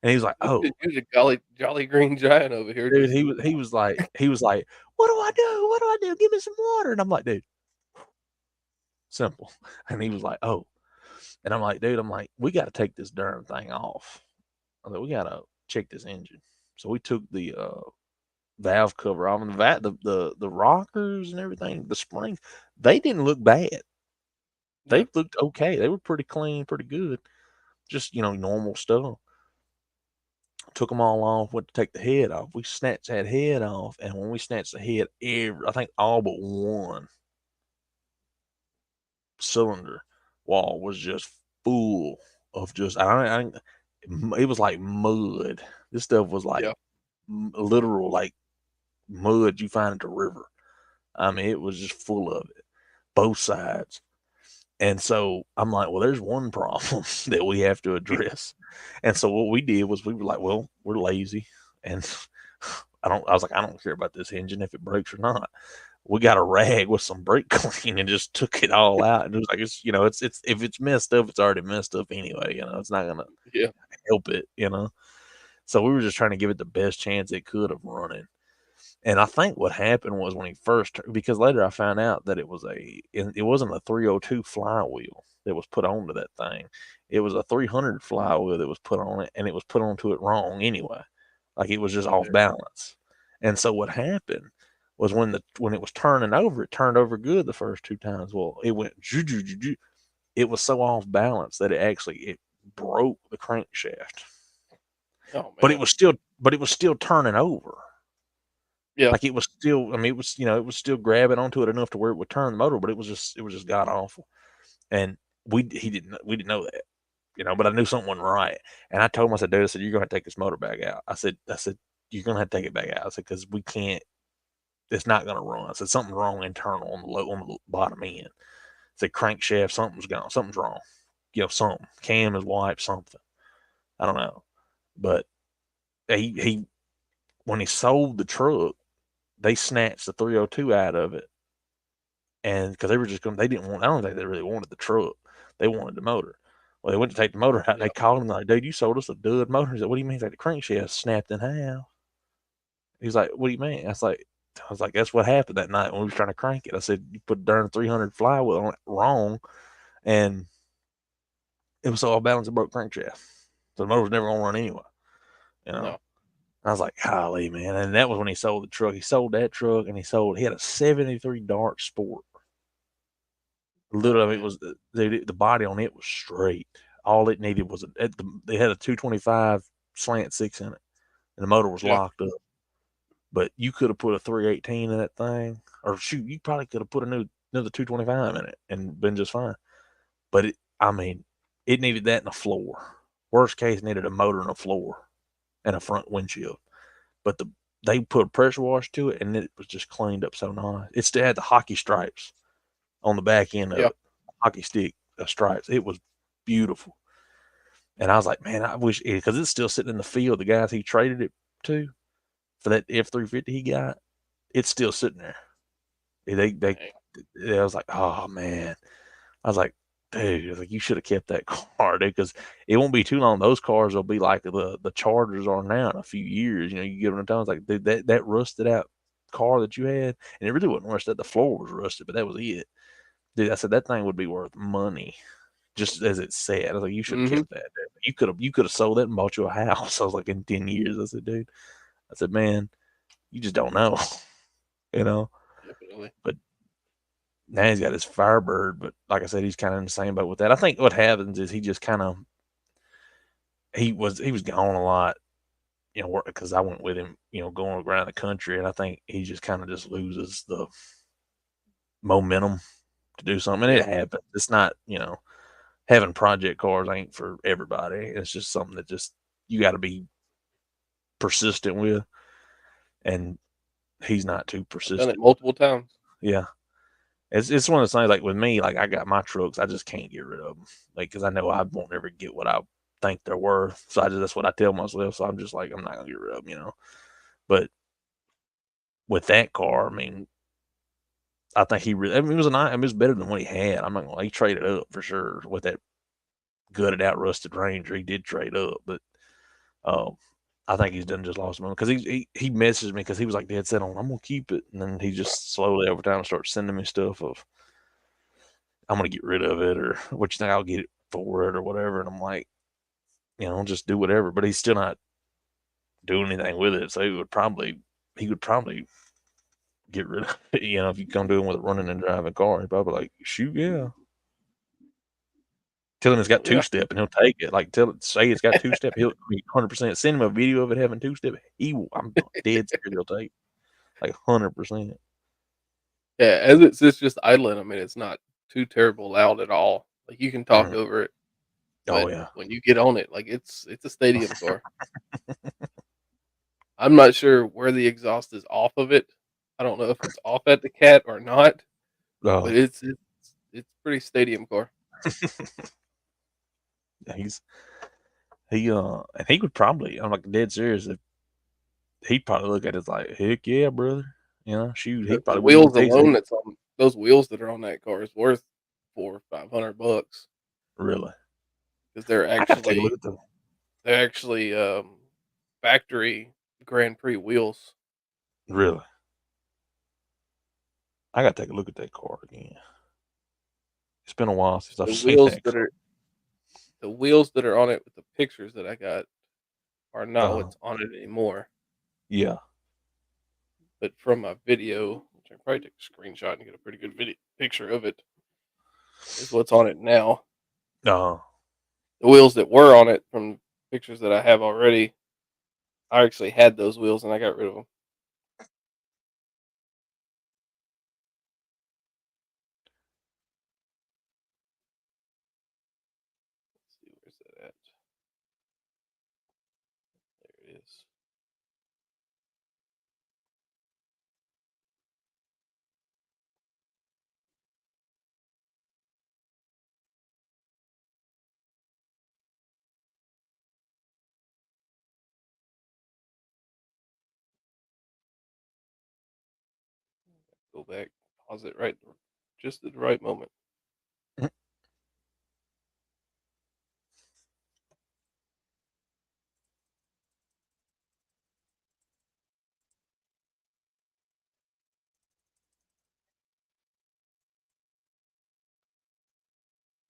And he was like, oh, you're a jolly green giant over here. Dude, he was like, what do I do? What do I do? Give me some water. And I'm like, dude, simple. And he was like, oh. And I'm like, dude, we got to take this darn thing off. I like, we got to check this engine. So we took the valve cover off, and the rockers and everything, the springs, they didn't look bad. They looked okay. They were pretty clean, pretty good. Just, normal stuff. Took them all off, went to take the head off. We snatched that head off, and when we snatched the head, I think all but one cylinder wall was just full of just, it was like mud. This stuff was like literal, like mud you find at the river. I mean, it was just full of it, both sides. And so I'm like, well, there's one problem that we have to address. And so what we did was we were like, well, we're lazy. And I was like, I don't care about this engine if it breaks or not. We got a rag with some brake clean and just took it all out. And it was like, it's if it's messed up, it's already messed up anyway. It's not going to help it, So we were just trying to give it the best chance it could of running. And I think what happened was when he first, because later I found out that it wasn't a 302 flywheel that was put onto that thing. It was a 300 flywheel that was put on it, and it was put onto it wrong anyway. Like it was just off balance. And so what happened was when it was turning over, it turned over good the first 2 times. Well, it went, it was so off balance that it broke the crankshaft. Oh, man. But it was still turning over. Yeah, like it was still. I mean, it was still grabbing onto it enough to where it would turn the motor, but it was just god awful. And we didn't know that, But I knew something wasn't right, and I told him, I said, dude, I said, you're gonna have to take this motor back out. I said, you're gonna have to take it back out. I said, because we can't. It's not gonna run. I said, something's wrong internal on the bottom end. I said, crankshaft, something's gone. Something's wrong. Something. Cam is wiped. Something. I don't know, but he when he sold the truck, they snatched the 302 out of it. And because they were just I don't think they really wanted the truck. They wanted the motor. Well, they went to take the motor out. They called him like, dude, you sold us a dud motor. He's like, what do you mean? He's like, the crankshaft snapped in half. He's like, what do you mean? I was like, that's what happened that night when we were trying to crank it. I said, you put darn 300 flywheel on it wrong. And it was so off balance, it broke crankshaft. So the motor was never going to run anyway. No. I was like, golly, man. And that was when he sold the truck. He sold that truck, and he had a 73 Dart Sport. Literally, it was the body on it was straight. All it needed was they had a 225 slant 6 in it, and the motor was Yeah. locked up. But you could have put a 318 in that thing, or shoot, you probably could have put another 225 in it and been just fine. But it needed that in a floor. Worst case, needed a motor and a floor and a front windshield. But they put a pressure wash to it, and it was just cleaned up so nice. It still had the hockey stripes on the back end of Yeah. it, hockey stick stripes. It was beautiful. And I was like, man, I wish, because it's still sitting in the field. The guys he traded it to for that F-350 he got, it's still sitting there. I was like, oh man. I was like, dude, I was like, you should have kept that car, dude, because it won't be too long. Those cars will be like the Chargers are now in a few years. You know, you give them a time. It's like, dude, that rusted out car that you had, and it really wasn't rusted. The floor was rusted, but that was it. Dude, I said that thing would be worth money, just as it said. I was like, you should have Mhm. kept that. Dude. You could have sold that and bought you a house. I was like, in 10 years. I said, dude, I said, man, you just don't know, you know. Definitely. But now he's got his Firebird, but like I said, he's kind of in the same boat with that. I think what happens is he just kind of he was gone a lot, you know, because I went with him, you know, going around the country, and I think he just kind of just loses the momentum to do something. And Yeah. it happens. It's not, you know, having project cars ain't for everybody. It's just something that just you got to be persistent with, and he's not too Done persistent. it multiple times. Yeah. It's one of those things like with me, like I got my trucks, I just can't get rid of them, like because I know I won't ever get what I think they're worth. So that's what I tell myself. So I'm just like I'm not gonna get rid of them, you know. But with that car, I mean, I think he really, I mean, it was it was better than what he had. I'm not gonna, he traded up for sure with that gutted out rusted Ranger. He did trade up, but um, I think he's done just lost money because he messaged me because he was like dead set on I'm gonna keep it, and then he just slowly over time starts sending me stuff of I'm gonna get rid of it or what you think I'll get it for it or whatever. And I'm like, you know, just do whatever. But he's still not doing anything with it. So he would probably get rid of it. You know, if you come to him with a running and driving car, he'd probably like, shoot, yeah. Tell him it's got two Yeah. step and he'll take it. Like say it's got two step, he'll 100% send him a video of it having two step. I'm dead scared he'll take like 100%. Yeah, as it sits just idling, I mean, it's not too terrible loud at all. Like, you can talk Mhm. over it, Oh but yeah. when you get on it, like, it's a stadium car. I'm not sure where the exhaust is off of it. I don't know if it's off at the Cat or not, but Oh, it's pretty stadium car. he's and he would probably, I'm like dead serious, if he'd probably look at it like, heck yeah, brother. You know, shoot, he The probably wouldn't even wheels taste it. alone that's on those wheels that are on that car is worth 4 or $500 Really. because they're I gotta take a look actually at the they're actually, factory Grand Prix wheels. really. I gotta take a look at that car again. It's been a while since I've The seen wheels that that car. are the wheels that are on it with the pictures that I got are not Uh, what's on it anymore. yeah. But from my video, which I probably take a screenshot and get a pretty good video picture of it, is what's on it now. Uh, The wheels that were on it from pictures that I have already, I actually had those wheels and I got rid of them. Let's see, where's that at? There it is. Go back, pause it right, just at the right moment.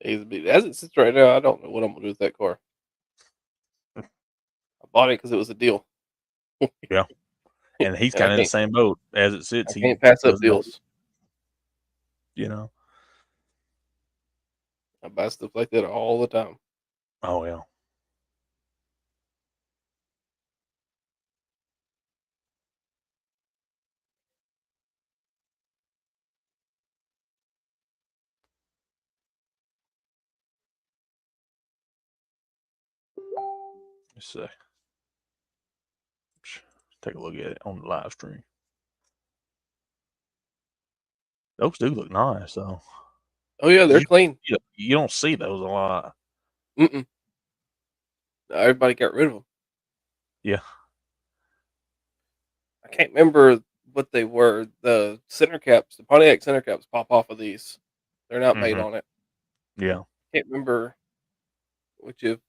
As it sits right now, I don't know what I'm gonna do with that car. I bought it because it was a deal. yeah. And he's And kind of in the same boat as it sits. I He can't pass up doesn't know, deals. you know. I buy stuff like that all the time. Oh yeah. Let's see. Take a look at it on the live stream. Those do look nice, though. Oh yeah, they're You, clean. you don't see those a lot. Mm-mm. Everybody got rid of them. Yeah. I can't remember what they were. The center caps, the Pontiac center caps, pop off of these. They're not made Hmm. on it. Yeah. Can't remember which if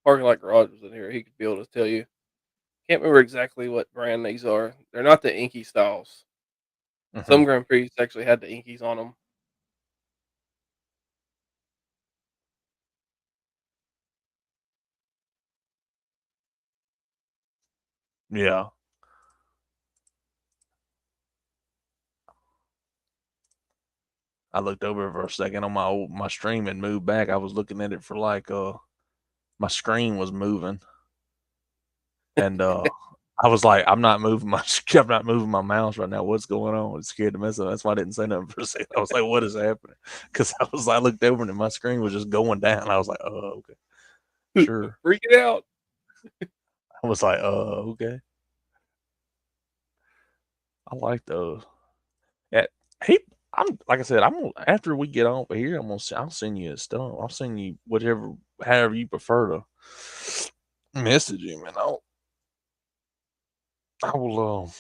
parking lot garage was in here. He could be able to tell you. Can't remember exactly what brand these are. They're not the inky styles. Hmm. Some Grand Prix actually had the inkies on them. Yeah. I looked over for a second on my stream and moved back. I was looking at it for like my screen was moving, and I was like, I'm not moving my I'm not moving my mouse right now. What's going on? It scared the mess out. That's why I didn't say nothing for a second. I was like, what is happening? Because I looked over and my screen was just going down. I was like, oh, okay, sure. Freaking out. I was like, okay. I like those. Yeah, he. I'm like I said. I'm gonna, after we get off of here. I'll send you his stuff. I'll send you whatever, however you prefer to message him, and I will.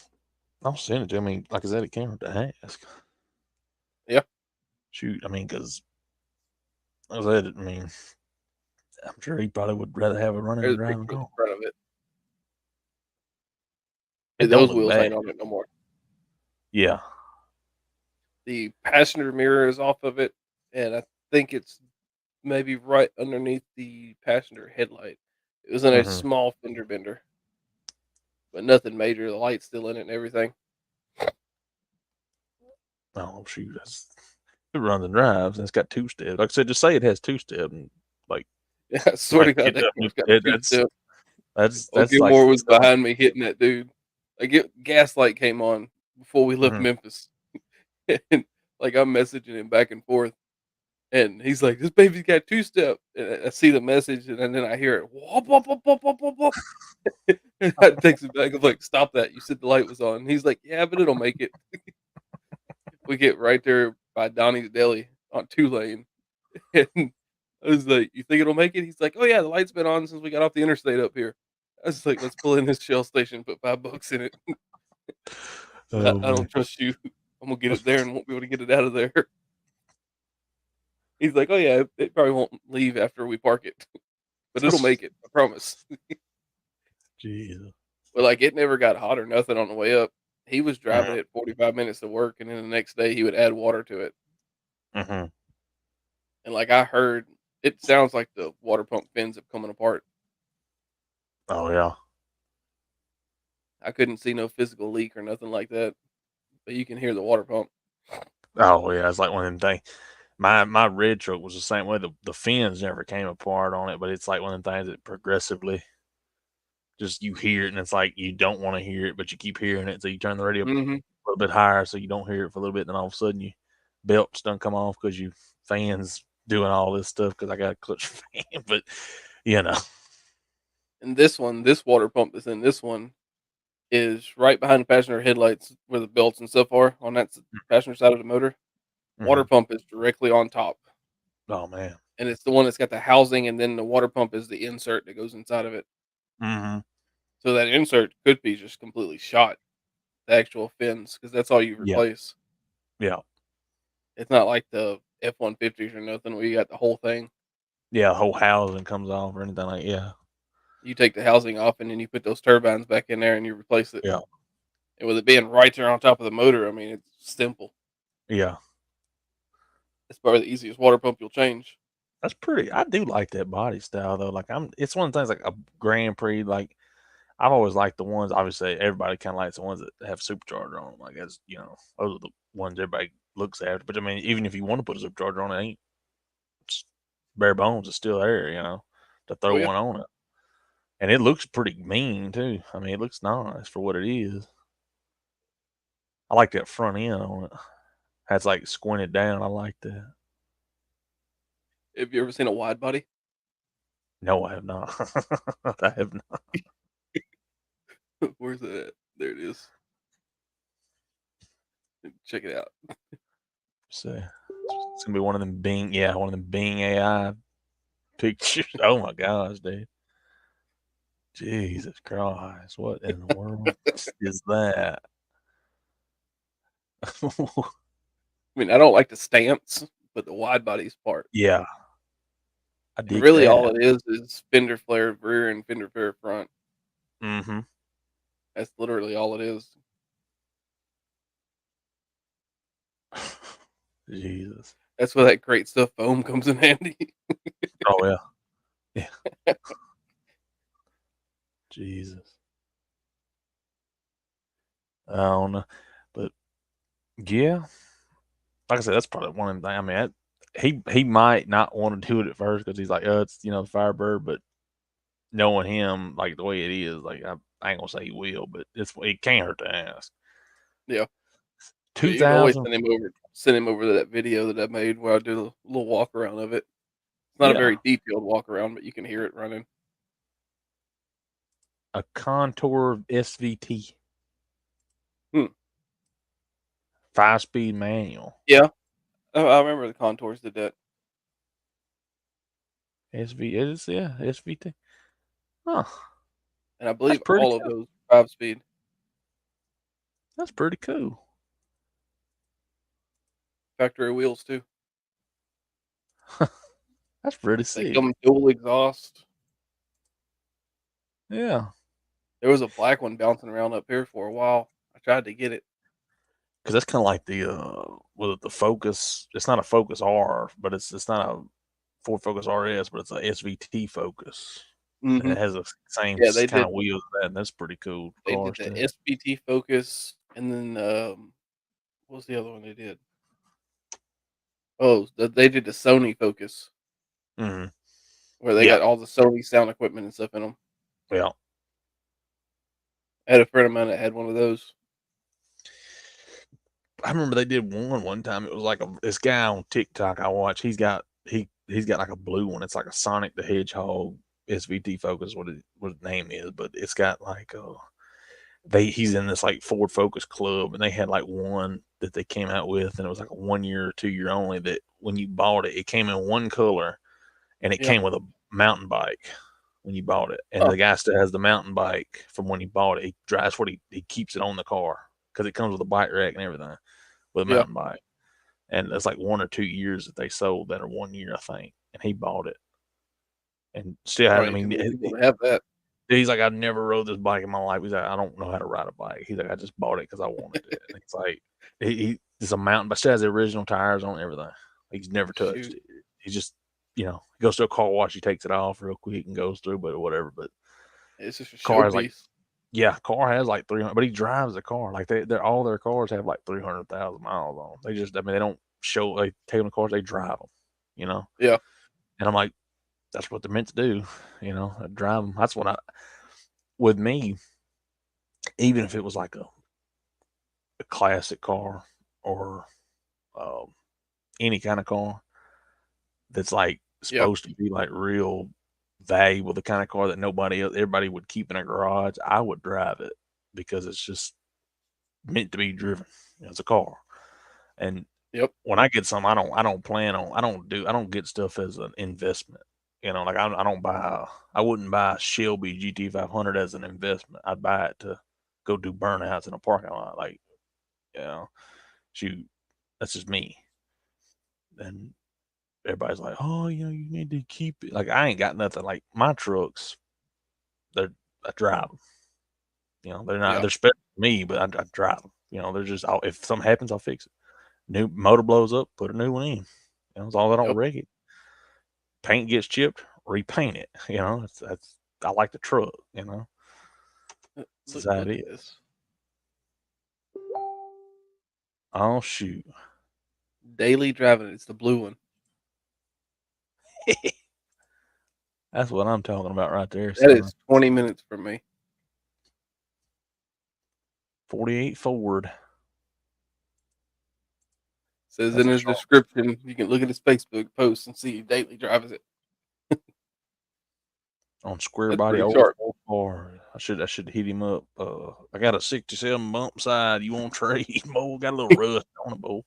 I'll send it to him. I mean, like I said, it came hurt to ask. Yeah. Shoot, I mean, because like I said, I mean, I'm sure he probably would rather have a running There's and a driving picture of the car. front of it. It don't Those look wheels bad. ain't on it no more. Yeah. The passenger mirror is off of it, and I think it's maybe right underneath the passenger headlight. It was in a Hmm. small fender bender, but nothing major. The light's still in it and everything. Oh shoot, it runs and drives. And it's got two steps. Like I said, just say it has two steps, and like Yeah, I swear to God, get that up. car's got It, two that's step. Oh, that's like Gilmore was behind me hitting that dude. Like gaslight came on before we left mhm. Memphis, and like I'm messaging him back and forth, and he's like, "This baby's got two step." And I see the message, and then I hear it. Whoop, whoop, whoop, whoop, whoop, whoop, whoop. And I text him back. I'm like, "Stop that! You said the light was on." And he's like, "Yeah, but it'll make it." We get right there by Donnie's Deli on 2 lane, and I was like, "You think it'll make it?" He's like, "Oh yeah, the light's been on since we got off the interstate up here." I was like, "Let's pull in this Shell station, put $5 in it." I Oh man. don't trust you. I'm gonna get it there and won't be able to get it out of there. He's like, "Oh yeah, it probably won't leave after we park it, but it'll make it. I promise." Jesus. But like, it never got hot or nothing on the way up. He was Mhm. driving it 45 minutes to work, and then the next day he would add water to it. Mhm. And like I heard, it sounds like the water pump fins have coming apart. Oh yeah. I couldn't see no physical leak or nothing like that, but you can hear the water pump. Oh yeah. It's like one of them things. My red truck was the same way. The fins never came apart on it, but it's like one of them things that progressively just you hear it, and it's like you don't want to hear it, but you keep hearing it. So you turn the radio up Mhm. a little bit higher so you don't hear it for a little bit. Then all of a sudden, you belts don't come off because you fans doing all this stuff because I got a clutch fan. But you know, And this water pump that's in this one is right behind the passenger headlights where the belts and stuff are on that passenger side of the motor. Water mhm. pump is directly on top, Oh man. and it's the one that's got the housing, and then the water pump is the insert that goes inside of it. Hmm. So that insert could be just completely shot, the actual fins, because that's all you Yeah. replace. Yeah. It's not like the F-150s or nothing where you got the whole thing. Yeah. Whole housing comes off or anything like yeah. You take the housing off, and then you put those turbines back in there, and you replace it. Yeah. And with it being right there on top of the motor, I mean, it's simple. Yeah. It's probably the easiest water pump you'll change. That's pretty. I do like that body style though. Like it's one of the things like a Grand Prix. Like I've always liked the ones. Obviously, everybody kind of likes the ones that have supercharger on them. I guess those are the ones everybody looks after. But I mean, even if you want to put a supercharger on it, ain't it's bare bones. It's still there. to throw yeah. one on it. And it looks pretty mean too. I mean, it looks nice for what it is. I like that front end on it. Has like squinted down. I like that. Have you ever seen a wide body? No, I have not. I have not. Where's it at? There it is. Check it out. So it's gonna be one of them Bing, yeah, one of them Bing AI pictures. Oh my gosh, dude. Jesus Christ, what in the world is that? I mean, I don't like the stance, but the wide body's part. Yeah, I And dig really, all that. it is fender flare rear and fender flare front. Mm-hmm. That's literally all it is. Jesus. That's where that great stuff foam comes in handy. Oh yeah. Yeah. Jesus. I don't know, but yeah, like I said, that's probably one of them things. I mean, he might not want to do it at first because he's like, oh, it's the Firebird, but knowing him like the way it is, like I ain't gonna say he will, but it can't hurt to ask. Yeah. But Two you can always thousand, send him over to that video that I made where I do a little walk around of it. It's not a yeah, very detailed walk around, but you can hear it running. a Contour SVT, Hmm. 5-speed manual. Yeah. I remember the Contours did that. SVT. Huh, And I that's believe pretty all of cool. those 5-speed. That's pretty cool. Factory wheels too. That's pretty They sick. come dual exhaust. Yeah, There was a black one bouncing around up here for a while. I tried to get it. because that's kind of like the Focus. It's not a Focus R, but it's not a Ford Focus RS, but it's a SVT Focus. And Hmm. it has the same Yeah, they kind did. of wheels as that, and that's pretty cool They did cars the too. SPT Focus, and then what was the other one they did? Oh, they did the Sony Focus, Mhm. where they Yeah, got all the Sony sound equipment and stuff in them. yeah. I had a friend of mine that had one of those. I remember they did one time. It was like this guy on TikTok I watch. He's got like a blue one. It's like a Sonic the Hedgehog SVT Focus. What his name is, but it's got like he's in this like Ford Focus club, and they had like one that they came out with, and it was like a 1 year or 2 year only. That when you bought it, it came in one color, and it Yeah. came with a mountain bike when you bought it. And Oh, the guy still has the mountain bike from when he bought it. He drives what he keeps it on the car because it comes with a bike rack and everything with a yeah. mountain bike. And it's like 1 or 2 years that they sold that, or 1 year, I think. And he bought it and still has. I Probably too mean, many people to have that. he's like, I've never rode this bike in my life. He's like, I don't know how to ride a bike. He's like, I just bought it because I wanted it. And it's like, it's a mountain, but still has the original tires on everything. He's never touched Shoot, it. He just, he goes to a car wash, he takes it off real quick and goes through, but whatever. But it's just a car has like, showpiece. yeah, car has like 300, but he drives the car. Like they're all their cars have like 300,000 miles on them. They just, I mean, they don't show, they take them to cars, they drive them, you know? Yeah. And I'm like, that's what they're meant to do, drive them. That's what with me, even if it was like a classic car or um, any kind of car that's like Yeah. supposed to be like real valuable, the kind of car that everybody would keep in a garage, I would drive it because it's just meant to be driven. It's a car. And Yep. when I get some, I don't get stuff as an investment. Like I wouldn't buy a Shelby GT500 as an investment. I'd buy it to go do burnouts in a parking lot. Like, you know, shoot, that's just me. And everybody's like, oh, you need to keep it. Like, I ain't got nothing. Like, my trucks, I drive them. They're not, Yeah. they're special to me, but I drive them. They're just, if something happens, I'll fix it. New motor blows up, put a new one in. As long as I don't Yep. wreck it. Paint gets chipped, repaint it. That's I like the truck. This is how it Look at is. this. Oh shoot! Daily driving. It's the blue one. That's what I'm talking about right there, That son. is 20 minutes from me. 48 Ford. Says That's in a his short. description, you can look at his Facebook post and see he daily drives it. On square That's body pretty old sharp. car. I should hit him up. I got a 67 bump side. You want to trade? Mo got a little rust on it, Bo.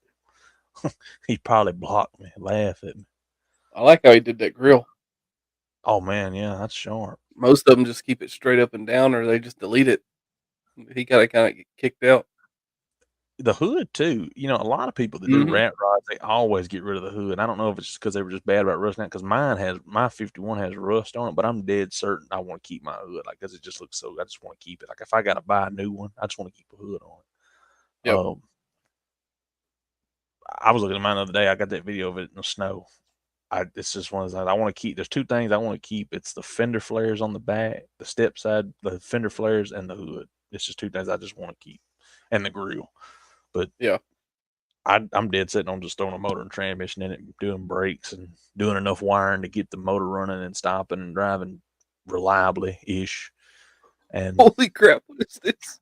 He probably blocked me, laugh at me. I like how he did that grill. Oh man, yeah, that's sharp. Most of them just keep it straight up and down, or they just delete it. He got to kind of get kicked out. The hood too. You know, a lot of people that do Mhm. rat rods, they always get rid of the hood. I don't know if it's just because they were just bad about rusting out. Because my 51 has rust on it, but I'm dead certain I want to keep my hood, like, because it just looks so. I just want to keep it. Like if I got to buy a new one, I just want to keep a hood on it. Yep. I was looking at mine the other day. I got that video of it in the snow. It's just one of those things I want to keep. There's two things I want to keep. It's the fender flares on the back, the step side, the fender flares, and the hood. It's just two things I just want to keep, and the grill. But Yeah. I'm dead setting on just throwing a motor and transmission in it, doing brakes and doing enough wiring to get the motor running and stopping and driving reliably ish. And Holy crap! What is this?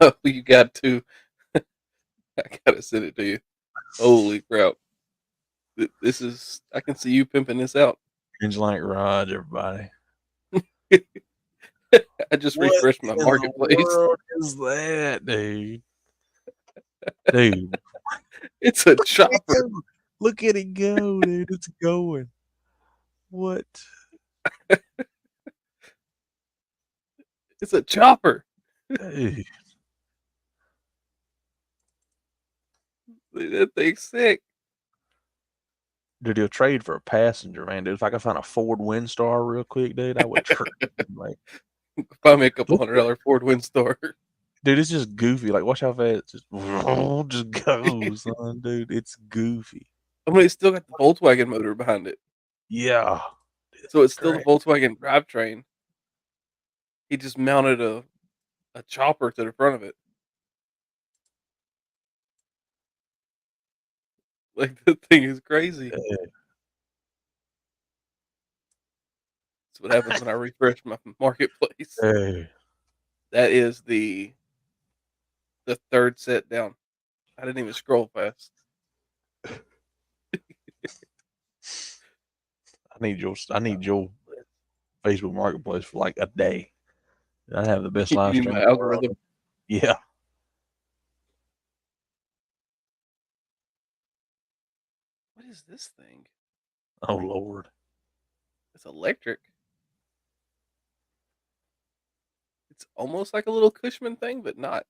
Oh, you got to. I gotta send it to you. Holy crap! This is. I can see you pimping this out. Ridgeline Garage, everybody. I just What refreshed my in the marketplace. world is that, dude? Dude, It's a chopper. look at it go, dude. It's going. What? It's a chopper. Dude, That thing's sick. dude, he'll trade for a passenger, man. Dude, if I could find a Ford Windstar real quick, dude, I would trade. Like, Buy me a couple look, $100 Ford Windstar. dude, it's just goofy. Like, watch how fast it just goes, son, dude. It's goofy. I mean, it's still got the Volkswagen motor behind it, Yeah. so it's still the Great. Volkswagen drivetrain. He just mounted a chopper to the front of it. Like, the thing is crazy. Yeah. That's what happens when I refresh my marketplace. Hey. That is the third set down. I didn't even scroll fast. I need your Facebook Marketplace for like a day. I have the best You live need stream my in the world. algorithm. Yeah. What is this thing? Oh Lord. It's electric. It's almost like a little Cushman thing, but not.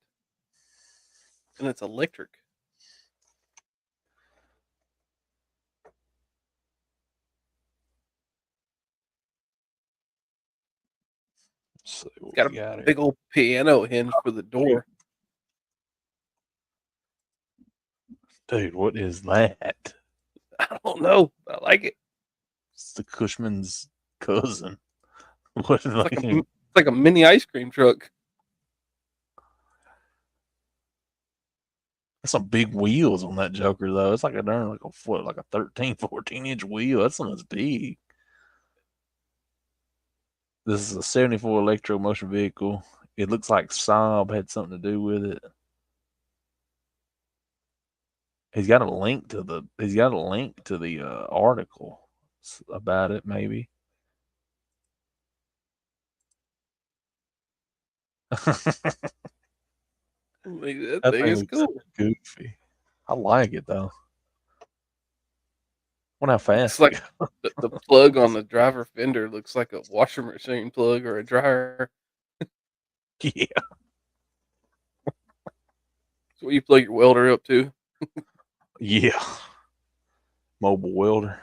And it's electric. Let's see what It's got we a got here. big old piano hinge for the door. Dude, what is that? I don't know. I like it. It's the Cushman's cousin. What is It's like a mini ice cream truck. That's some big wheels on that Joker though. It's like a darn like a foot, like a 13, 14-inch wheel. That's something that's big. This is a 74 electro motion vehicle. It looks like Saab had something to do with it. He's got a link to the article about it, maybe. Like, that That thing thing is looks so cool. goofy. I like it though. Wonder how It's fast like the plug on the driver fender looks like a washer machine plug or a dryer. Yeah. It's what you plug your welder up to. Yeah. Mobile welder.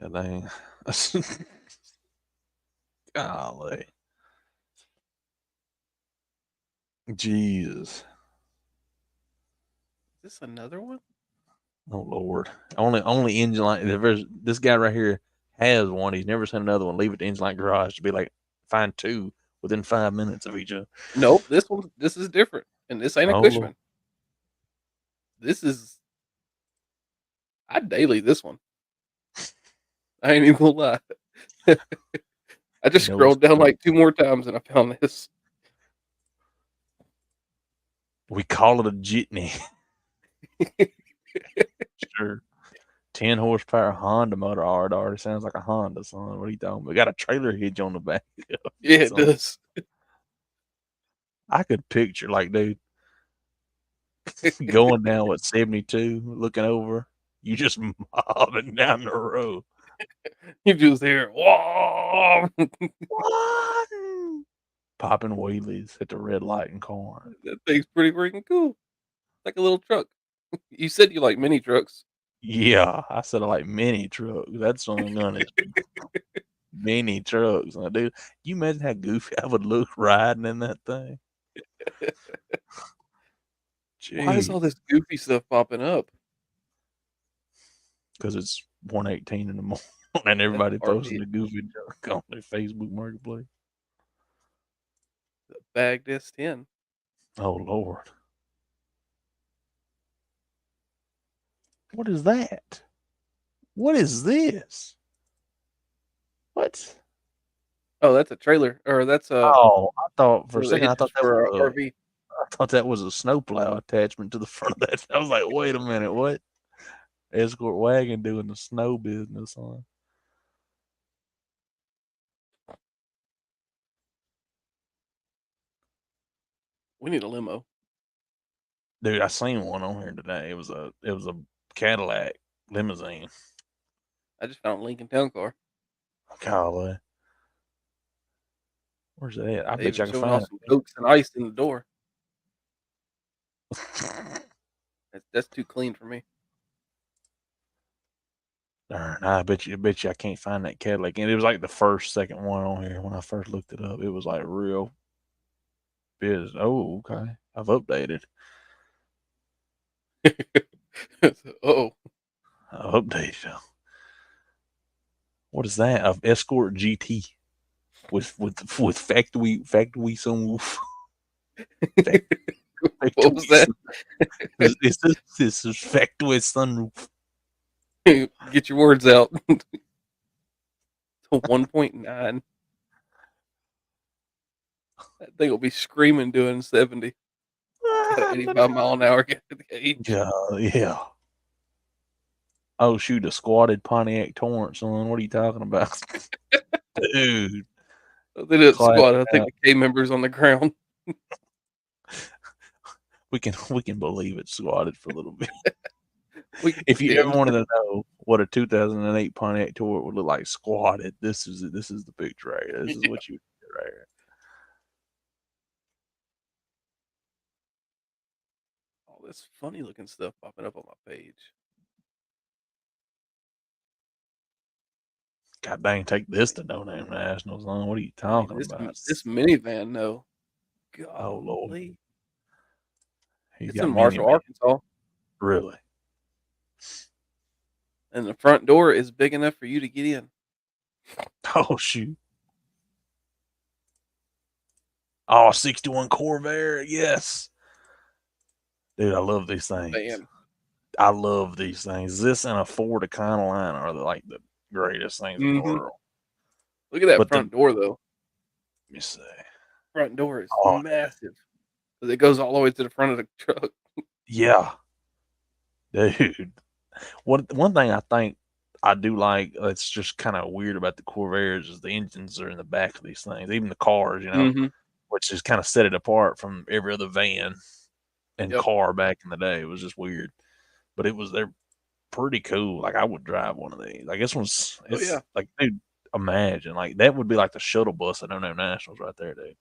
That thing. Golly. Jesus. Is this another one? Oh Lord. Only engine light. This guy right here has one. He's never seen another one. Leave it to Engine Light Garage to be like find two within 5 minutes of each other. Nope, this is different. And this ain't a Oh Cushman. Lord. This is I daily this one. I ain't even gonna lie. I just You know what's scrolled down funny? like 2 more times and I found this. We call it a jitney. Sure. 10 horsepower Honda motor. Oh, it already sounds like a Honda, son. What are you talking about? We got a trailer hitch on the back. Yeah, it So does. I could picture, like, dude, going down with 72, looking over, you just mobbing down the road. You just hear, "Whoa!" What? Popping wheelies at the red light in corn. That thing's pretty freaking cool. Like a little truck. You said you like mini trucks. Yeah, I said I like mini trucks. That's on the gun is mini trucks. Now, dude, you imagine how goofy I would look riding in that thing? Why is Gee, all this goofy stuff popping up? because it's 1:18 in the morning and That's everybody posting RV. the goofy junk on their Facebook marketplace. The Bag S10. Oh Lord, what is that? What is this? What? Oh, that's a trailer, or that's a Oh, I thought for a one of the second I hitches thought that for a was RV. I thought that was a snowplow attachment to the front of that. I was like, wait a minute, what? Escort wagon doing the snow business on. We need a limo. Dude, I seen one on here today. It was a Cadillac limousine. I just found a Lincoln Town Car. Golly. Where's that at? I They bet you even I can showing find off some Cokes and ice in the door. it. That's too clean for me. Darn, I bet you I can't find that Cadillac. And it was like the first, second one on here when I first looked it up. It was like real biz. Oh, okay. I've updated. Oh, I've updated. What is that? Of Escort GT with factory sunroof. what was that? This is factory sunroof. Get your words out. 1.9. That thing will be screaming doing 70 at an 85 mile an hour gauge. Yeah, yeah. Oh shoot, a squatted Pontiac Torrent, son. What are you talking about? Dude. They didn't Class squat. I think out. the K member's on the ground. We can believe it squatted for a little bit. We can If you ever pretend. wanted to know what a 2008 Pontiac Torrent would look like squatted, this is the picture right here. This is what you get right here. All this funny looking stuff popping up on my page. God dang, take this to No Name Nationals, son. What are you I mean, talking about? this minivan, though. Oh Lord. Golly. He's It's got in many Marshall, Arkansas, really. and the front door is big enough for you to get in. Oh shoot. Oh, 61 Corvair, yes. Dude, I love these things. Man, I love these things. This and a Ford Econoline are like the greatest things in the Mhm. world. look at that But front door, though. let me see. Front door is Oh, massive. 'Cause it goes all the way to the front of the truck. yeah, dude. One thing I think I do like that's just kind of weird about the Corvairs is the engines are in the back of these things, even the cars, Mhm. which is kind of set it apart from every other van and Yep. car back in the day. It was just weird, but they're pretty cool. Like I would drive one of these. Like it's Oh, yeah. like, dude, imagine like that would be like the shuttle bus at No Name Nationals right there, dude.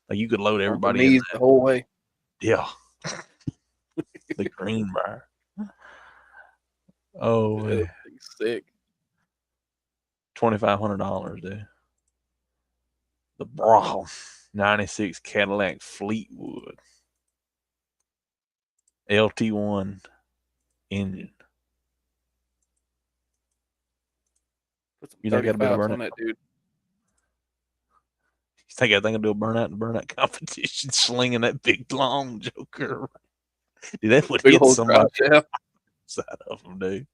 Like you could load On the everybody in knees that. the whole way. Yeah, the Greenbrier. Oh, Yeah, that man. thing's sick. $2,500, dude. The Brougham 96 Cadillac Fleetwood LT1 engine. Put some You think that'll be a 35s on burnout? that dude. You think that thing will do a burnout competition slinging that big long joker? Dude, that would Big hit old somebody drive shaft. side of them, dude.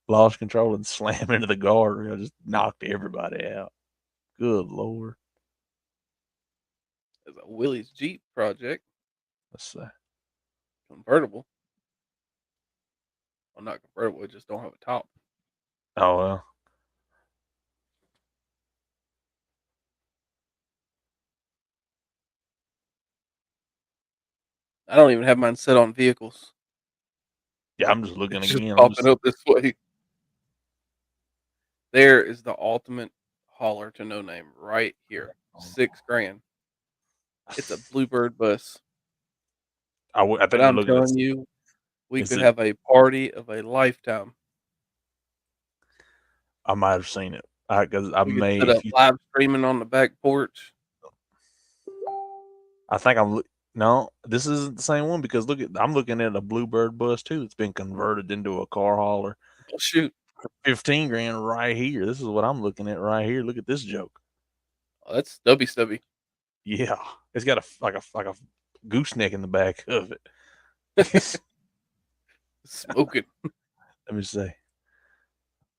lost control and slammed into the guardrail, just knocked everybody out. Good Lord. It's a Willie's Jeep project, Let's see. convertible. Well, not convertible. It just don't have a top. Oh, well. I don't even have mine set on vehicles. Yeah, I'm just looking It's just again. I'm popping just, up this way. There is the ultimate hauler to no name right here. $6,000. It's a Bluebird bus. I But think we're I'm looking at telling you, we is could it, have a party of a lifetime. I might have seen it. Because I We could may, set if up you, live streaming on the back porch. I think no, this isn't the same one because I'm looking at a Bluebird bus too. It's been converted into a car hauler. Oh, shoot. 15 grand right here. This is what I'm looking at right here. Look at this joke. Oh, that's stubby stubby. Yeah, it's got like a gooseneck in the back of it. Smoking. Let me see.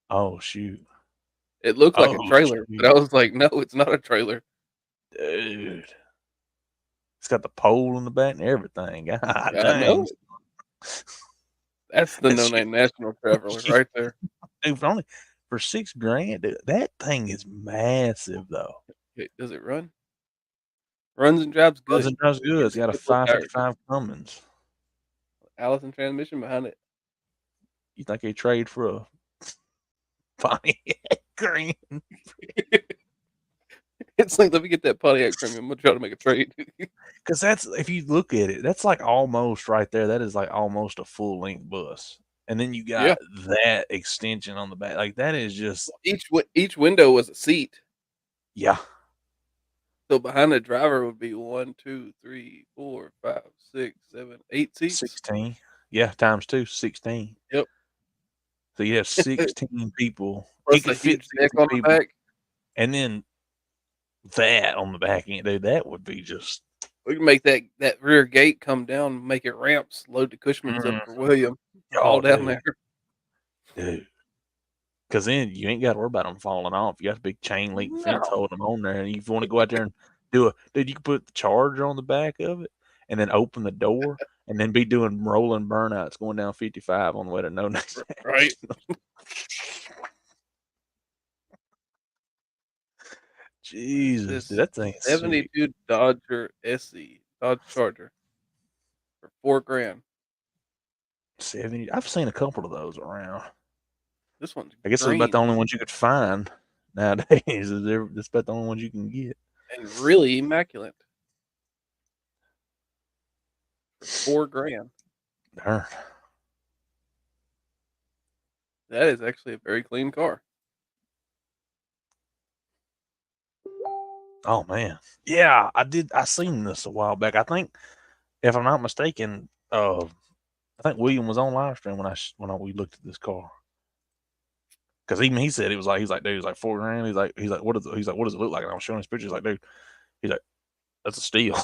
Oh shoot. It looked like a Oh trailer, but I shoot, was like, no, it's not a trailer. dude. It's got the pole in the back and everything. God I dang. know. That's the That no shit- name national traveler right there. Dude, for 6 grand, dude, that thing is massive though. Wait, does it run? Runs and drives good. Doesn't does good. It's got a Good little tires. 555 Cummins. Allison transmission behind it. You think they trade for a Pontiac green? It's like, let me get that Pontiac premium. I'm gonna try to make a trade. Because that's, if you look at it, that's like almost right there. That is like almost a full length bus. And then you Yeah. got that extension on the back. Like that is just, Each window was a seat. yeah. So behind the driver would be 1, 2, 3, 4, 5, 6, 7, 8 seats. 16. Yeah, times 2, 16. Yep. So you have 16 people. Plus It could a fit huge deck 60 on the people. back. And then that on the back end, dude, that would be just. We can make that rear gate come down, make it ramps, load the Cushmans up for William, all down dude, there. Dude. Because then you ain't got to worry about them falling off. You got a big chain link fence holding them on there. And if you want to go out there and dude, you can put the charger on the back of it and then open the door and then be doing rolling burnouts going down 55 on the way to No Name. Right. Jesus, This dude, that thing is sick. 72 Dodge Charger for $4,000. 70. I've seen a couple of those around. This one's I guess it's green about the only ones you could find nowadays. It's about the only ones you can get. and really immaculate for $4,000. Darn. That is actually a very clean car. Oh man, yeah, I seen this a while back. I think, if I'm not mistaken, I think William was on live stream when we looked at this car. Because even he said it was like, he's like, dude, it's like $4,000. He's like, what does it look like? And I was showing his pictures. Like, dude, he's like, that's a steal.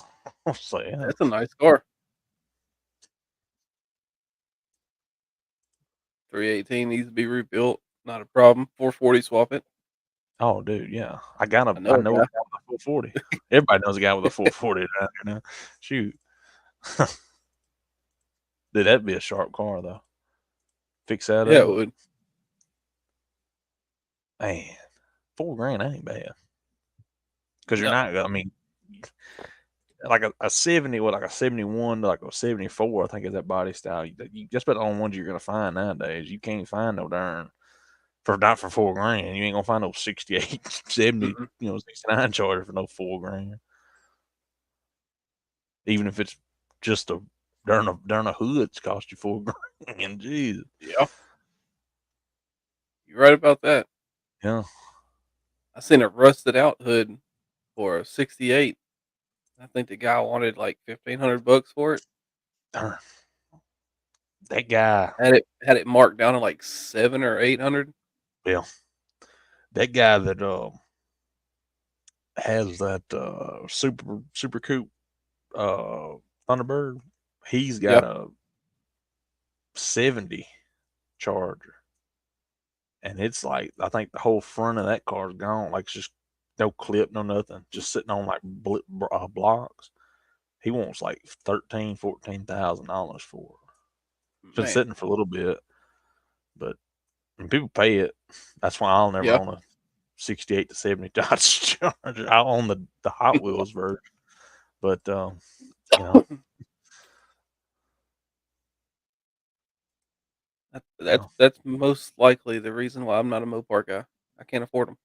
I was like, yeah. That's a nice car. 318 needs to be rebuilt. Not a problem. 440 swap it. Oh, dude, yeah. I know know a guy with a 440. Everybody knows a guy with a 440 right there now. Shoot. Dude, that'd be a sharp car though. Fix that Yeah, up. it would. Man, $4,000 ain't bad. Because you're No. not, I mean, like a 70, like a 71 to like a 74, I think is that body style. You just about the only ones you're gonna find nowadays. You can't find no darn not for $4,000. You ain't gonna find no 68, 70, 69 Charger for no $4,000. Even if it's just a darn a hood's cost you $4,000. Jesus. Yeah. You're right about that. Yeah. I seen a rusted out hood for a 68. I think the guy wanted like $1,500 for it. Darn. That guy had it marked down to like 700 or 800. Yeah. That guy that has that super coupe Thunderbird, he's got a 70 Charger. and it's like I think the whole front of that car is gone. Like it's just no clip, no nothing, just sitting on like blocks. He wants like $13,000-14,000 for it. It's been Man, sitting for a little bit, but people pay it. That's why I'll never yeah. own a 68 to 70 Dodge Charger. I own the Hot Wheels version, but you know, yeah, That's most likely the reason why I'm not a Mopar guy. I can't afford them.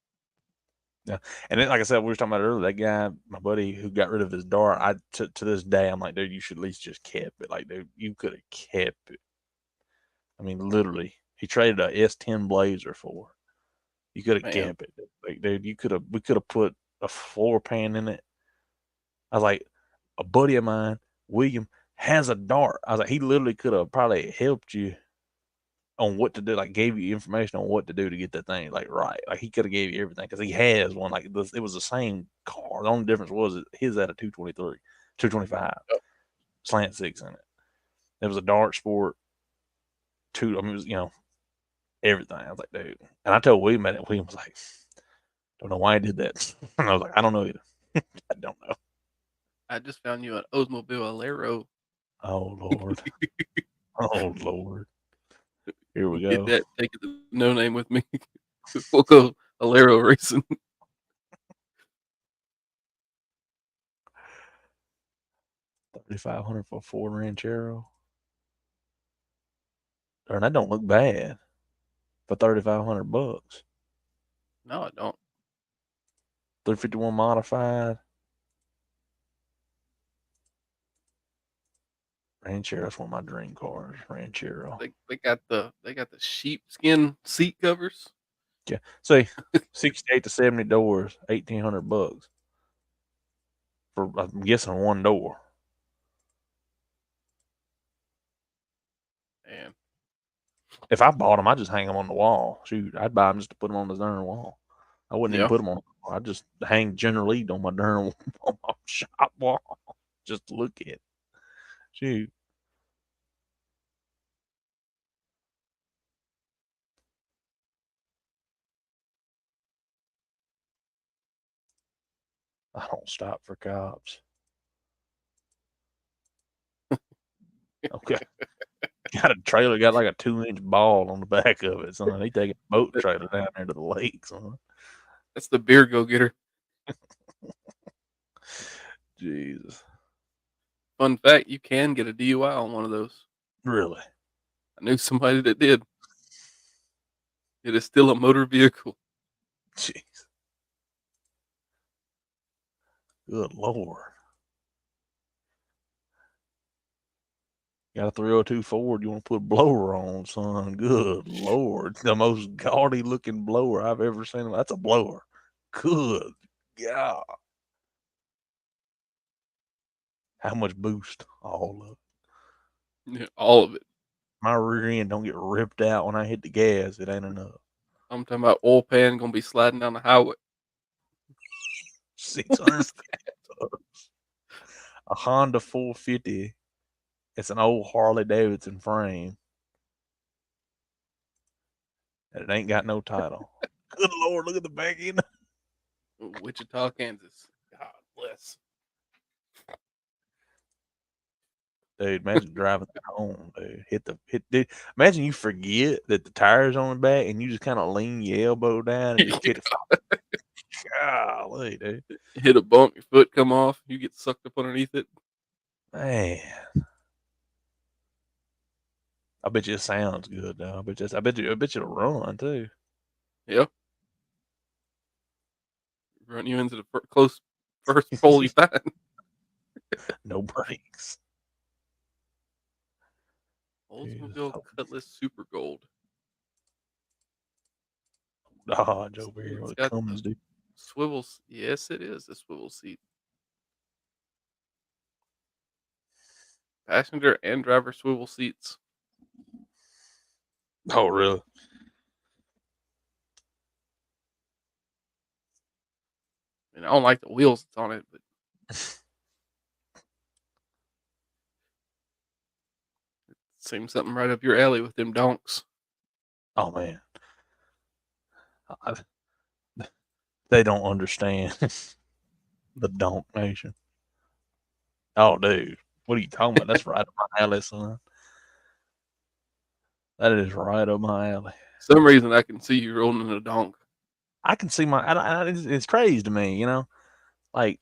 yeah. And then, like I said, we were talking about earlier. That guy, my buddy, who got rid of his Dart. To this day, I'm like, dude, you should at least just kept it. Like, dude, you could have kept it. I mean, literally, he traded a S10 Blazer for. You could have Man, kept it. Like, dude, we could have put a floor pan in it. I was like, a buddy of mine, William, has a Dart. I was like, he literally could have probably helped you on what to do, like gave you information on what to do to get that thing like right. Like he could have gave you everything because he has one. Like it was the same car. The only difference was his had a 223, 225 slant six in it. It was a Dart Sport two. I mean, it was everything. I was like, dude. And I told William that. William was like, don't know why he did that. And I was like, I don't know either. I don't know. I just found you an Oldsmobile Alero. Oh Lord. Oh Lord. Here we Get go. that, take it to No Name with me. We'll go Alero racing. 3,500 for a Ford Ranchero. Darn, that don't look bad for $3,500. No, I don't. 351 modified. Ranchero, that's one of my dream cars. Ranchero. They got the sheepskin seat covers. Yeah. See, 68 to 70 doors, $1,800 for I'm guessing one door. And If I bought them, I'd just hang them on the wall. Shoot, I'd buy them just to put them on the darn wall. I wouldn't even yeah, put them on. I'd just hang General Lee on my darn on my shop wall just to look at it. Shoot. I don't stop for cops. Okay. Got a trailer, got like a 2-inch ball on the back of it, son. He taking a boat trailer down there to the lake, son. that's the beer go getter. Jesus. Fun fact: you can get a DUI on one of those. Really? I knew somebody that did. It is still a motor vehicle. Jeez. Good Lord. Got a 302 Ford you want to put a blower on, son. Good Lord. The most gaudy looking blower I've ever seen. That's a blower. Good God. How much boost? All of it. Yeah, all of it. My rear end don't get ripped out when I hit the gas. It ain't enough. I'm talking about oil pan gonna be sliding down the highway. 600 a Honda 450. It's an old Harley Davidson frame. And it ain't got no title. Good Lord, look at the back end. Wichita, Kansas. God bless. Dude, imagine driving that home, dude. Dude. Imagine you forget that the tire's on the back and you just kind of lean your elbow down and just hit it. Golly, dude. Hit a bump, your foot come off, you get sucked up underneath it. Man. I bet you it sounds good though. I bet you it'll run too. Yeah. Run you into the close first pole you find. No brakes. Oldsmobile Cutlass Super Gold. Dodge over here It's with got Cummins, the dude. swivels. Yes, it is a swivel seat. Passenger and driver swivel seats. Oh, really? I don't like the wheels that's on it, but seems something right up your alley with them donks. Oh man. I, they don't understand the donk nation. Oh, dude, what are you talking about? That's right up my alley, son. That is right up my alley. Some reason I can see you rolling a donk. I can see it's crazy to me, like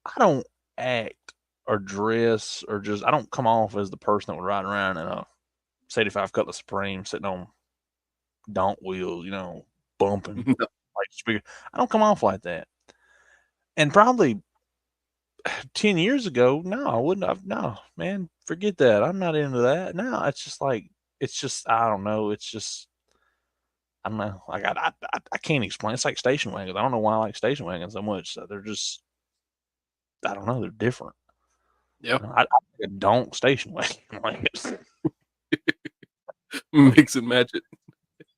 I don't act or dress or I don't come off as the person that would ride around in a 75 Cutlass Supreme sitting on donk wheels, bumping No. like speaker. I don't come off like that. And probably 10 years ago, no, I wouldn't have. No, man, forget that. I'm not into that. No, I don't know. I don't know. Like, I can't explain. It's like station wagons. I don't know why I like station wagons so much. So they're just, I don't know. They're different. Yeah. I don't station wagon. Like, Mix and match it.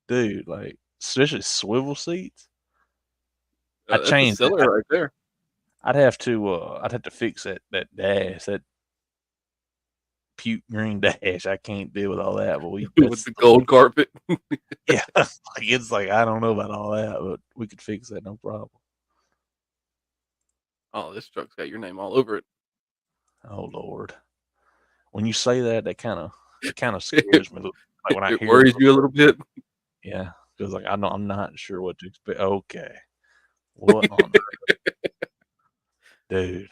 dude, like, especially swivel seats. I That's a changed it. seller right there. I'd have to fix that dash, that puke green dash. I can't deal with all that. But With the gold carpet. yeah, it's like I don't know about all that, but we could fix that, no problem. Oh, this truck's got your name all over it. Oh Lord, when you say that, it kind of scares me. Like when I It hear worries you a little bit. yeah, because like I'm not sure what to expect. Okay, what on earth, dude?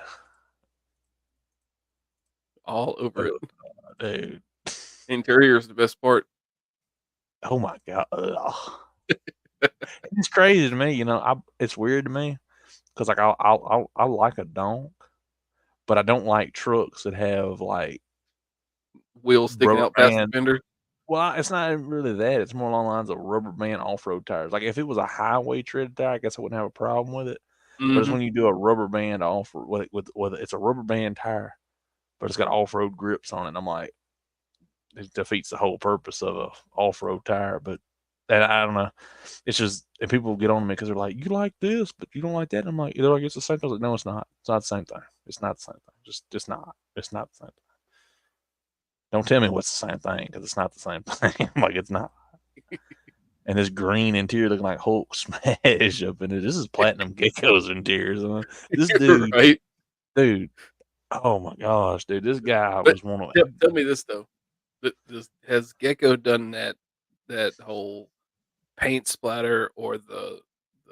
All over it. Dude. Interior is the best part. Oh my god, it's crazy to me. It's weird to me because like I like a donk, but I don't like trucks that have like Wheels sticking rubber out past the band. fender. Well, it's not really that. It's more along the lines of rubber band off road tires. Like if it was a highway tread tire, I guess I wouldn't have a problem with it. But it's Mm-hmm. when you do a rubber band off with it's a rubber band tire, but it's got off road grips on it. And I'm like, it defeats the whole purpose of a off road tire. But and I don't know. It's just and people get on me because they're like, you like this, but you don't like that. And I'm like, they're like, it's the same thing. I was like, no, it's not. It's not the same thing. It's not the same thing. Just not. It's not the same thing. Don't tell me what's the same thing because it's not the same thing. Like it's not. And this green interior looking like Hulk smash up in it. This is Platinum Gecko's interior. This Right. dude. Oh my gosh, dude! This guy But was one of. tell me this though. Has Gecko done that whole paint splatter or the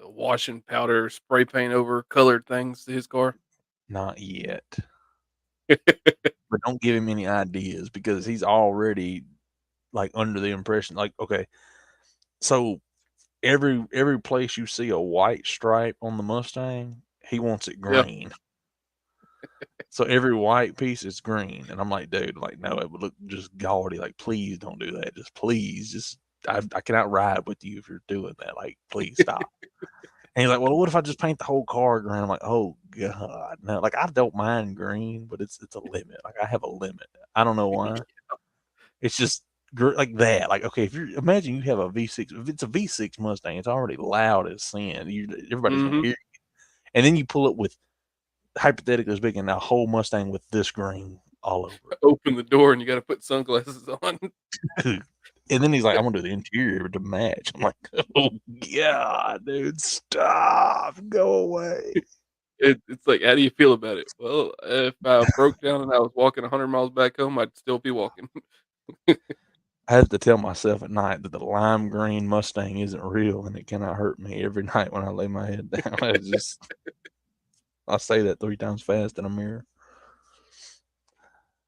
washing powder spray paint over colored things to his car? Not yet, but don't give him any ideas because he's already like under the impression. Like, okay, so every place you see a white stripe on the Mustang, he wants it Yeah. green. So every white piece is green, and I'm like, dude, like, no, it would look just gaudy. Like, please don't do that. Just please, I cannot ride with you if you're doing that. Like, please stop. And he's like, well, what if I just paint the whole car green? I'm like, oh god, no. Like, I don't mind green, but it's a limit. Like, I have a limit. I don't know why. It's just like that. Like, okay, if you imagine you have a V6, if it's a V6 Mustang, it's already loud as sin. Everybody's gonna Mm-hmm. hear you. And then you pull it with hypothetically speaking, a whole Mustang with this green all over Open the door and you got to put sunglasses on. it. And then he's like, I'm gonna do the interior to match. I'm like, oh god, dude, stop, go away. It's like, how do you feel about it? Well, if I broke down and I was walking 100 miles back home, I'd still be walking. I have to tell myself at night that the lime green Mustang isn't real and it cannot hurt me every night when I lay my head down. It's just I say that 3 times fast in a mirror.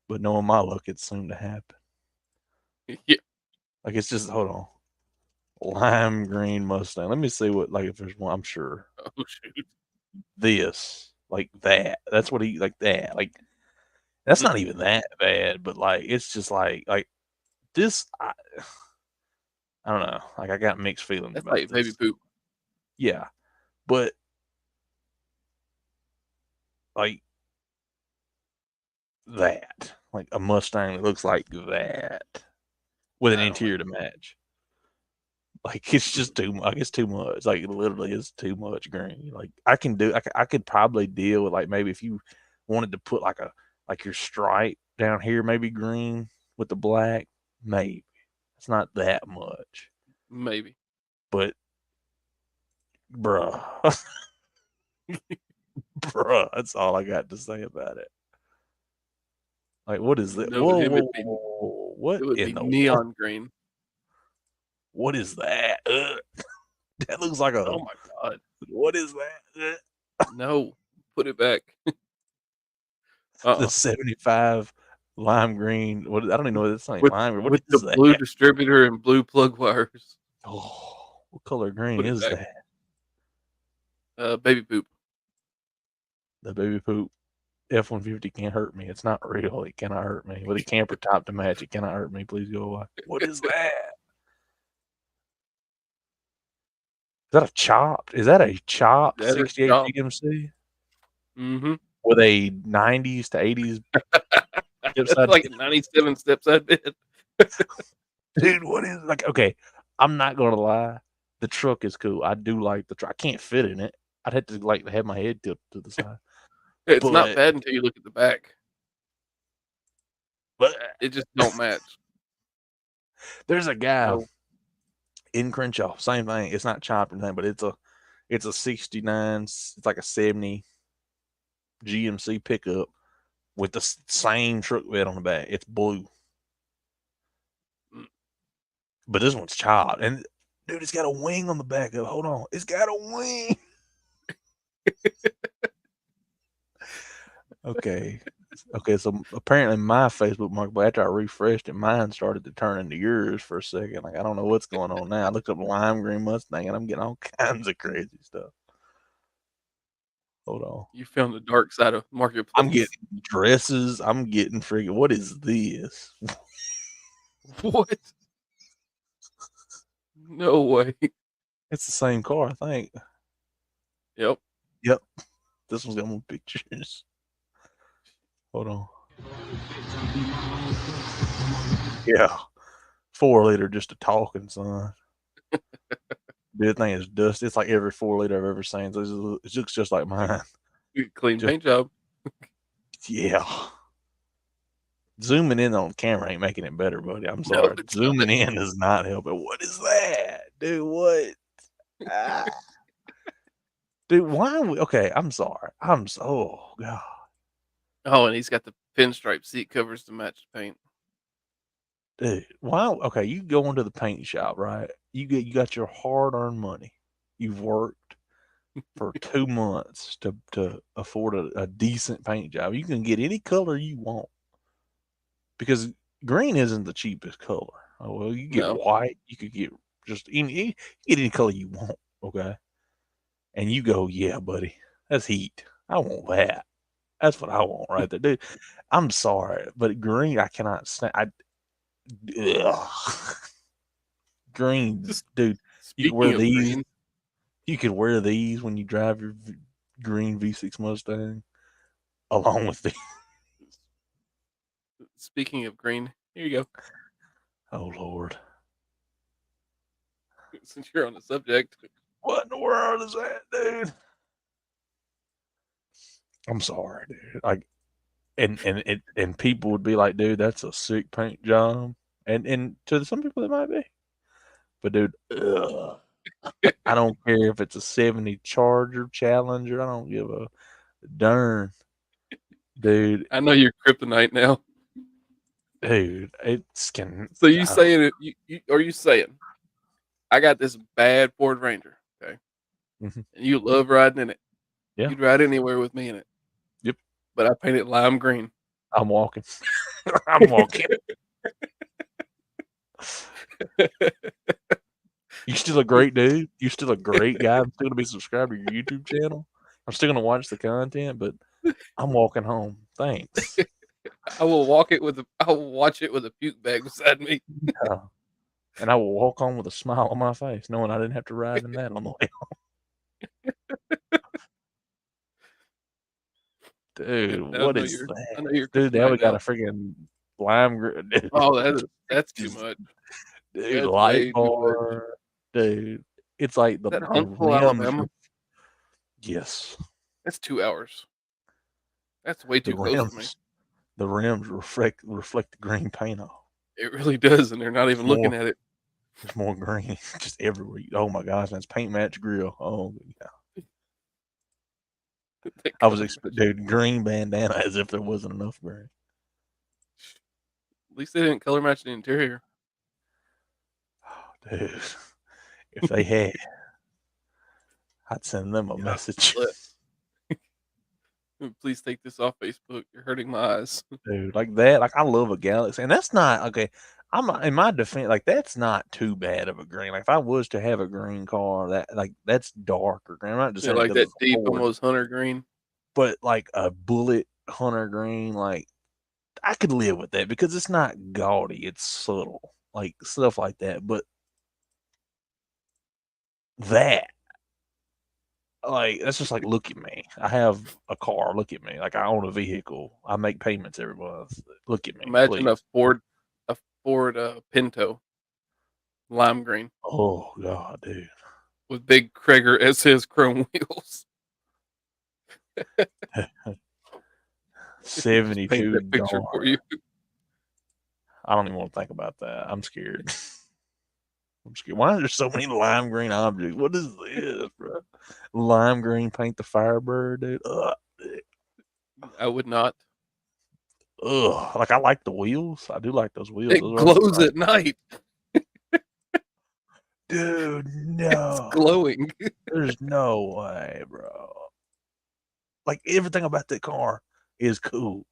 But knowing my luck, it's soon to happen. Yeah. Like it's just hold on. Lime green Mustang. Let me see what like if there's one. I'm sure Oh shoot. this like that. That's what he like that. Like that's not Mm-mm. even that bad, but like it's just like this. I don't know. Like I got mixed feelings That's about like baby this. poop. Yeah, but like that, like a Mustang that looks like that with an I don't interior to match. Like it's just too much. It's too much. Like it literally is too much green. Like I could probably deal with like maybe if you wanted to put like your stripe down here, maybe green with the black, maybe it's not that much. maybe. But bruh. Bruh, that's all I got to say about it. Like, what is that? No, Whoa, with him whoa, it'd be whoa, what it would be in the world? neon green. What is that? That looks like a. Oh my god. What is that? No. Put it back. The 75 lime green. What? I don't even know. That's not even With lime green. What with the is that? blue distributor and blue plug wires. Oh, what color green Put it is back. that? Baby poop. The baby poop F-150 can't hurt me. It's not real. It cannot hurt me. With a camper top to match, it cannot hurt me. Please go away. What is that? Is that a chopped? Is that a chopped That is 68 chopped. GMC Mm-hmm. with a 90s to 80s That's like a 97 steps I did. Dude, what is like? Okay, I'm not gonna lie. The truck is cool. I do like the truck. I can't fit in it. I'd have to like have my head tipped to the side. It's not But- bad until you look at the back. But It just don't match. there's a guy No. in Crenshaw. Same thing. It's not chopped or anything, but it's a 69. It's like a 70 GMC pickup with the same truck bed on the back. It's blue. But this one's chopped. And dude, it's got a wing on the back of it. Hold on. It's got a wing. Okay. Okay, so apparently my Facebook marketplace, after I refreshed it, mine started to turn into yours for a second. Like, I don't know what's going on now. I looked up lime green Mustang and I'm getting all kinds of crazy stuff. Hold on. You found the dark side of marketplace. I'm getting dresses. I'm getting freaking. What is this? What? No way. It's the same car, I think. Yep. This one's got more pictures. Hold on. Yeah. 4-liter, just a talking, son. Dude, thing is dusty. It's like every 4-liter I've ever seen. So it looks just like mine. Clean Just- paint job. Yeah. Zooming in on camera ain't making it better, buddy. I'm No, sorry. it's Zooming in does not help it. What is that? Dude, what? Ah. Dude, why are we okay? I'm sorry. Oh god. Oh, and he's got the pinstripe seat covers to match the paint. Dude, why okay, you go into the paint shop, right? You got your hard-earned money. You've worked for 2 months to afford a decent paint job. You can get any color you want. Because green isn't the cheapest color. Oh well, you get No. white, you could get just you get any color you want, okay? And you go, yeah, buddy, that's heat. I want that. That's what I want right there, dude. I'm sorry, but green I cannot stand. Green, dude. You could wear Speaking of these. green, You could wear these when you drive your green V6 Mustang, along with the. speaking of green, here you go. Oh Lord, Since you're on the subject, what in the world is that, dude? I'm sorry, dude. Like, and people would be like, dude, that's a sick paint job, and to some people it might be, but dude, ugh. I don't care if it's a 70 Charger Challenger. I don't give a darn, dude. I know you're kryptonite now. Dude, it's can. So you I saying it? Are you saying I got this bad Ford Ranger, okay, Mhm. and you love riding in it? Yeah. You'd ride anywhere with me in it. Yep. But I paint it lime green. I'm walking. I'm walking. You're still a great dude. You're still a great guy. I'm still gonna be subscribed to your YouTube channel. I'm still gonna watch the content, but I'm walking home. Thanks. I will watch it with a puke bag beside me. Yeah. And I will walk home with a smile on my face, knowing I didn't have to ride in that on the way home. Dude, I what know is you're- I that? know you're Dude, now we kryptonite got now. a freaking lime green. Dude, Oh, that's too Just- much. dude, that's way light too much. bar. Dude, it's like the That the Huntsville, rims Alabama. are- Yes, That's 2 hours. That's way the too close for me. rims reflect the green paint off. It really does, and they're not even looking More. at it. There's more green just everywhere. Oh my gosh, that's paint match grill. Oh yeah. That I was color match. dude, green bandana as if there wasn't enough green. At least they didn't color match the interior. Oh, dude. If they had, I'd send them a Yeah, message. look. Please take this off Facebook. You're hurting my eyes. Dude, like that. Like I love a Galaxy. And that's not okay. I'm in my defense, like that's not too bad of a green. Like if I was to have a green car, that's darker green. I'm not just Yeah, saying like because that it's a deep, Ford, almost hunter green. but like a bullet hunter green, like I could live with that because it's not gaudy, it's subtle, like stuff like that. But that, like, that's just like, look at me. I have a car. Look at me. Like, I own a vehicle. I make payments every month. Look at me, Imagine please. A Ford Pinto, lime green Oh God, dude. with big Krager SS chrome wheels. Just paint 72 that picture dark. for you. I don't even want to think about that. I'm scared. I'm scared. Why are there so many lime green objects? What is this, bro? Lime green paint the Firebird, dude. Ugh. I would not. Ugh. Like I like the wheels. I do like those wheels. It Those are glows nice. at night. Dude, It's no. glowing. There's no way, bro. Like everything about that car is cool.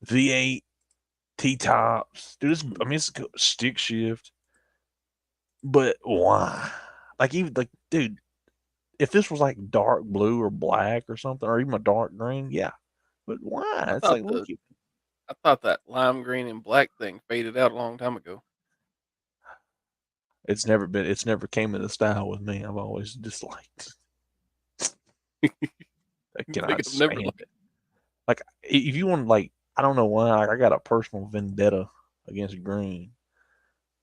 V8, T tops, dude. I mean, it's a stick shift, but why? Like even like, dude, if this was like dark blue or black or something, or even a dark green, yeah. But why? I It's thought like look, the I thought that lime green and black thing faded out a long time ago. it's never came into style with me. I've always disliked. I Like cannot I've never stand like it. Like if you want, like, I don't know why. Like, I got a personal vendetta against green.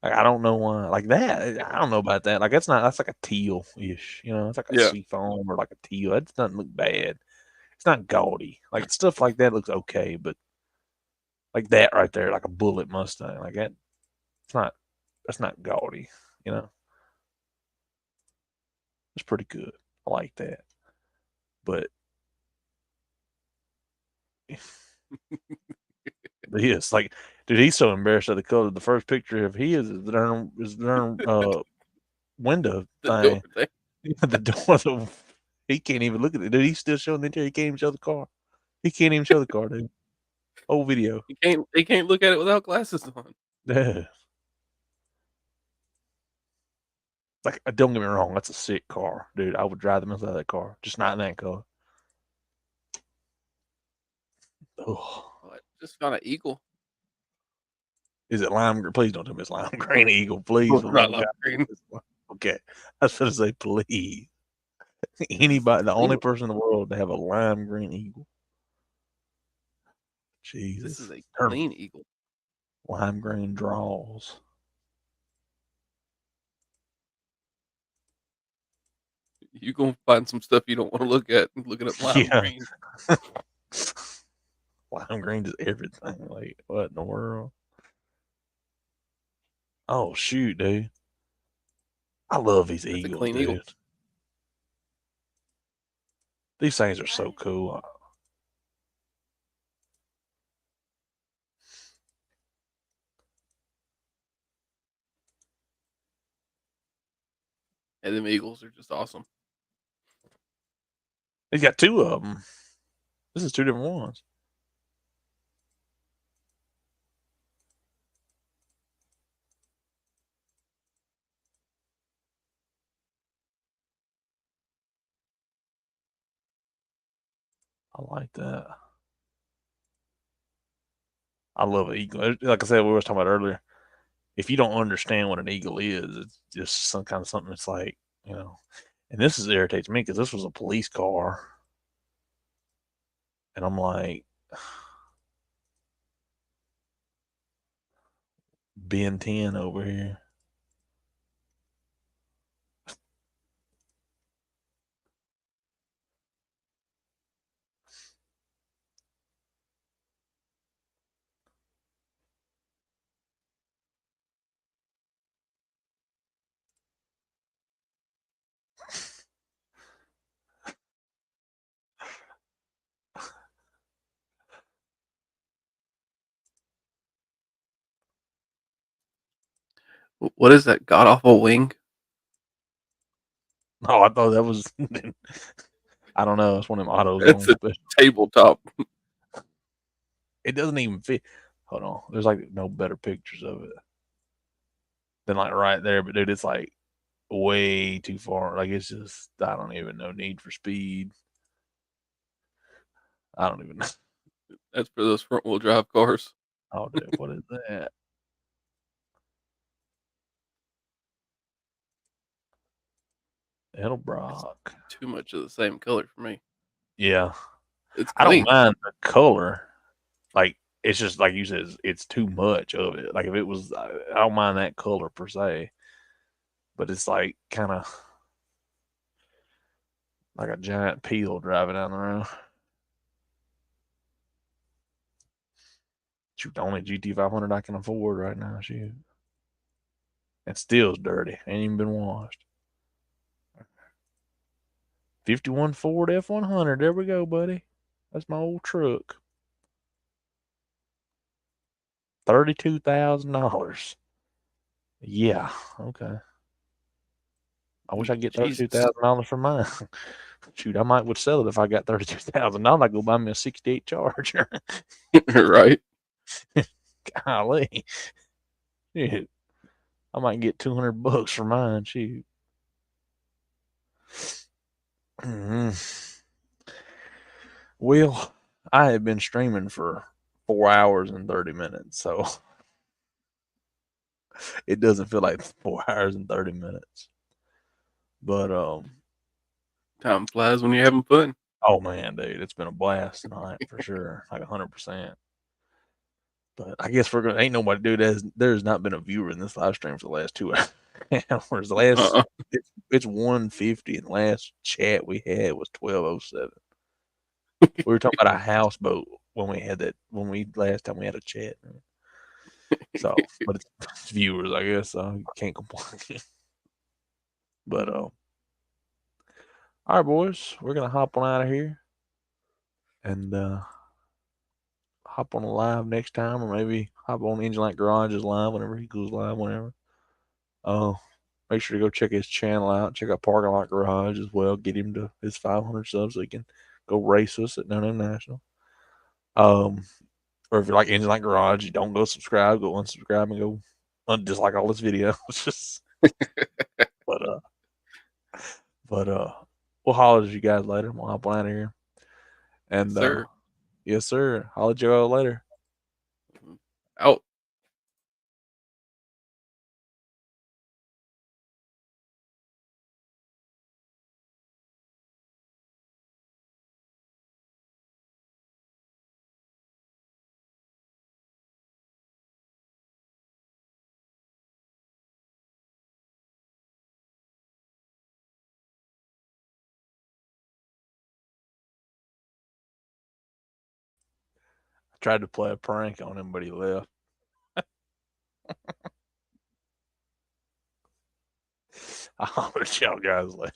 Like, I don't know why. Like that, I don't know about that. Like that's like a teal ish. You know, it's like a yeah. seafoam or like a teal. That doesn't look bad. It's not gaudy. Like stuff like that looks okay, but like that right there, like a bullet Mustang, like that. It's not. That's not gaudy. You know, it's pretty good. I like that. But yes, like, dude, he's so embarrassed of the color. The first picture of he is the darn window The door thing. thing. The door. He can't even look at it. Dude, he's still showing the interior. He can't even show the car. He can't even show the car, dude. Whole video. He can't look at it without glasses on. Yeah. Like, don't get me wrong, that's a sick car, dude. I would drive the mess out of that car, just not in that color. Oh, Oh, I just found an eagle. is it lime green? Please don't tell me it's lime green eagle, please. Oh, For it's the love not of lime God. green. Okay, I was gonna say, please. Anybody, the only Clean. person in the world to have a lime green eagle. This is Jesus, a her clean eagle. lime green draws. You gonna find some stuff you don't want to look at looking up lime Yeah, green. lime green is everything. Like, what in the world? Oh shoot, dude. I love these That's a eagles, clean eagle. dude. These things are so cool. And them eagles are just awesome. He's got two of them. This is two different ones. I like that. I love an eagle. Like I said, we were talking about earlier. If you don't understand what an eagle is, it's just some kind of something that's like, you know. And this is irritates me because this was a police car, and I'm like, Ben 10 over here. What is that god awful wing? Oh, I thought that was. I don't know. It's one of them autos. That's a tabletop. It doesn't even fit. Hold on. There's like no better pictures of it than like right there. But dude, it's like way too far. Like it's just I don't even know. Need for Speed. I don't even know. That's for those front wheel drive cars. Oh, dude, what is that? Edelbrock. Too much of the same color for me. Yeah, It's I don't clean. mind the color. Like it's just like you said, it's too much of it. Like if it was, I don't mind that color per se, but it's like kind of like a giant peel driving down the road. Shoot, the only GT 500 I can afford right now. Shoot, and still's dirty. Ain't even been washed. 51 Ford F100. There we go, buddy. That's my old truck. $32,000. Yeah. Okay. I wish I could get Jesus. $32,000 for mine. Shoot, I might would sell it if I got $32,000. I'd go buy me a '68 Charger. Right. Golly, shoot, I might get $200 for mine. Shoot. Well, I have been streaming for 4 hours and 30 minutes, so it doesn't feel like 4 hours and 30 minutes. But Time flies when you're having fun. oh man, dude, it's been a blast tonight for sure, like 100%. But I guess we're gonna ain't nobody, dude. There's not been a viewer in this live stream for the last 2 hours. The last it's 150, and the last chat we had was 12:07. We were talking about a houseboat when we last time we had a chat. So, but it's viewers, I guess. So you can't complain. But all right, boys, we're gonna hop on out of here and hop on a live next time, or maybe hop on Engine Like Garage's live whenever he goes live, whenever. Make sure to go check his channel out. Check out Parking Lot Garage as well. Get him to his 500 subs so he can go race us at No National. Or if you like Engine Like Garage, you don't go subscribe, go unsubscribe and go dislike all this videos. Just, but we'll holler at you guys later. We'll hop on out of here. And Sir. yes, sir. Holler at you all later. Out. I tried to play a prank on him, but he left. I'll holler at y'all guys later.